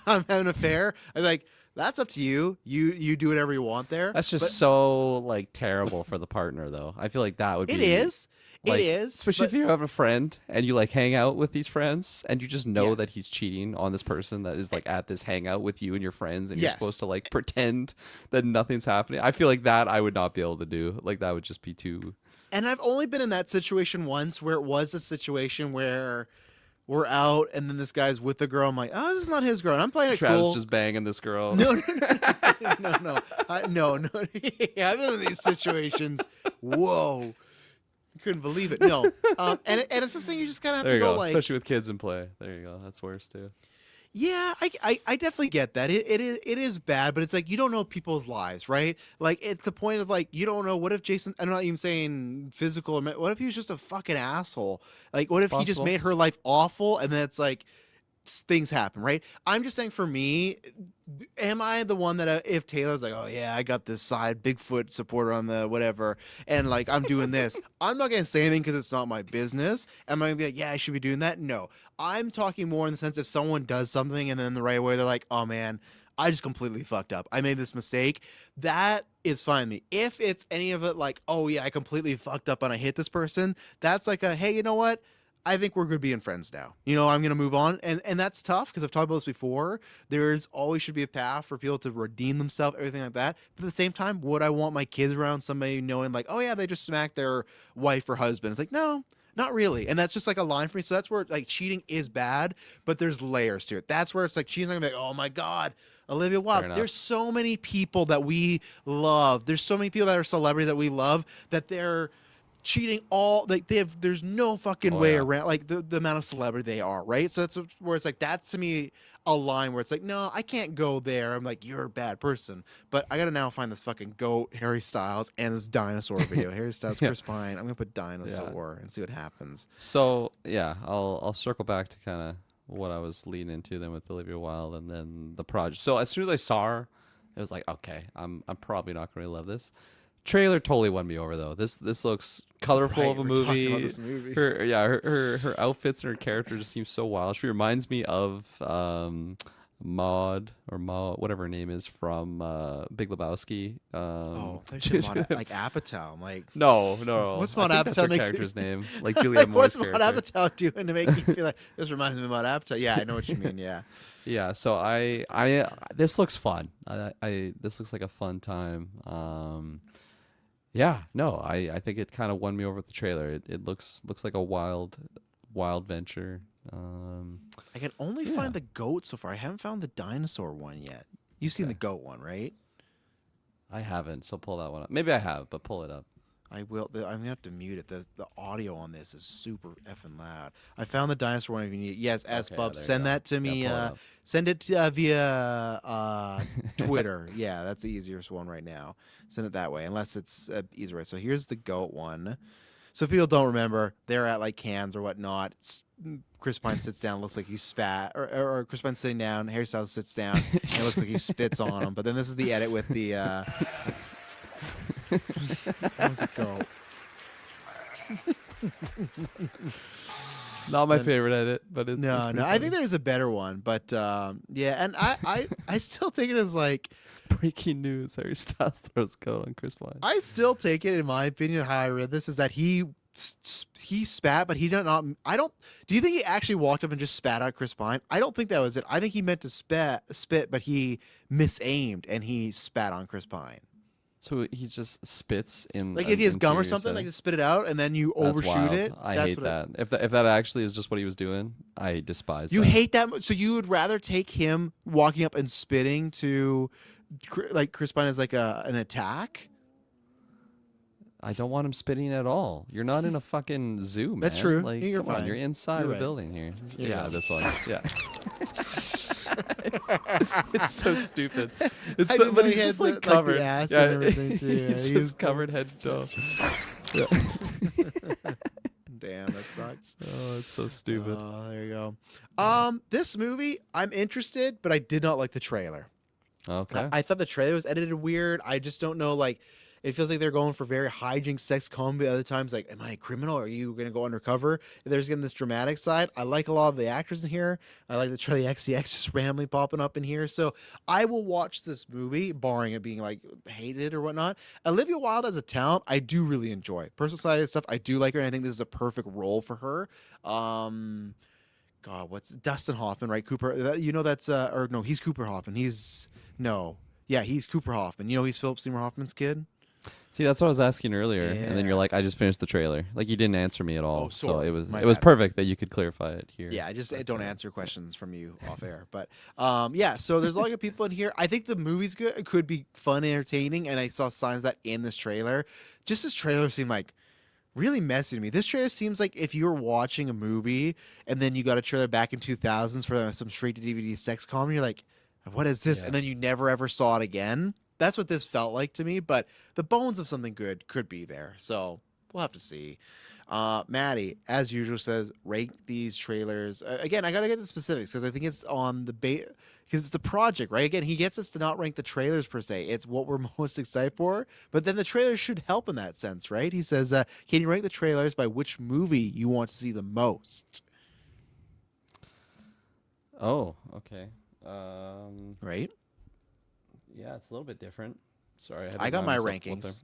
I'm having an affair, I'm like, that's up to you. You do whatever you want there. That's just But so like terrible for the partner, though. I feel like that would be. it is. Like, It is. especially if you have a friend and you like hang out with these friends and you just know that Yes. he's cheating on this person that is like at this hangout with you and your friends, and you're Yes. supposed to like pretend that nothing's happening. I feel like that I would not be able to do. Like that would just be too. And I've only been in that situation once where it was a situation where we're out and then this guy's with the girl. I'm like, oh, this is not his girl. And I'm playing it Travis cool. just banging this girl. No. No. Yeah, I've been in these situations. Whoa. I couldn't believe it. No. And it's this thing you just kind of have There to you go go. like, Especially with kids in play. There you go. That's worse too. yeah, I definitely get that. It is bad, but it's like you don't know people's lives, right? Like it's the point of like you don't know, what if Jason, I'm not even saying physical, or what if he was just a fucking asshole? Like what if he just Possible. made her life awful and then it's like things happen, right? I'm just saying for me, am I the one that if Taylor's like, oh yeah, I got this side Bigfoot supporter on the whatever, and like I'm doing this, I'm not gonna say anything because it's not my business. Am I gonna be like, yeah, I should be doing that? No, I'm talking more in the sense if someone does something and then the right way they're like, oh man, I just completely fucked up. I made this mistake. That is fine with me. If it's any of it like, oh yeah, I completely fucked up and I hit this person, that's like a, hey, you know what? I think we're good being friends now. You know, I'm going to move on. And that's tough because I've talked about this before. There's always should be a path for people to redeem themselves, everything like that. But at the same time, would I want my kids around somebody knowing like, oh yeah, they just smacked their wife or husband? It's like, no, not really. And that's just like a line for me. So that's where like cheating is bad, but there's layers to it. That's where it's like, she's not gonna be like, oh my God, Olivia Wilde. enough. There's so many people that we love. There's so many people that are celebrities that we love that they're cheating all like there's no fucking Oh, way yeah. around like the amount of celebrity they are, right? So that's where it's like that's to me a line where it's like, no, I can't go there. I'm like, you're a bad person. But I gotta now find this fucking goat, Harry Styles, and this dinosaur video. Harry Styles, Yeah. Chris Pine. I'm gonna put dinosaur and see what happens. So yeah, I'll circle back to kind of what I was leading into then with Olivia Wilde and then the project. So as soon as I saw her, it was like, okay, I'm probably not going to love this. Trailer totally won me over though. This looks colorful Right, of a we're talking about movie. this movie. Her outfits and her character just seem so wild. She reminds me of Maud or Maud, whatever her name is from Big Lebowski. Oh, like Apatow. I'm like, no. What's I Maud think that's her Apatow makes character's you- name? Like Juliette like, Moore's what's Maud character. Apatow doing to make you feel like this reminds me of Maud Apatow? Yeah, I know what you mean. Yeah. Yeah, so I this looks fun. This looks like a fun time. Yeah, no, I think it kind of won me over with the trailer. It looks like a wild venture. I can only Yeah. find the goat so far. I haven't found the dinosaur one yet. You've seen the goat one, right? I haven't, so pull that one up. Maybe I have, but pull it up. I will. I'm gonna have to mute it. The audio on this is super effing loud. I found the dinosaur one if you need it. Yes, S Okay, Bub, there you send go. that to Yeah, me. pull it up. Send it via Twitter. Yeah, that's the easiest one right now. Send it that way, unless it's easier way. So here's the goat one. So if people don't remember, they're at like Cannes or whatnot. Chris Pine sits down, looks like he spat, or Chris Pine's sitting down. Harry Styles sits down, and it looks like he spits on him. But then this is the edit with the. That was a goat. Not my Then- favorite edit, but it's No, pretty no. I think funny. there's a better one, but yeah, and I still take it as like Breaking news: Harry Styles throws goat on Chris Pine. I still take it in my opinion how I read this is that he spat, but he did not. I don't. Do you think he actually walked up and just spat out Chris Pine? I don't think that was it. I think he meant to spit, but he misaimed and he spat on ChrisIne. So he just spits in Like an if he has gum or interior something, setting? like just spit it out and then you That's overshoot wild. it. I That's hate what that. If that actually is just what he was doing, I despise. You that. hate that. So you would rather take him walking up and spitting to, like Chris Pine as like an attack? I don't want him spitting at all. You're not in a fucking zoo, man. That's true. Like, You're come on, fine. you're inside You're of a right. building here. You're Yeah, right. this one. Yeah. it's so stupid. It's I so, didn't but know he's he had just the- like like, the covered. ass yeah, and everything, too. Yeah, he's he just is covered head to toe. Yeah. Damn, that sucks. Oh, it's so stupid. Oh, there you go. This movie, I'm interested, but I did not like the trailer. Okay. I thought the trailer was edited weird. I just don't know. Like, it feels like they're going for very hijinks, sex comedy. Other times, like, am I a criminal? Are you going to go undercover? There's getting this dramatic side. I like a lot of the actors in here. I like the Charlie XCX just randomly popping up in here. So I will watch this movie, barring it being like hated or whatnot. Olivia Wilde as a talent, I do really enjoy. Personal side of stuff, I do like her, and I think this is a perfect role for her. God, what's Dustin Hoffman, right? Cooper, you know that's or no, he's Cooper Hoffman. He's Cooper Hoffman. You know he's Philip Seymour Hoffman's kid. See, that's what I was asking earlier, and then you're Yeah. like, I just finished the trailer. Like you didn't answer me at all. Oh, so sorry. it was My it was bad. perfect that you could clarify it here. Yeah, I just But, don't answer questions from you off air. But yeah, so there's a lot of people in here. I think the movie's good. It could be fun, entertaining, and I saw signs of that in this trailer. Just this trailer seemed like really messy to me. This trailer seems like if you were watching a movie and then you got a trailer back in 2000s for some straight to DVD sex comedy, you're like, what is this? Yeah. And then you never ever saw it again. That's what this felt like to me, but the bones of something good could be there. So we'll have to see. Maddie, as usual, says rank these trailers. Again, I got to get the specifics because I think it's on the because it's the project, right? Again, he gets us to not rank the trailers per se. It's what we're most excited for, but then the trailers should help in that sense, right? He says, can you rank the trailers by which movie you want to see the most? Oh, okay. Right? Yeah, it's a little bit different. Sorry, I, had I to got my remind myself what rankings.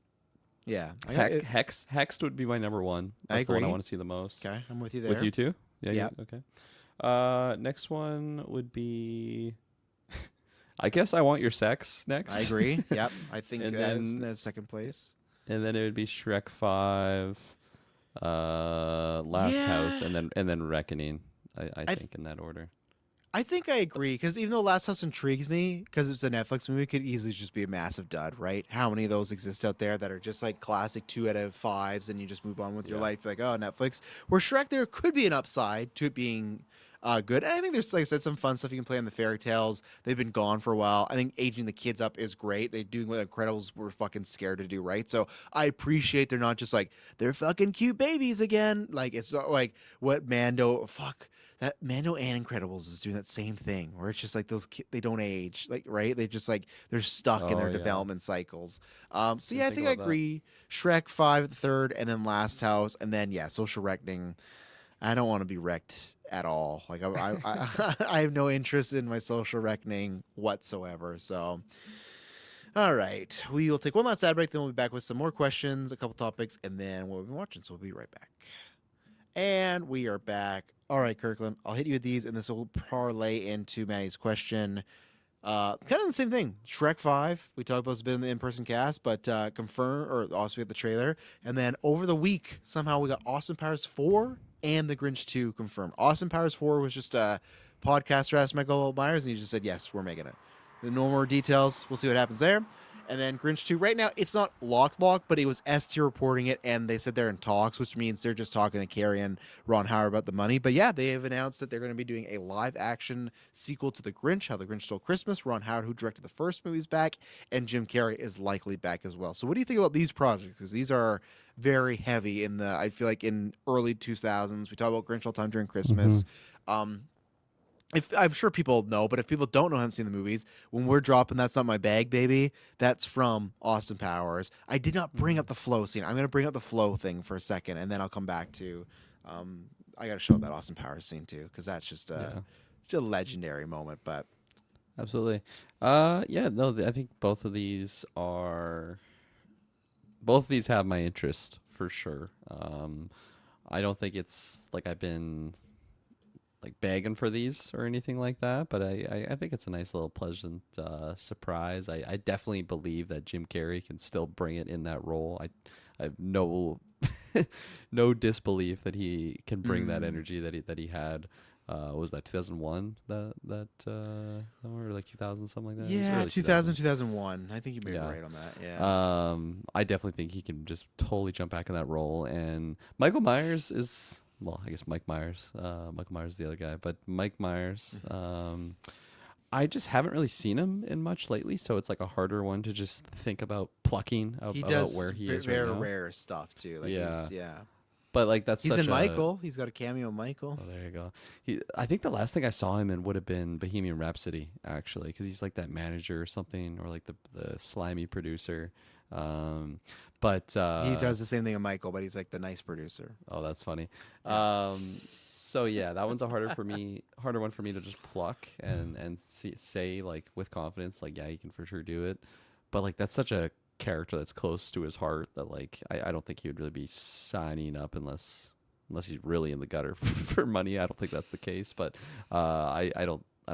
Yeah. I got it. Hexed would be my number one. I That's the one I agree. want to see the most. Okay, I'm with you there. With you too? Yeah. Yeah. Okay. Next one would be. I guess I want your sex next. I agree. Yep. I think And that's then- in second place. And then it would be Shrek 5, Last House, Yeah. and then Reckoning. I I think in that order. I think I agree because even though Last House intrigues me because it's a Netflix movie, it could easily just be a massive dud, right? How many of those exist out there that are just like classic 2 out of 5s, and you just move on with your life, like, oh, Netflix. Where Shrek, there could be an upside to it being good. And I think there's, like I said, some fun stuff you can play on the fairy tales. They've been gone for a while. I think aging the kids up is great. They're doing what Incredibles were fucking scared to do, right? So I appreciate they're not just like they're fucking cute babies again. Like it's not like what Mando that Mando and Incredibles is doing that same thing where it's just like those they don't age, like right? They just like they're stuck in their development cycles. So yeah, I think I agree. Shrek 5 at the third, and then Last House, and then Social Reckoning. I don't want to be wrecked at all. Like I have no interest in my social reckoning whatsoever. So, all right, we will take one last ad break. Then we'll be back with some more questions, a couple topics, and then what we've been watching. So we'll be right back. And we are back. All right, Kirkland, I'll hit you with these, and this will parlay into Maddie's question. Kind of the same thing. Shrek 5, we talked about this a bit in the in-person cast, but confirm, or also we had the trailer. And then over the week, somehow we got Austin Powers 4 and The Grinch 2 confirmed. Austin Powers 4 was just a podcaster asked Michael Myers, and he just said, yes, we're making it. The no more details. We'll see what happens there. And then Grinch 2, right now, it's not locked, but it was S-Tier reporting it, and they said they're in talks, which means they're just talking to Carrie and Ron Howard about the money. But yeah, they have announced that they're going to be doing a live-action sequel to The Grinch, How the Grinch Stole Christmas. Ron Howard, who directed the first movie, is back, and Jim Carrey is likely back as well. So what do you think about these projects? Because these are very heavy in the, I feel like in early 2000s. We talk about Grinch all the time during Christmas. If I'm sure people know, but if people don't know, haven't seen the movies, when we're dropping "That's Not My Bag, Baby," that's from Austin Powers. I did not bring up the flow scene. I'm going to bring up the flow thing for a second, and then I'll come back to. I got to show that Austin Powers scene too, because that's just just a legendary moment. But absolutely, I think both of these have my interest for sure. I don't think it's like I've been like begging for these or anything like that, but I think it's a nice little pleasant surprise. I definitely believe that Jim Carrey can still bring it in that role. I have no no disbelief that he can bring that energy that he had. Was that 2001 that or like 2000 something like that? Yeah, 2001. I think you may be right on that. Yeah. I definitely think he can just totally jump back in that role. And Michael Myers is. Well, I guess Mike Myers. Michael Myers is the other guy, but Mike Myers. I just haven't really seen him in much lately, so it's like a harder one to just think about plucking about where he is right now. Very rare stuff too. Like yeah. But like he's in Michael. He's got a cameo in Michael. Oh, there you go. I think the last thing I saw him in would have been Bohemian Rhapsody, actually, because he's like that manager or something, or like the slimy producer. But he does the same thing in Michael, but he's like the nice producer. Oh, that's funny. So yeah, that one's a harder one for me to just pluck and say like with confidence, like yeah, he can for sure do it. But like that's such a character that's close to his heart that like I don't think he would really be signing up unless he's really in the gutter for money. I don't think that's the case, but I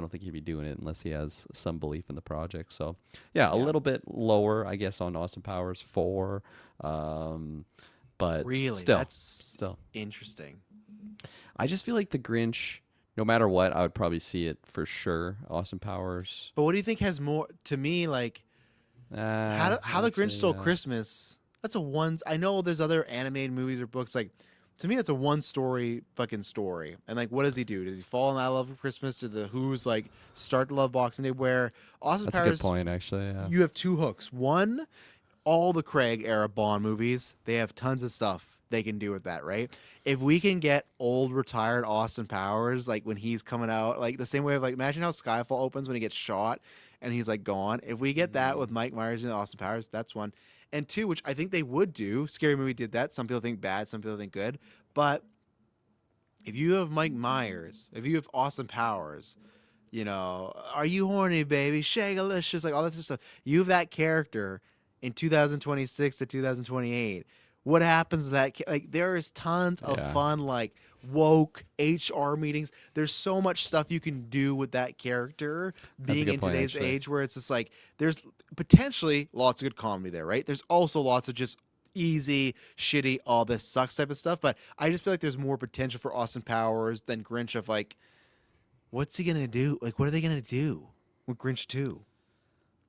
don't think he'd be doing it unless he has some belief in the project. So, yeah, a little bit lower, I guess, on Austin Powers 4. But really, that's still interesting. I just feel like The Grinch, no matter what, I would probably see it for sure. Austin Powers. But what do you think has more, to me, like, how The Grinch Stole Christmas, that's a one, I know there's other animated movies or books, like, to me, that's a one-story fucking story. And, like, what does he do? Does he fall in that love of Christmas? Do the Who's, like, start to love Boxing Day? Where Austin Powers... That's a good point, actually, yeah. You have two hooks. One, all the Craig-era Bond movies, they have tons of stuff they can do with that, right? If we can get old, retired Austin Powers, like, when he's coming out, like, the same way of, like, imagine how Skyfall opens when he gets shot and he's, like, gone. If we get that with Mike Myers and Austin Powers, that's one. And two, which I think they would do. Scary Movie did that. Some people think bad, some people think good. But if you have Mike Myers, if you have Austin Powers, you know, are you horny, baby? Shagalicious, like all that sort of stuff. You have that character in 2026 to 2028. What happens to that? Like, there is tons of fun, like, woke HR meetings. There's so much stuff you can do with that character being in today's age where it's just like, there's potentially lots of good comedy there, right? There's also lots of just easy, shitty, all this sucks type of stuff. But I just feel like there's more potential for Austin Powers than Grinch of like, what's he gonna do? Like, what are they gonna do with Grinch 2?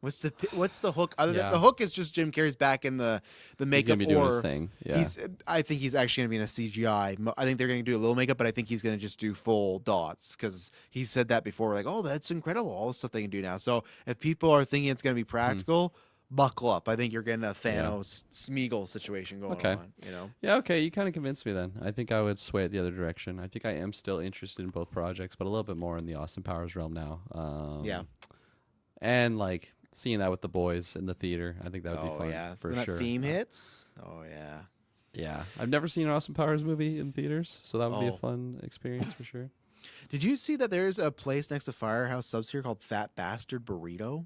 What's the hook? Other than Yeah. the hook is just Jim Carrey's back in the He's makeup, gonna be doing his or thing. Yeah. I think he's actually gonna be in a CGI. I think they're gonna do a little makeup, but I think he's gonna just do full dots because he said that before. Like, oh, that's incredible, all the stuff they can do now. So if people are thinking it's gonna be practical, buckle up. I think you're getting a Thanos Smeagol situation going on. You know? Yeah, okay, you kind of convinced me then. I think I would sway it the other direction. I think I am still interested in both projects, but a little bit more in the Austin Powers realm now. Yeah. And like seeing that with the boys in the theater, I think that would be fun for when sure. that theme hits. Oh yeah. Yeah, I've never seen an Austin Powers movie in theaters, so that would be a Oh. fun experience for sure. Did you see that there's a place next to Firehouse Subs here called Fat Bastard Burrito?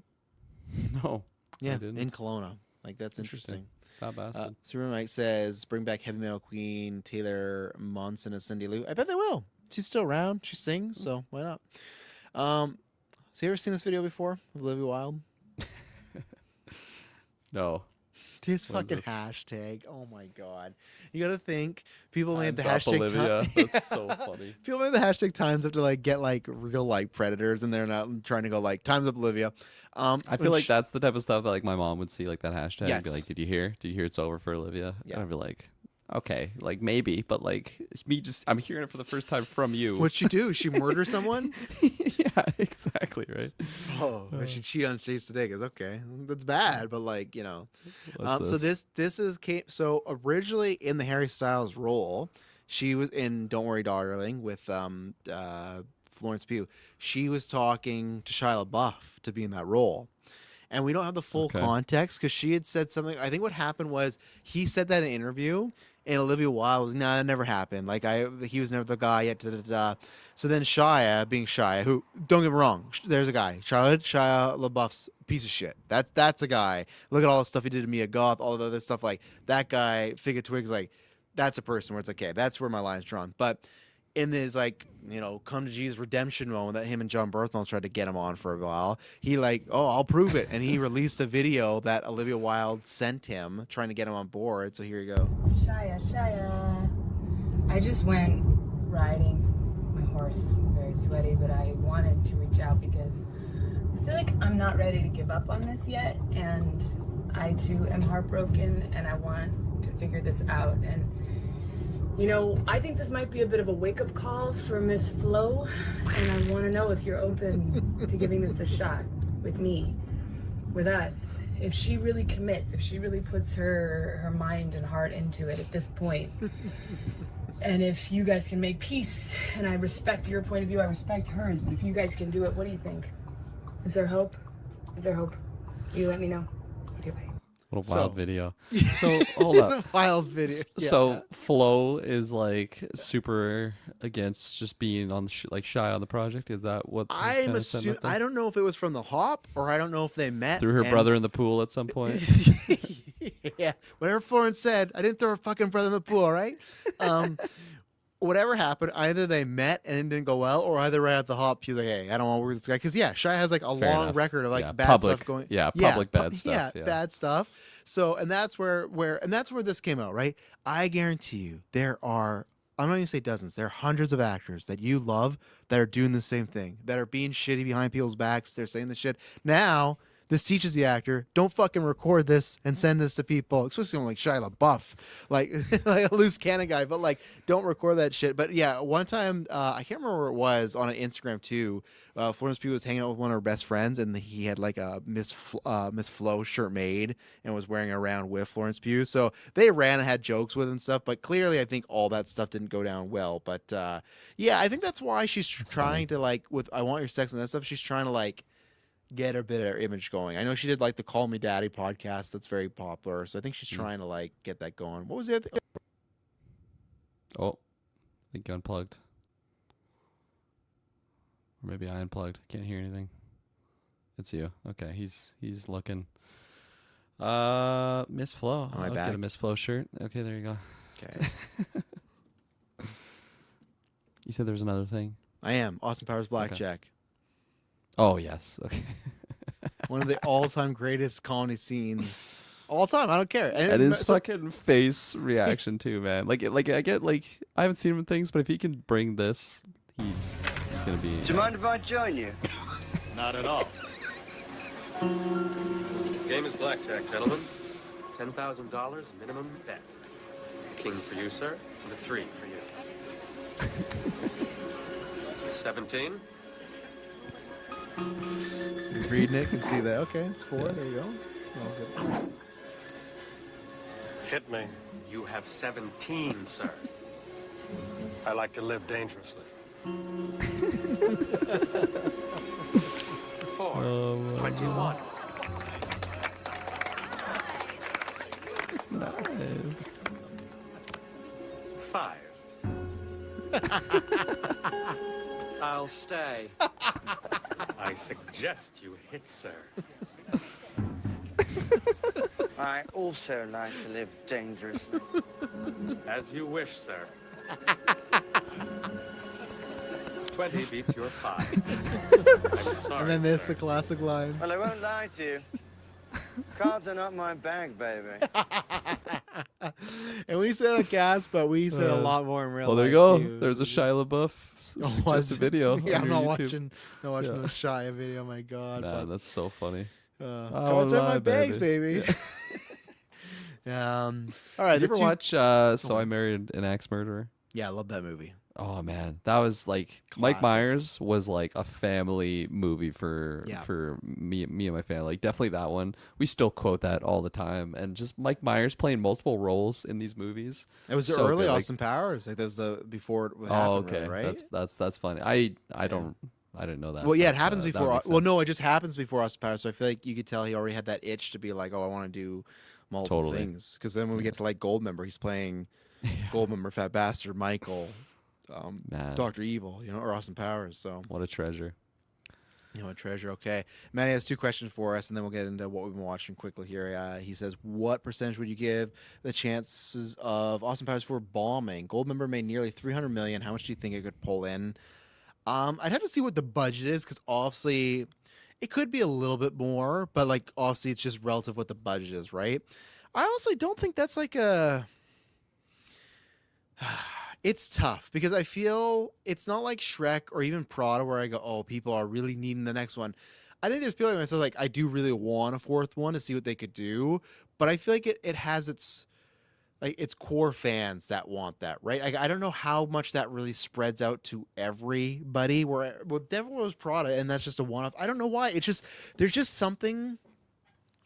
No, Yeah, didn't. in Kelowna. Like, that's interesting. Fat bastard. Superman Mike says, bring back heavy metal queen Taylor Monson as Cindy Lou. I bet they will. She's still around. She sings, so why not? So you ever seen this video before of Olivia Wilde? No. This What is fucking this? hashtag. Oh my god. You gotta think people made the Time's up, hashtag Olivia. ti- That's so funny. People made the hashtag times up to like get like real like predators, and they're not trying to go like times up Olivia. I feel like that's the type of stuff that like my mom would see like that hashtag and be Yes. like, "Did you hear? Did you hear it's over for Olivia?" Yeah. And I'd be like, "Okay, like maybe, but like I'm hearing it for the first time from you." What'd she do? She murder someone? Yeah, exactly, right. Oh, I should cheat on stage today because okay, that's bad, but like you know. What's So this is so originally in the Harry Styles role, she was in Don't Worry Darling with Florence Pugh. She was talking to Shia LaBeouf to be in that role. And we don't have the full Okay. context because she had said something. I think what happened was he said that in an interview, and Olivia Wilde was, nah, that never happened. Like he was never the guy yet. Da, da, da. So then Shia, being Shia, who don't get me wrong, there's a guy, Shia LaBeouf's piece of shit. That's a guy. Look at all the stuff he did to Mia Goth, all the other stuff. Like that guy, Fig of Twigs, like that's a person where it's okay. That's where my line's drawn. But in this like come to Jesus redemption moment that him and John Berthel tried to get him on for a while, he like, oh, I'll prove it, and he released a video that Olivia Wilde sent him trying to get him on board. So here you go. Shia. I just went riding my horse, very sweaty, but I wanted to reach out because I feel like I'm not ready to give up on this yet, and I too am heartbroken, and I want to figure this out. And I think this might be a bit of a wake-up call for Miss Flo, and I want to know if you're open to giving this a shot with me, with us. If she really commits, if she really puts her mind and heart into it at this point, and if you guys can make peace, and I respect your point of view, I respect hers, but if you guys can do it, what do you think? Is there hope? Is there hope? You let me know. Okay, bye. What a So- wild video. So hold up. It's a wild video. Yeah. So Flo is like super against just being on like shy on the project. Is that what? he's I'm kinda setting assuming. up there? I don't know if it was from the hop or I don't know if they met Threw her and- brother in the pool at some point. Yeah, whatever Florence said, I didn't throw her fucking brother in the pool. All right. Whatever happened, either they met and it didn't go well, or either right at the hop, he was like, "Hey, I don't want to work with this guy," because yeah, Shia has like a Fair long enough. record of like Yeah, bad public- stuff going. yeah, public bad stuff, Yeah, yeah. bad stuff. So, and that's where this came out, right? I guarantee you, there are. I'm not going to say dozens. There are hundreds of actors that you love that are doing the same thing, that are being shitty behind people's backs. They're saying this shit. Now, this teaches the actor, don't fucking record this and send this to people, especially someone like Shia LaBeouf, like, like a loose cannon guy, but like, don't record that shit. But yeah, one time, I can't remember where it was, on an Instagram too, Florence Pugh was hanging out with one of her best friends, and he had like a Miss Flo shirt made and was wearing it around with Florence Pugh. So they ran and had jokes with and stuff, but clearly I think all that stuff didn't go down well. But yeah, I think that's why she's trying to like, with I Want Your Sex and that stuff, she's trying to like get a bit of her image going. I know she did like the Call Me Daddy podcast that's very popular, so I think she's trying to like get that going. What was the other thing? Oh, I think you unplugged. Or maybe I unplugged. Can't hear anything. It's you. Okay, he's looking. Miss Flo. Am I I'll back? get a Miss Flo shirt. Okay, there you go. Okay. You said there was another thing. I am Austin Powers Blackjack. Oh yes. Okay. One of the all-time greatest comedy scenes. All time, I don't care. And his so- fucking face reaction too, man. Like I get like I haven't seen him in things, but if he can bring this, he's gonna be. Do you mind if I join you? Not at all. Game is blackjack, gentlemen. $10,000 minimum bet. King for you, sir, and a 3 for you. 17. So you reading it, can see that. Okay, it's 4. There you go. Oh, good. Hit me. You have 17, sir. I like to live dangerously. 4. 21. Nice. 5. I'll stay. I suggest you hit, sir. I also like to live dangerously. As you wish, sir. 20 beats your 5. I'm sorry, And then there's sir. the classic line. Well, I won't lie to you. Cards are not my bag, baby. And we said a cast, but we said a lot more in real Well, life. there you go. Too. There's a Shia LaBeouf Oh, was suggested it? video. Yeah, on I'm your not YouTube. watching Yeah. no Shia video. My God, Nah, that's so funny. but Oh, cards are my my bags, baby. baby. All right, Did you the ever two- watch So I Married an Axe Murderer? Yeah, I love that movie. Oh man, that was like Mike Classic. Myers was like a family movie for Yeah. me and my family. Like definitely that one. We still quote that all the time. And just Mike Myers playing multiple roles in these movies. It was the So early good, like- Austin Powers. Like that was the before it Oh, happened, okay. really, right? That's funny. I didn't know that. Well, yeah, it but, happens that before. makes Well, sense. no, it just happens before Austin Powers. So I feel like you could tell he already had that itch to be like, oh, I want to do multiple Totally. things. Because then when we get to like Goldmember, he's playing Goldmember, Fat Bastard, Michael, Man, Doctor Evil, or Austin Powers. So what a treasure. a treasure. Okay, Manny has 2 questions for us, and then we'll get into what we've been watching quickly here. He says, what percentage would you give the chances of Austin Powers 4 bombing? Goldmember made nearly $300 million. How much do you think it could pull in? I'd have to see what the budget is, because obviously it could be a little bit more, but like obviously it's just relative what the budget is, right? I honestly don't think that's like a. It's tough because I feel it's not like Shrek or even Prada where I go, oh, people are really needing the next one. I think there's people like myself, like I do really want a 4th one to see what they could do, but I feel like it has its core fans that want that, right? I don't know how much that really spreads out to everybody. Well, Devil Wears Prada, and that's just a one-off. I don't know why. It's just there's just something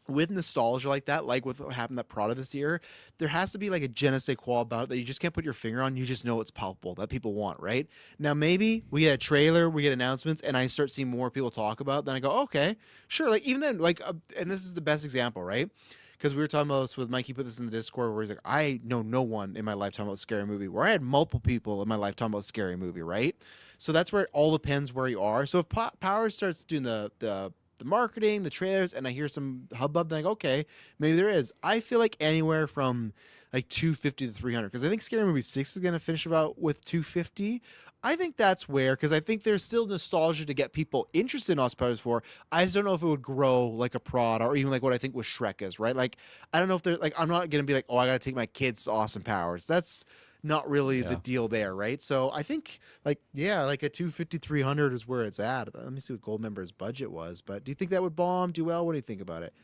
with nostalgia like that, like with what happened at Prada this year. There has to be like a je ne sais quoi about it that you just can't put your finger on. You just know it's palpable that people want, right? Now maybe we get a trailer, we get announcements, and I start seeing more people talk about it, then I go, okay, sure. Like even then, like, and this is the best example, right? Because we were talking about this with Mikey, put this in the Discord, where he's like, I know no one in my lifetime about a scary movie, where I had multiple people in my lifetime about a scary movie, right? So that's where it all depends where you are. So if Power starts doing the marketing, the trailers, and I hear some hubbub, then I go, okay, maybe there is. I feel like anywhere from like 250 to 300, because I think Scary Movie 6 is going to finish about with 250. I think that's where, because I think there's still nostalgia to get people interested in Austin Powers 4. I just don't know if it would grow like a Prada or even like what I think with Shrek is, right? Like, I don't know if there's like, I'm not going to be like, oh, I got to take my kids to Austin Powers. That's not really the deal there, right? So I think like, yeah, like a 250, 300 is where it's at. Let me see what Goldmember's budget was. But do you think that would bomb, do well? What do you think about it?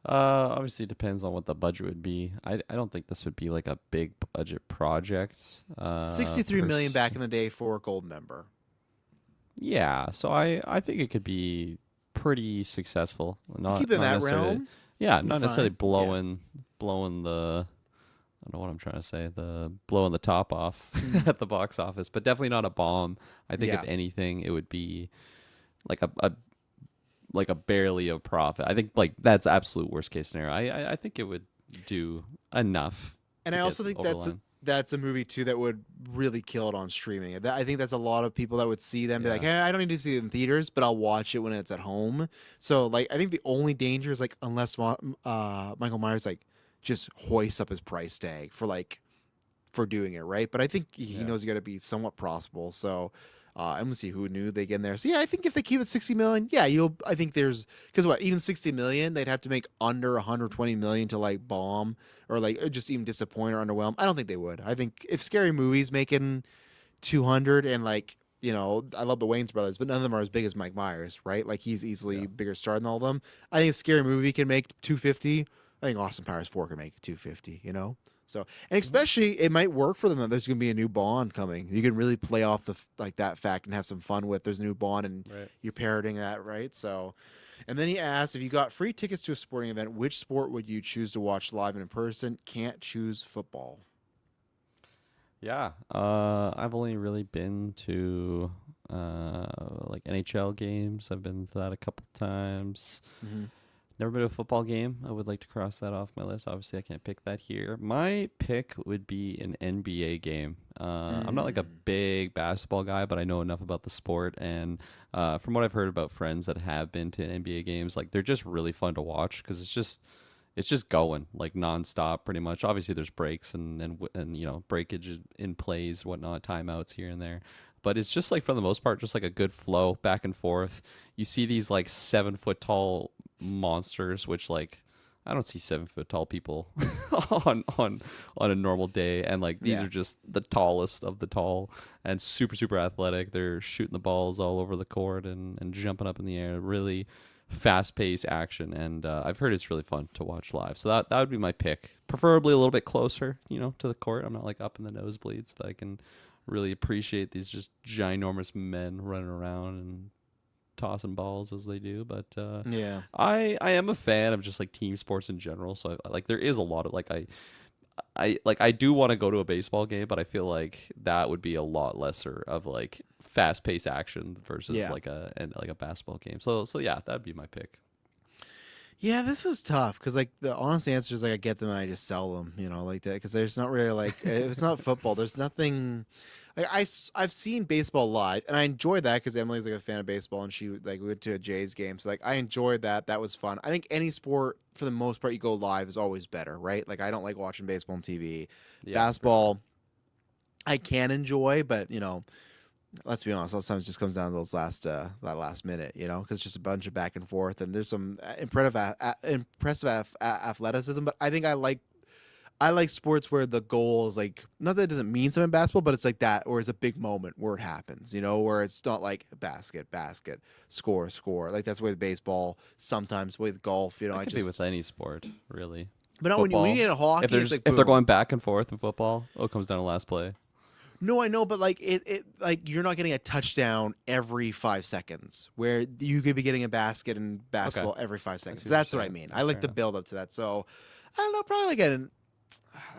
Obviously it depends on what the budget would be. I don't think this would be like a big budget project. 63 million back in the day for Goldmember. Yeah, so I think it could be pretty successful. Not Keep it in not that necessarily- realm. Yeah, be not necessarily fine. blowing the. I don't know what I'm trying to say. The blowing the top off at the box office, but definitely not a bomb. I think if Yeah. anything, it would be like a barely a profit. I think like that's absolute worst case scenario. I think it would do enough. And to I also get think over the line. that's a movie too that would really kill it on streaming. I think that's a lot of people that would see them be like, Yeah. hey, I don't need to see it in theaters, but I'll watch it when it's at home. So like, I think the only danger is like unless Michael Myers like just hoists up his price tag for doing it, right? But I think he knows you got to be somewhat profitable. So I'm gonna see who knew they get in there. So yeah, I think if they keep it 60 million, yeah, I think there's because even 60 million, they'd have to make under 120 million to like bomb or like or just even disappoint or underwhelm. I don't think they would. I think if Scary Movie's making 200 and like I love the Wayans brothers, but none of them are as big as Mike Myers, right? Like he's easily a bigger star than all of them. I think a scary movie can make 250. I think Austin Powers 4 can make 250, So, and especially it might work for them that there's going to be a new Bond coming. You can really play off that fact and have some fun with there's a new Bond and you're parroting that, right? So, and then he asked, if you got free tickets to a sporting event, which sport would you choose to watch live and in person? Can't choose football. Yeah, I've only really been to like NHL games. I've been to that a couple times. Never been to a football game. I would like to cross that off my list. Obviously, I can't pick that here. My pick would be an NBA game. I'm not like a big basketball guy, but I know enough about the sport. And from what I've heard about friends that have been to NBA games, like they're just really fun to watch because it's just going like nonstop pretty much. Obviously there's breaks and breakage in plays, whatnot, timeouts here and there. But it's just like for the most part, just like a good flow back and forth. You see these like 7-foot tall monsters, which like I don't see 7-foot tall people on a normal day. And like these are just the tallest of the tall and super, super athletic. They're shooting the balls all over the court and jumping up in the air. Really fast-paced action, and I've heard it's really fun to watch live. So that would be my pick. Preferably a little bit closer, to the court. I'm not like up in the nosebleeds, that I can really appreciate these just ginormous men running around and tossing balls as they do. But I am a fan of just like team sports in general. So like there is a lot of like I do want to go to a baseball game, but I feel like that would be a lot lesser of like fast-paced action versus like a basketball game. So yeah, that'd be my pick. Yeah, this is tough because like the honest answer is like I get them and I just sell them, like that, because there's not really like if it's not football, there's nothing. Like I've seen baseball live and I enjoyed that because Emily's like a fan of baseball and she like went to a Jays game, so like I enjoyed that. That was fun. I think any sport for the most part you go live is always better, right? Like I don't like watching baseball on TV. Basketball, I can enjoy, but let's be honest, lots of times it just comes down to those that last minute, because it's just a bunch of back and forth, and there's some impressive athleticism. But I think I like sports where the goal is like, not that it doesn't mean something in basketball, but it's like that, or it's a big moment where it happens, where it's not like basket, score. Like that's with baseball, sometimes with golf, It could be with any sport, really. But no, when you get a hockey, if they're going back and forth in football, it comes down to last play. No, I know, but like it like you're not getting a touchdown every 5 seconds, where you could be getting a basket in basketball every 5 seconds. That's what I mean. I like the build up to that. So I don't know, probably like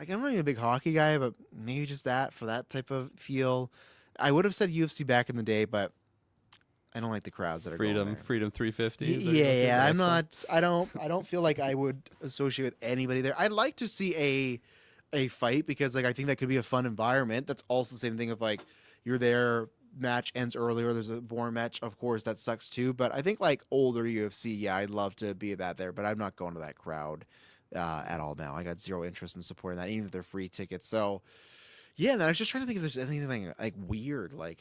I'm not even a big hockey guy, but maybe just that for that type of feel. I would have said UFC back in the day, but I don't like the crowds that are going there. Freedom 350. Yeah, I'm not. I don't feel like I would associate with anybody there. I'd like to see a fight because like I think that could be a fun environment. That's also the same thing of like you're there, match ends earlier, there's a boring match, of course that sucks too. But I think like older UFC, I'd love to be that there, but I'm not going to that crowd at all now. I got zero interest in supporting that, even if they're free tickets. So yeah, and I was just trying to think if there's anything like weird, like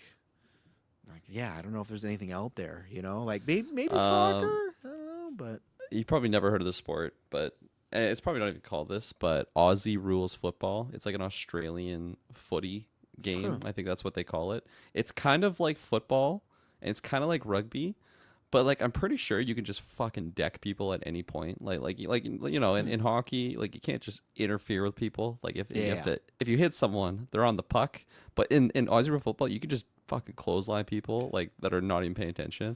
I don't know if there's anything out there, like maybe soccer. I don't know, but you probably never heard of the sport, but it's probably not even called this, but Aussie rules football. It's like an Australian footy game. I think that's what they call it. It's kind of like football, and it's kind of like rugby, but like I'm pretty sure you can just fucking deck people at any point. In hockey, like you can't just interfere with people. Like if you hit someone, they're on the puck. But in Aussie rule football, you can just fucking clothesline people like that are not even paying attention.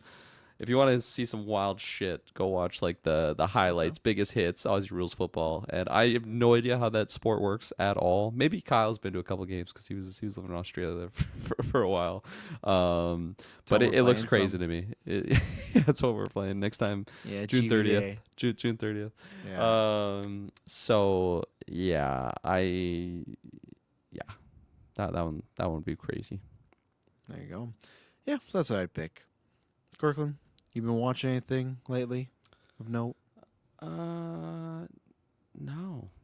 If you want to see some wild shit, go watch like the highlights, biggest hits, Aussie rules football. And I have no idea how that sport works at all. Maybe Kyle's been to a couple games because he was living in Australia for a while. But it looks crazy to me. That's what we're playing next time. Yeah, June 30th. GVA. June 30th. Yeah. So yeah, that one would be crazy. There you go. Yeah, so that's what I'd pick. Kirkland, you been watching anything lately of note? No,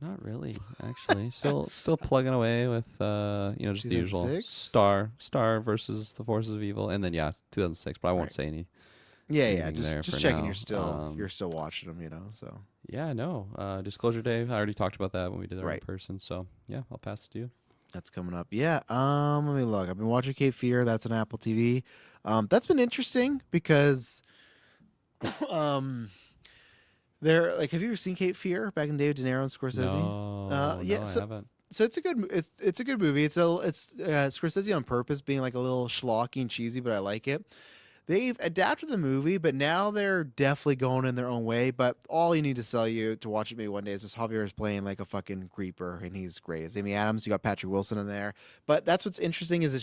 not really. Actually, still plugging away with just the usual 2006? Star versus the Forces of Evil, and then 2006. But I won't say any. Yeah. Just checking. Now. You're still watching them, So yeah, no. Disclosure Day. I already talked about that when we did our in person. So yeah, I'll pass it to you. That's coming up. Yeah. Let me look. I've been watching Cape Fear. That's on Apple TV. That's been interesting because, um, they're like, have you ever seen Cape Fear back in David De Niro and Scorsese? No, Yeah. no, I So haven't. it's a good it's a good movie. It's Scorsese on purpose being like a little schlocky and cheesy, but I like it. They've adapted the movie, but now they're definitely going in their own way. But all you need to sell you to watch it maybe one day is just Javier is playing like a fucking creeper, and he's great. It's Amy Adams. You got Patrick Wilson in there. But that's what's interesting is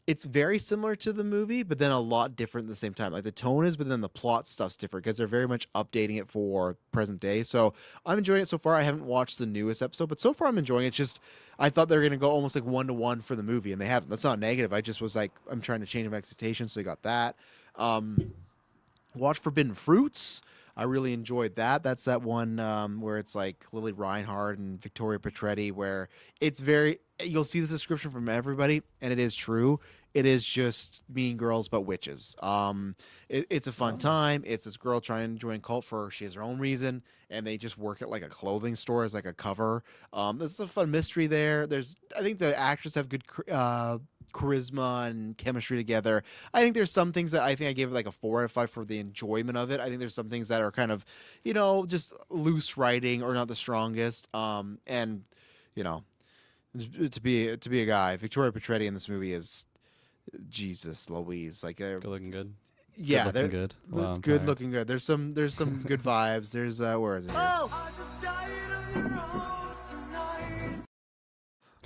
it's very similar to the movie, but then a lot different at the same time. Like the tone is, but then the plot stuff's different because they're very much updating it for present day. So I'm enjoying it so far. I haven't watched the newest episode, but so far I'm enjoying it. Just I thought they were gonna go almost like 1-to-1 for the movie, and they haven't. That's not negative. I just was like, I'm trying to change my expectations, so you got that. Watch Forbidden Fruits. I really enjoyed that. That's that one where it's like Lily Reinhardt and Victoria Petretti, where it's very. You'll see the description from everybody, and it is true. It is just Mean Girls but witches. It's a fun time. It's this girl trying to join cult for she has her own reason, and they just work at like a clothing store as like a cover. There's a fun mystery there. I think the actors have good charisma and chemistry together. I think there's some things that I think I gave it like a 4 out of 5 for the enjoyment of it. I think there's some things that are kind of, just loose writing or not the strongest. And to be a guy, Victoria Petretti in this movie is Jesus Louise. Like Good looking good. yeah, Good they're looking good. Wow, I'm good tired. looking good. There's some good vibes. There's where is it? Here?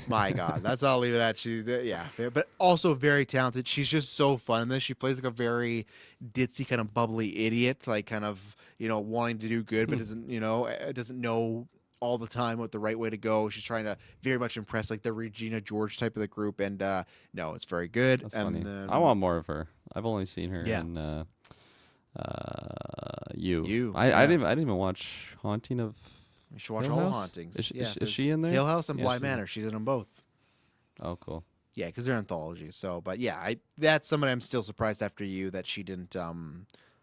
My God, that's all I'll leave it at. Yeah, but also very talented. She's just so fun in this. She plays like a very ditzy, kind of bubbly idiot, like kind of wanting to do good, but doesn't know all the time what the right way to go. She's trying to very much impress like the Regina George type of the group, and no, it's very good. That's and funny. I want more of her. I've only seen her Yeah. in You. You, I yeah. didn't even watch Haunting of. You should watch Hill all House? Hauntings. Is she- Yeah, is she in there? Hill House and Yeah, Bly she's in Manor. She's in them both. Oh, cool. Yeah, because they're anthologies. So, but yeah, that's somebody I'm still surprised after You that she didn't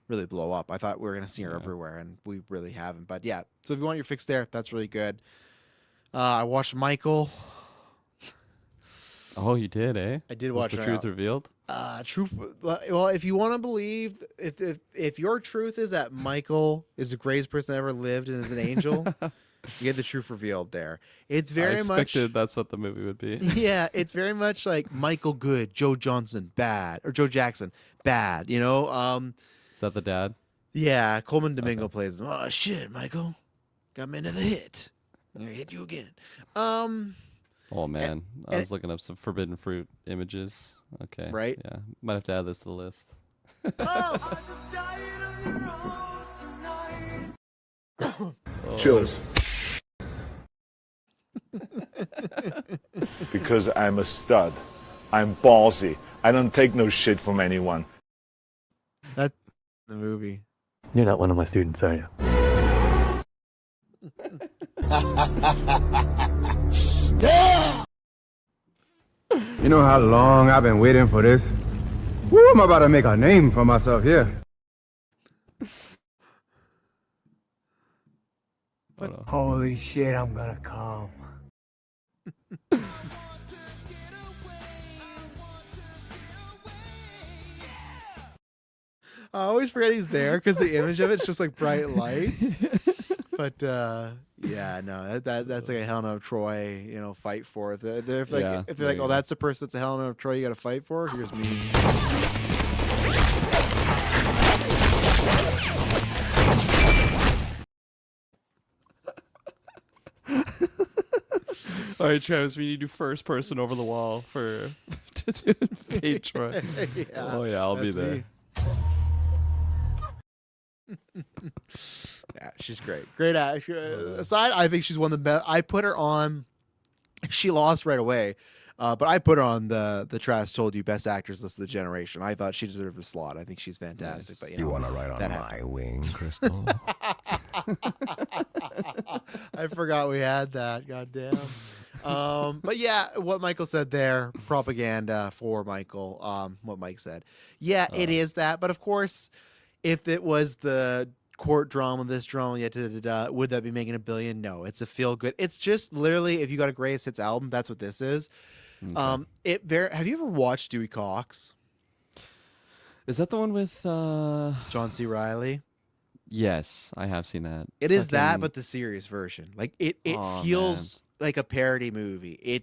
really blow up. I thought we were gonna see her Yeah. everywhere, and we really haven't. But yeah, so if you want your fix there, that's really good. I watched Michael. Oh, you did, eh? I did Was watch the it. truth revealed? Truth. Well, if you want to believe, if your truth is that Michael is the greatest person that ever lived and is an angel, you get the truth revealed there. It's I very much. expected that's what the movie would be. Yeah, it's very much like Michael good, Joe Johnson bad, or Joe Jackson bad. Is that the dad? Yeah, Coleman Domingo plays him. Oh shit, Michael, got me another hit. I'm gonna hit you again. Oh man, I and was looking up some forbidden fruit images. Okay. Right? Yeah. Might have to add this to the list. Chillers. Because I'm a stud. I'm ballsy. I don't take no shit from anyone. That's the movie. You're not one of my students, are you? You know how long I've been waiting for this? Woo, I'm about to make a name for myself here. Oh, no. Holy shit, I'm gonna come. I always forget he's there because the image of it's just like bright lights. But yeah, no, that's like a Helena of Troy, fight for. If they're like, Yeah, if there they're like, you oh, go. that's the person that's a Helena of Troy you got to fight for. Here's me. All right, Travis, we need to do first person over the wall for to do Fate Troy. Yeah, Oh yeah, I'll be that's there. me. Yeah, she's great. Great actor. Aside, I think she's one of the best. I put her on. She lost right away, but I put her on the Travis told you best actors list of the generation. I thought she deserved a slot. I think she's fantastic. Nice. But You want to ride on that my happened. wing, Crystal? I forgot we had that. Goddamn. But yeah, what Michael said there, propaganda for Michael. What Mike said. Yeah, it is that. But of course, if it was the court drama, this drama, would that be making $1 billion? No, it's a feel good. It's just literally, if you got a greatest hits album, that's what this is. Okay. Have you ever watched Dewey Cox? Is that the one with John C. Reilly? Yes, I have seen that. It is that, Fucking- but the serious version. Like it Aw, feels like a parody movie.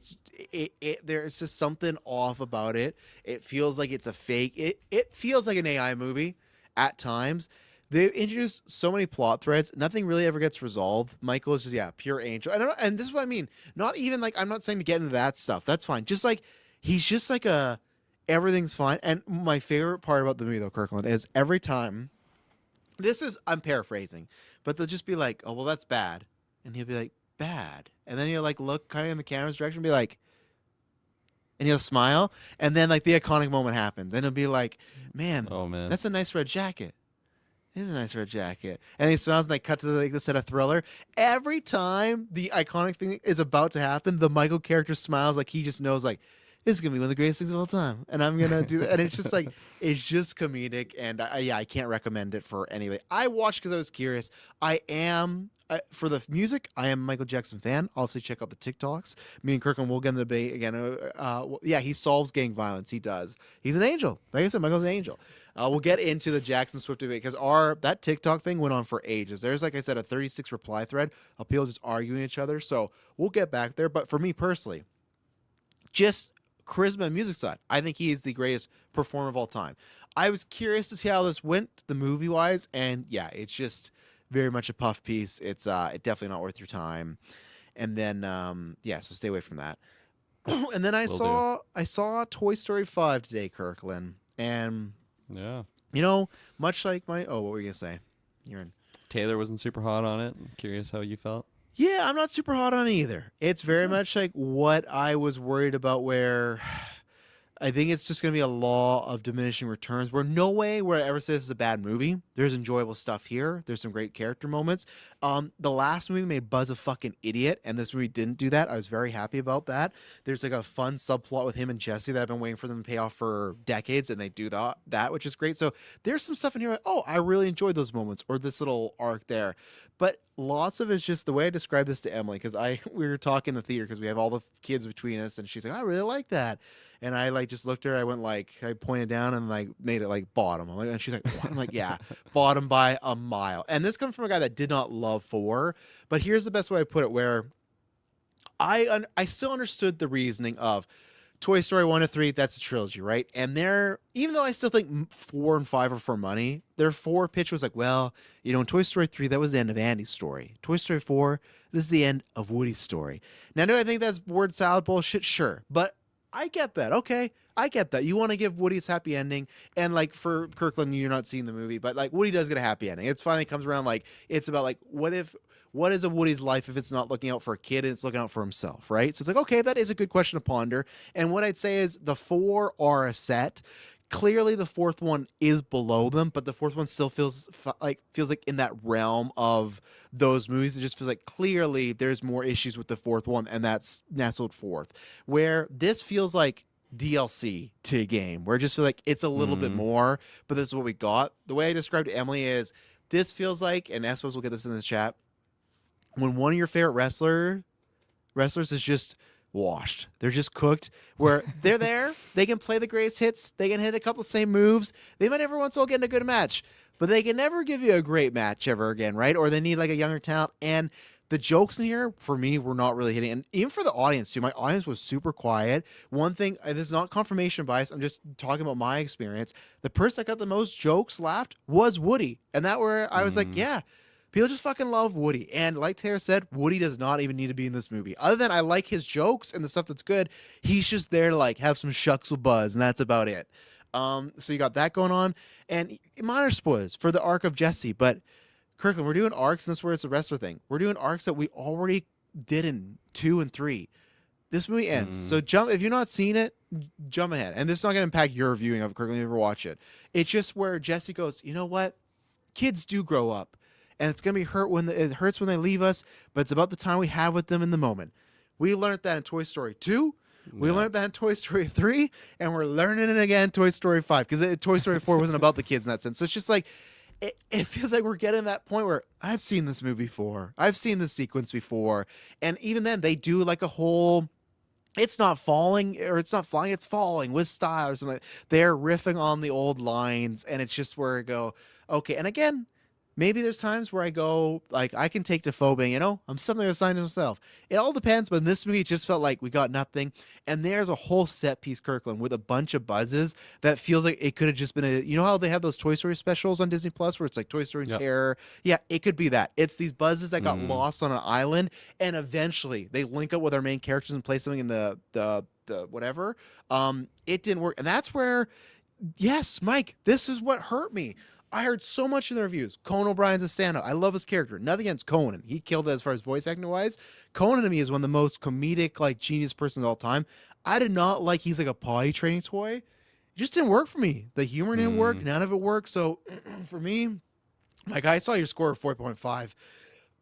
There's just something off about it. It feels like it's a fake. It feels like an AI movie at times. They introduce so many plot threads. Nothing really ever gets resolved. Michael is just pure angel. And this is what I mean. Not even like, I'm not saying to get into that stuff. That's fine. Just like he's just like everything's fine. And my favorite part about the movie though, Kirkland, is every time. I'm paraphrasing, but they'll just be like, "Oh, well, that's bad," and he'll be like, "Bad," and then he'll like look kind of in the camera's direction, and be like, and he'll smile, and then like the iconic moment happens, and he'll be like, "Man, Oh man, that's a nice red jacket. It is a nice red jacket," and he smiles, and they cut to the set of Thriller. Every time the iconic thing is about to happen, the Michael character smiles like he just knows like. This is gonna be one of the greatest things of all time, and I'm gonna do that. And it's just like it's just comedic, and I can't recommend it for anybody. I watched because I was curious. I am for the music. I am a Michael Jackson fan. Obviously, check out the TikToks. Me and Kirkland will get into debate again. He solves gang violence. He does. He's an angel. Like I said, Michael's an angel. We'll get into the Jackson Swift debate because that TikTok thing went on for ages. There's, like I said, a 36 reply thread of people just arguing each other. So we'll get back there. But for me personally, just charisma and music side, I think he is the greatest performer of all time. I was curious to see how this went, the movie wise, and yeah, it's just very much a puff piece. It's definitely not worth your time. And then so stay away from that. And then I saw Toy Story 5 today, Kirkland, and yeah, much like what were you gonna say? You're in. Taylor wasn't super hot on it. I'm curious how you felt. Yeah, I'm not super hot on it either. It's very much like what I was worried about, where I think it's just going to be a law of diminishing returns, where no way where I ever say this is a bad movie. There's enjoyable stuff here. There's some great character moments. The last movie made Buzz a fucking idiot, and this movie didn't do that. I was very happy about that. There's like a fun subplot with him and Jesse that I've been waiting for them to pay off for decades, and they do that, which is great. So there's some stuff in here like, oh, I really enjoyed those moments, or this little arc there. But lots of it's just the way I described this to Emily, because we were talking in the theater because we have all the kids between us, and she's like, I really like that. And I like just looked at her. I went like, I pointed down and like made it like bottom. And she's like, what? I'm like, yeah, bottom by a mile. And this comes from a guy that did not love 4. But here's the best way I put it, where I still understood the reasoning of Toy Story 1 to 3. That's a trilogy, right? And even though I still think 4 and 5 are for money, their 4 pitch was like, well, in Toy Story 3, that was the end of Andy's story. Toy Story 4, this is the end of Woody's story. Now, do I think that's word salad bullshit? Sure. But I get that. Okay. I get that. You want to give Woody's happy ending. And like for Kirkland, you're not seeing the movie, but like Woody does get a happy ending. It's finally comes around. Like it's about like, what is a Woody's life if it's not looking out for a kid and it's looking out for himself, right? So it's like, okay, that is a good question to ponder. And what I'd say is the 4 are a set. Clearly the 4th one is below them, but the 4th one still feels like in that realm of those movies. It just feels like clearly there's more issues with the 4th one, and that's nestled 4th. Where this feels like DLC to a game, where it just feels like it's a little bit more, but this is what we got. The way I described to Emily is this feels like, and I suppose we'll get this in the chat, when one of your favorite wrestlers is just washed. They're just cooked, where they're there. They can play the greatest hits. They can hit a couple of same moves. They might every once in a while get in a good match, but they can never give you a great match ever again, right? Or they need like a younger talent. And the jokes in here, for me, were not really hitting. And even for the audience, too, my audience was super quiet. One thing, this is not confirmation bias, I'm just talking about my experience. The person that got the most jokes laughed was Woody. And that where I was like, yeah, people just fucking love Woody. And like Tara said, Woody does not even need to be in this movie. Other than I like his jokes and the stuff that's good, he's just there to like have some shucks with Buzz, and that's about it. So you got that going on. And minor spoilers for the arc of Jesse. But Kirkland, we're doing arcs, and that's where it's a wrestler thing. We're doing arcs that we already did in 2 and 3. This movie ends. So if you've not seen it, jump ahead. And this is not going to impact your viewing of it, Kirkland, if you ever watch it. It's just where Jesse goes, you know what? Kids do grow up. And it's going to be it hurts when they leave us, but it's about the time we have with them in the moment. We learned that in Toy Story 2. We learned that in Toy Story 3, and we're learning it again in Toy Story 5, because Toy Story 4 wasn't about the kids in that sense. So it's just like, it feels like we're getting to that point where I've seen this movie before. I've seen this sequence before. And even then they do like a whole, it's not falling or it's not flying, it's falling with style or something. They're riffing on the old lines, and it's just where I go, okay. And again, maybe there's times where I go, like, I can take to phobic, you know, I'm something assigned to myself. It all depends, but in this movie, it just felt like we got nothing. And there's a whole set piece, Kirkland, with a bunch of buzzes that feels like it could have just been you know how they have those Toy Story specials on Disney Plus where it's like Toy Story Terror? Yeah, it could be that. It's these buzzes that got lost on an island, and eventually they link up with our main characters and play something in the whatever. It didn't work. And that's where, yes, Mike, this is what hurt me. I heard so much in the reviews. Conan O'Brien's a stand-up. I love his character. Nothing against Conan. He killed it as far as voice acting wise. Conan to me is one of the most comedic, like, genius persons of all time. I did not like he's like a potty training toy. It just didn't work for me. The humor didn't work. None of it worked. So for me, like, I saw your score of 4.5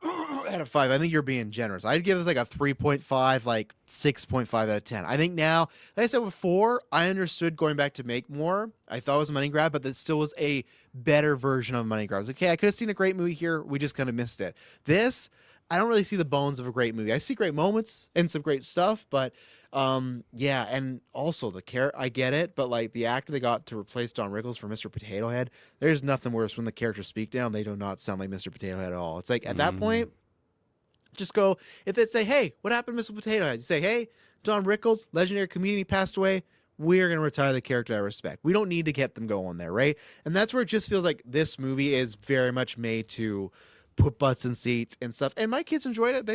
out of 5. I think you're being generous. I'd give this like a 3.5, like 6.5 out of 10. I think now, like I said before, I understood going back to make more. I thought it was a money grab, but that still was a better version of money grab. I was like, okay, I could have seen a great movie here. We just kind of missed it. This, I don't really see the bones of a great movie. I see great moments and some great stuff, but yeah, and also the I get it, but like the actor they got to replace Don Rickles for Mr. Potato Head, there's nothing worse when the characters speak now. They do not sound like Mr. Potato Head at all. It's like at that point, just go, if they say, hey, what happened to Mr. Potato Head? You say, hey, Don Rickles, legendary comedian, passed away. We're going to retire the character I respect. We don't need to get them going there, right? And that's where it just feels like this movie is very much made to put butts in seats and stuff. And my kids enjoyed it.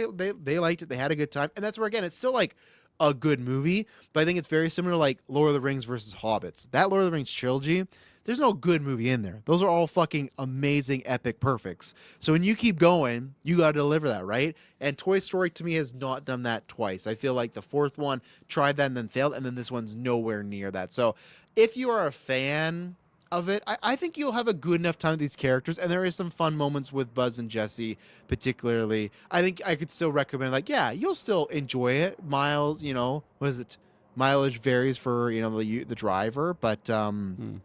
They liked it. They had a good time. And that's where, again, it's still like a good movie, but I think it's very similar to like Lord of the Rings versus Hobbits. That Lord of the Rings trilogy, there's no good movie in there. Those are all fucking amazing, epic perfects. So when you keep going, you got to deliver that, right? And Toy Story to me has not done that twice. I feel like the fourth one tried that and then failed, and then this one's nowhere near that. So if you are a fan of it, I think you'll have a good enough time with these characters, and there is some fun moments with Buzz and Jesse particularly. I think I could still recommend, like, yeah, you'll still enjoy it. Miles, you know, what is it? Mileage varies for, you know, the driver, but and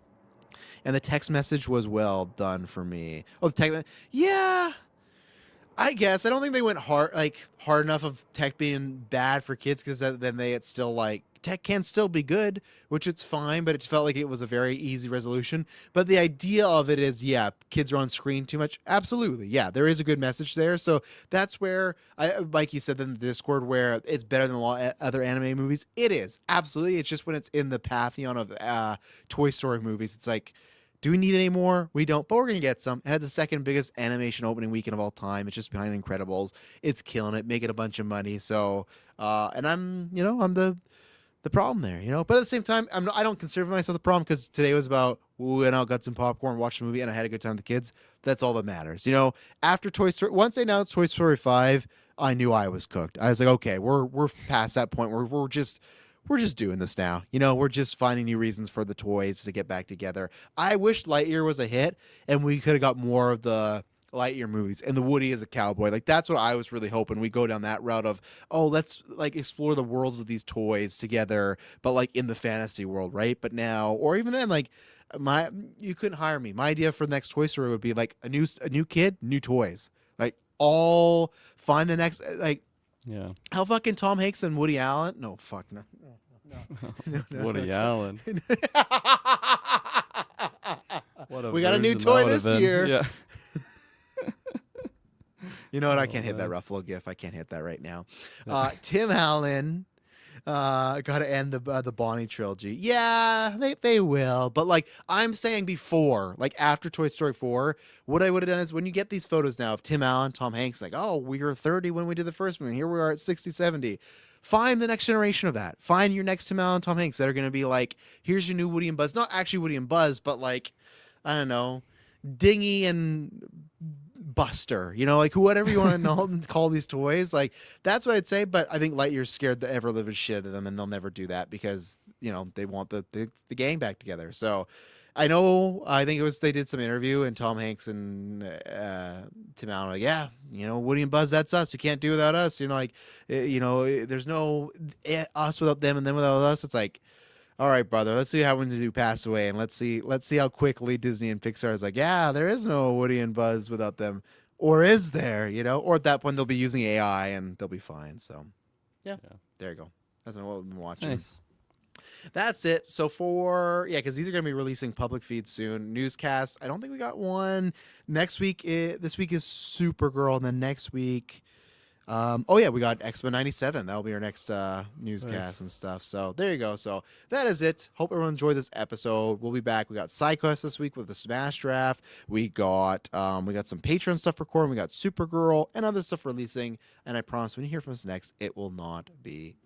the text message was well done for me. Oh, the text, yeah, I guess I don't think they went hard enough of tech being bad for kids, because then it's still like tech can still be good, which it's fine, but it felt like it was a very easy resolution. But the idea of it is, yeah, kids are on screen too much. Absolutely. Yeah, there is a good message there. So that's where, like you said in the Discord, where it's better than a lot of other anime movies. It is. Absolutely. It's just when it's in the pantheon of Toy Story movies, it's like, do we need any more? We don't, but we're going to get some. It had the second biggest animation opening weekend of all time. It's just behind Incredibles. It's killing it, making a bunch of money. So, and I'm the problem there, you know, but at the same time, I don't consider myself the problem, because today was about, ooh, and I got some popcorn, watched the movie, and I had a good time with the kids. That's all that matters, you know. After Toy Story, once they announced Toy Story 5, I knew I was cooked. I was like, okay, we're past that point. We're just doing this now, you know. We're just finding new reasons for the toys to get back together. I wish Lightyear was a hit, and we could have got more of the Lightyear movies and the Woody as a cowboy. Like, that's what I was really hoping. We go down that route of, oh, let's like explore the worlds of these toys together, but like in the fantasy world, right? But now, or even then, like you couldn't hire me. My idea for the next Toy Story would be like a new kid, new toys. Like, all find the next, like, yeah. How fucking Tom Hanks and Woody Allen? No, fuck no. Woody Allen. We got a new toy this year. Yeah. You know what? I can't hit that Ruffalo gif. I can't hit that right now. Tim Allen got to end the Bonnie trilogy. Yeah, they will. But like I'm saying before, like after Toy Story 4, what I would have done is, when you get these photos now of Tim Allen, Tom Hanks, like, oh, we were 30 when we did the first movie. Here we are at 60, 70. Find the next generation of that. Find your next Tim Allen, Tom Hanks that are going to be like, here's your new Woody and Buzz. Not actually Woody and Buzz, but like, I don't know, Dingy and Buster, you know, like whatever you want to call these toys. Like, that's what I'd say. But I think Lightyear's scared the ever living shit out of them, and they'll never do that, because, you know, they want the gang back together. So I think it was, they did some interview, and Tom Hanks and Tim Allen were like, yeah, you know, Woody and Buzz, that's us. You can't do without us. You know, like, you know, there's no us without them and them without us. It's like, All right, brother. Let's see how when you pass away, and let's see how quickly Disney and Pixar is like, yeah, there is no Woody and Buzz without them, or is there? Or at that point they'll be using AI and they'll be fine. So, yeah. There you go. That's what we've been watching. Nice. That's it. So because these are going to be releasing public feeds soon. Newscasts. I don't think we got one next week. This week is Supergirl, and then next week. We got X-Men 97. That'll be our next newscast and stuff. So there you go. So that is it. Hope everyone enjoyed this episode. We'll be back. We got SideQuest this week with the Smash Draft. We got some Patreon stuff recording. We got Supergirl and other stuff releasing. And I promise when you hear from us next, it will not be